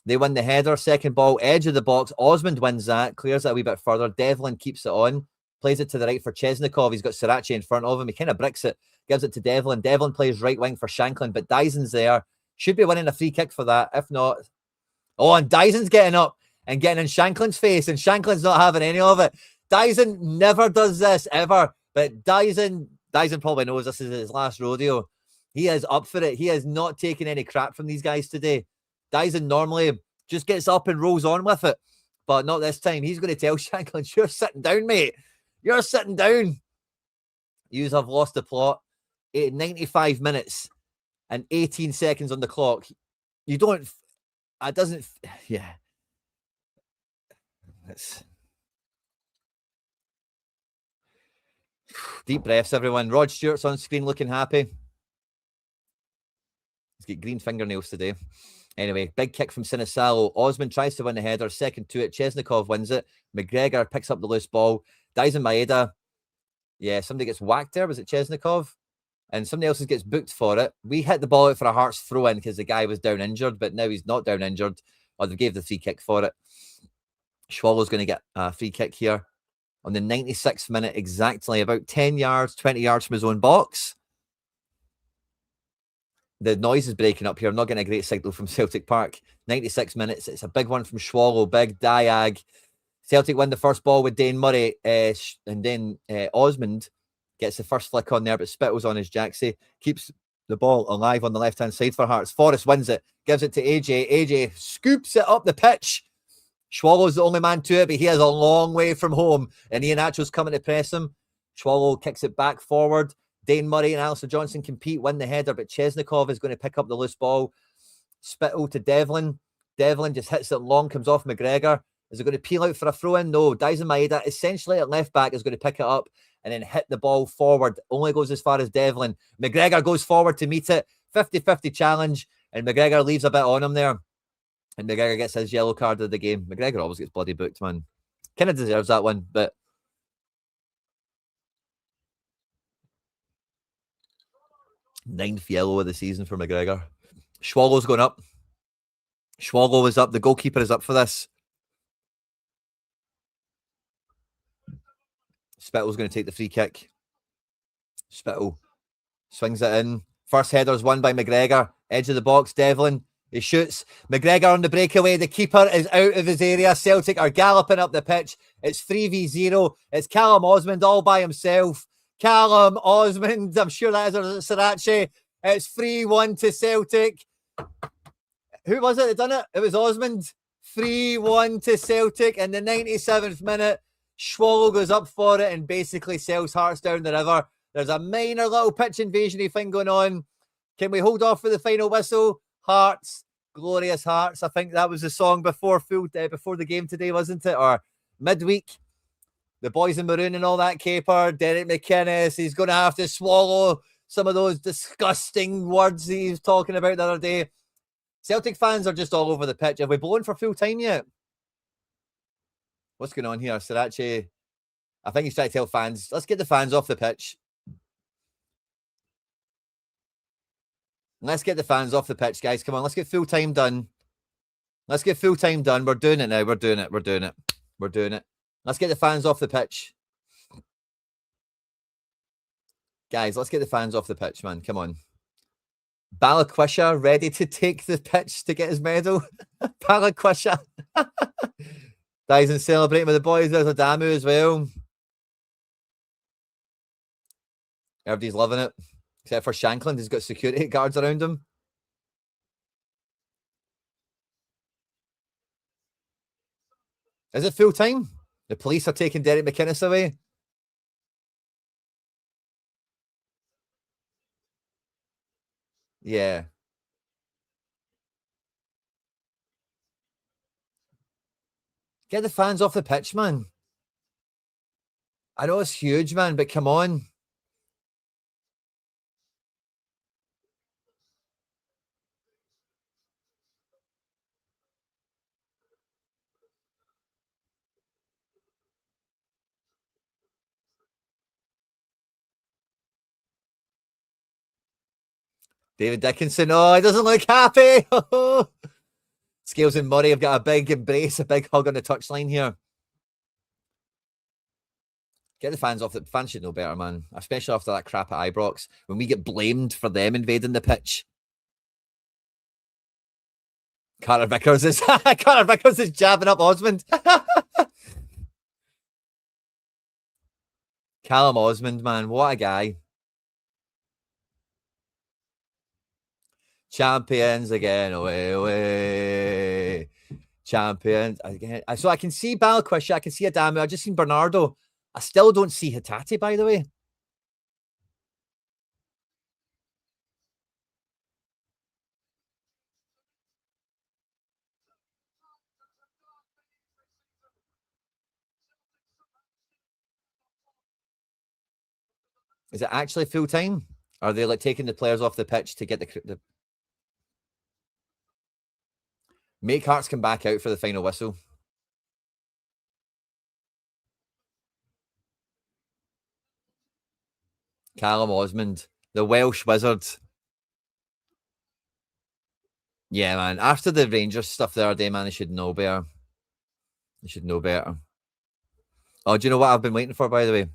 [SPEAKER 1] They win the header. Second ball, edge of the box. Osmond wins that, clears that a wee bit further. Devlin keeps it on, plays it to the right for Chesnikov. He's got Sriracha in front of him. He kind of bricks it, gives it to Devlin. Devlin plays right wing for Shankland, but Daizen's there. Should be winning a free kick for that. If not, oh, and Daizen's getting up and getting in Shankland's face, and Shankland's not having any of it. Daizen never does this, ever. But Daizen probably knows this is his last rodeo. He is up for it. He is not taking any crap from these guys today. Daizen normally just gets up and rolls on with it, but not this time. He's going to tell Shankland, you're sitting down, mate. You're sitting down. You have lost the plot. 95 minutes and 18 seconds on the clock. You don't. It doesn't. Yeah. It's deep breaths, everyone. Rod Stewart's on screen looking happy. He's got green fingernails today. Anyway, big kick from Sinisalo. Osmond tries to win the header. Second to it. Chesnikov wins it. McGregor picks up the loose ball. Daizen Maeda. Yeah, somebody gets whacked there. Was it Chesnikov? And somebody else gets booked for it. We hit the ball out for a Hearts throw-in because the guy was down injured, but now he's not down injured. Or they gave the free kick for it. Swallow's going to get a free kick here on the 96th minute exactly, about 10 yards, 20 yards from his own box. The noise is breaking up here. I'm not getting a great signal from Celtic Park. 96 minutes. It's a big one from Swallow. Big diag. Celtic win the first ball with Dane Murray. And then Osmond gets the first flick on there, but Spittle's on his jacksie. Keeps the ball alive on the left-hand side for Hearts. Forrest wins it. Gives it to AJ. AJ scoops it up the pitch. Swallow's the only man to it, but he is a long way from home. And Iheanacho's coming to press him. Swallow kicks it back forward. Dane Murray and Alistair Johnson compete, win the header, but Chesnikov is going to pick up the loose ball. Spittle to Devlin. Devlin just hits it long, comes off McGregor. Is it going to peel out for a throw-in? No. Daizen Maeda, essentially at left back, is going to pick it up and then hit the ball forward. Only goes as far as Devlin. McGregor goes forward to meet it. 50-50 challenge, and McGregor leaves a bit on him there. And McGregor gets his yellow card of the game. McGregor always gets bloody booked, man. Kind of deserves that one, but... ninth yellow of the season for McGregor. Swallow's going up. Swallow is up. The goalkeeper is up for this. Spittle's going to take the free kick. Spittle swings it in. First header is won by McGregor. Edge of the box, Devlin. He shoots. McGregor on the breakaway. The keeper is out of his area. Celtic are galloping up the pitch. It's 3v0. It's Callum Osmond all by himself. Callum Osmond. I'm sure that is Sriracha. It's 3-1 to Celtic. Who was it that done it? It was Osmond. 3-1 to Celtic in the 97th minute. Swallow goes up for it and basically sells Hearts down the river. There's a minor little pitch invasion-y thing going on. Can we hold off for the final whistle? Hearts, glorious Hearts. I think that was the song before the game today, wasn't it? Or midweek. The boys in maroon and all that caper. Derek McInnes, he's going to have to swallow some of those disgusting words he was talking about the other day. Celtic fans are just all over the pitch. Have we blown for full time yet? What's going on here? Sriracha, I think he's trying to tell fans, let's get the fans off the pitch. Let's get the fans off the pitch, guys. Come on, let's get full time done. Let's get full time done. We're doing it now. We're doing it. We're doing it. We're doing it. Let's get the fans off the pitch. Guys, let's get the fans off the pitch, man. Come on. Balakwisha ready to take the pitch to get his medal. Balakwisha. Daizen celebrating with the boys. There's Adamu as well. Everybody's loving it. Except for Shankland, he's got security guards around him. Is it full time? The police are taking Derek McInnes away. Yeah. Get the fans off the pitch, man. I know it's huge, man, but come on. David Dickinson. Oh, he doesn't look happy. Scales and Murray have got a big embrace, a big hug on the touchline here. Get the fans off. The fans should know better, man. Especially after that crap at Ibrox. When we get blamed for them invading the pitch. Carter Vickers is jabbing up Osmond. Callum Osmond, man. What a guy. Champions again, away, away. Champions again. So I can see Balakwisha, I can see Adamu. I just seen Bernardo. I still don't see Hatate, by the way. Is it actually full time? Are they like taking the players off the pitch to get the make Hearts come back out for the final whistle? Callum Osmond, the Welsh wizard. Yeah, man. After the Rangers stuff the other day, man, they should know better. They should know better. Oh, do you know what I've been waiting for, by the way?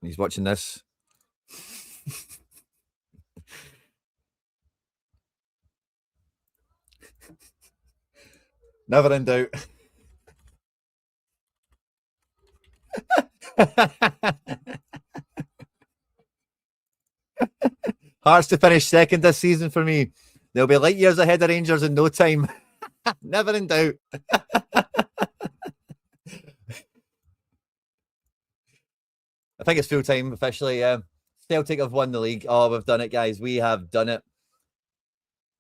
[SPEAKER 1] He's watching this. Never in doubt. Hearts to finish second this season for me. They'll be light years ahead of Rangers in no time. Never in doubt. I think it's full time officially, yeah. Celtic have won the league. Oh, we've done it, guys. We have done it.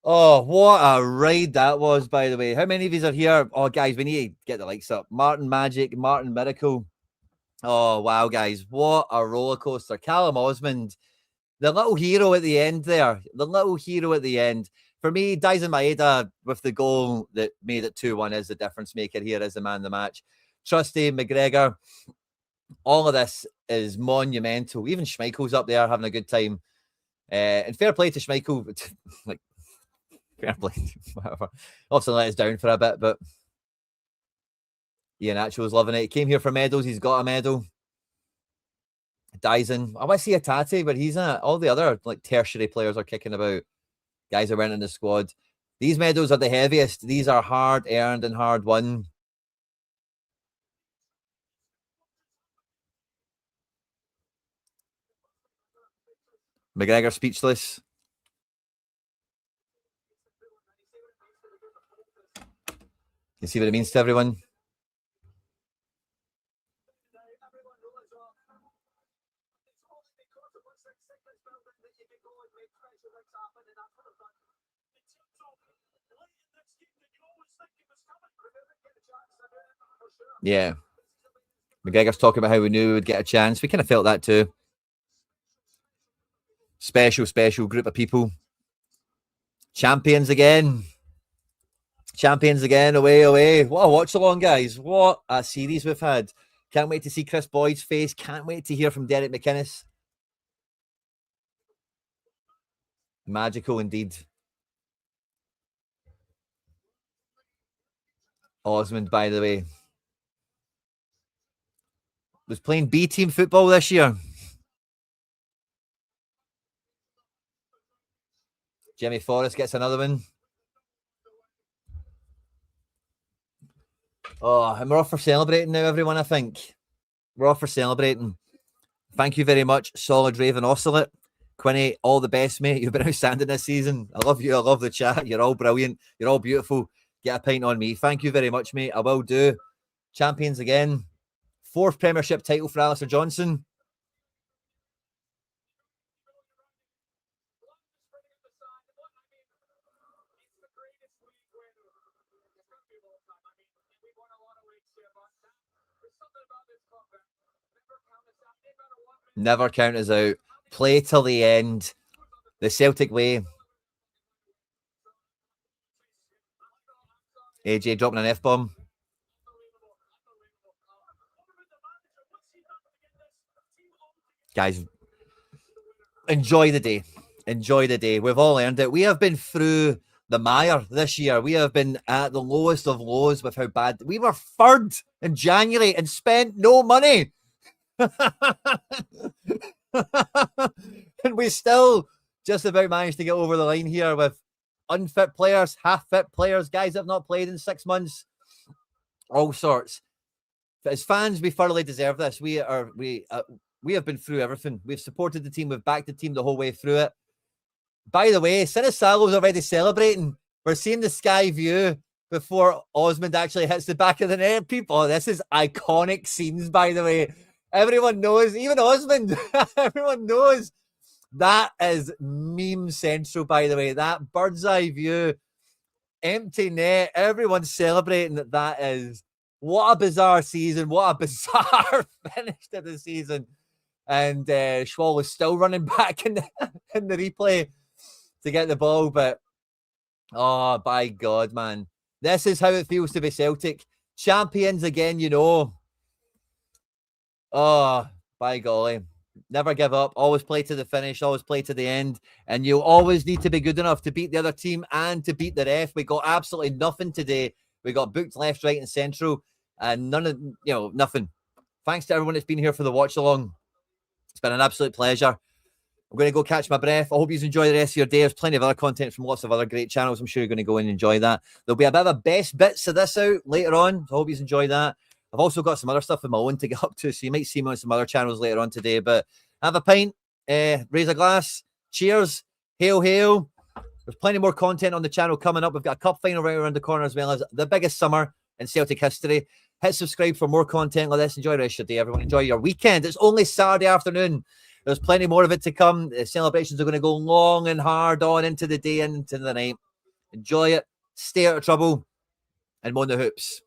[SPEAKER 1] Oh, what a ride that was, by the way. How many of you are here? Oh, guys, we need to get the likes up. Martin Magic, Martin Miracle. Oh, wow, guys. What a roller coaster. Callum Osmond, the little hero at the end there. The little hero at the end. For me, Daizen Maeda with the goal that made it 2-1 is the difference maker here as the man of the match. Trusty McGregor. All of this is monumental. Even Schmeichel's up there having a good time. And fair play to Schmeichel. Like, fair play. Whatever. Obviously let us down for a bit, but Iheanacho's loving it. He came here for medals. He's got a medal. Daizen. I want to see a Tati, but he's not. All the other like tertiary players are kicking about. Guys are wearing in the squad. These medals are the heaviest. These are hard earned and hard won. McGregor speechless. You see what it means to everyone? Yeah. McGregor's talking about how we knew we would get a chance. We kind of felt that too. Special group of people. Champions again. Champions again. Away. What a watch along, guys. What a series we've had. Can't wait to see Chris Boyd's face. Can't wait to hear from Derek McInnes. Magical indeed. Osmond, by the way, was playing B team football this year. Jimmy Forrest gets another one. Oh, and we're off for celebrating now, everyone, I think. We're off for celebrating. Thank you very much, Solid Raven Oscillate. Quinny, all the best, mate. You've been outstanding this season. I love you. I love the chat. You're all brilliant. You're all beautiful. Get a pint on me. Thank you very much, mate. I will do. Champions again. 4th Premiership title for Alistair Johnson. Never count us out. Play till the end. The Celtic way. AJ dropping an F-bomb. Guys, enjoy the day. Enjoy the day. We've all earned it. We have been through the mire this year. We have been at the lowest of lows with how bad we were. 3rd in January and spent no money. And we still just about managed to get over the line here with unfit players, half-fit players, guys that have not played in 6 months, all sorts. But as fans, we thoroughly deserve this. We have been through everything. We've supported the team. We've backed the team the whole way through it. By the way, Sinisalo's already celebrating. We're seeing the sky view before Osmond actually hits the back of the net. People, this is iconic scenes, by the way. Everyone knows, even Osmond, everyone knows that is meme central, by the way. That bird's eye view, empty net, everyone's celebrating that is What a bizarre season. What a bizarre finish to the season. And Schwall is still running back in the replay to get the ball. But, oh, by God, man. This is how it feels to be Celtic. Champions again, you know. Oh, by golly. Never give up. Always play to the finish. Always play to the end. And you always need to be good enough to beat the other team and to beat the ref. We got absolutely nothing today. We got booked left, right, and central. And none of, nothing. Thanks to everyone that's been here for the watch along. It's been an absolute pleasure. I'm going to go catch my breath. I hope you enjoy the rest of your day. There's plenty of other content from lots of other great channels. I'm sure you're going to go and enjoy that. There'll be a bit of a best bits of this out later on. So I hope you enjoy that. I've also got some other stuff of my own to get up to, so you might see me on some other channels later on today. But have a pint, raise a glass, cheers, hail, hail. There's plenty more content on the channel coming up. We've got a cup final right around the corner, as well as the biggest summer in Celtic history. Hit subscribe for more content like this. Enjoy the rest of your day, everyone. Enjoy your weekend. It's only Saturday afternoon. There's plenty more of it to come. The celebrations are going to go long and hard on into the day and into the night. Enjoy it. Stay out of trouble. And moan the hoops.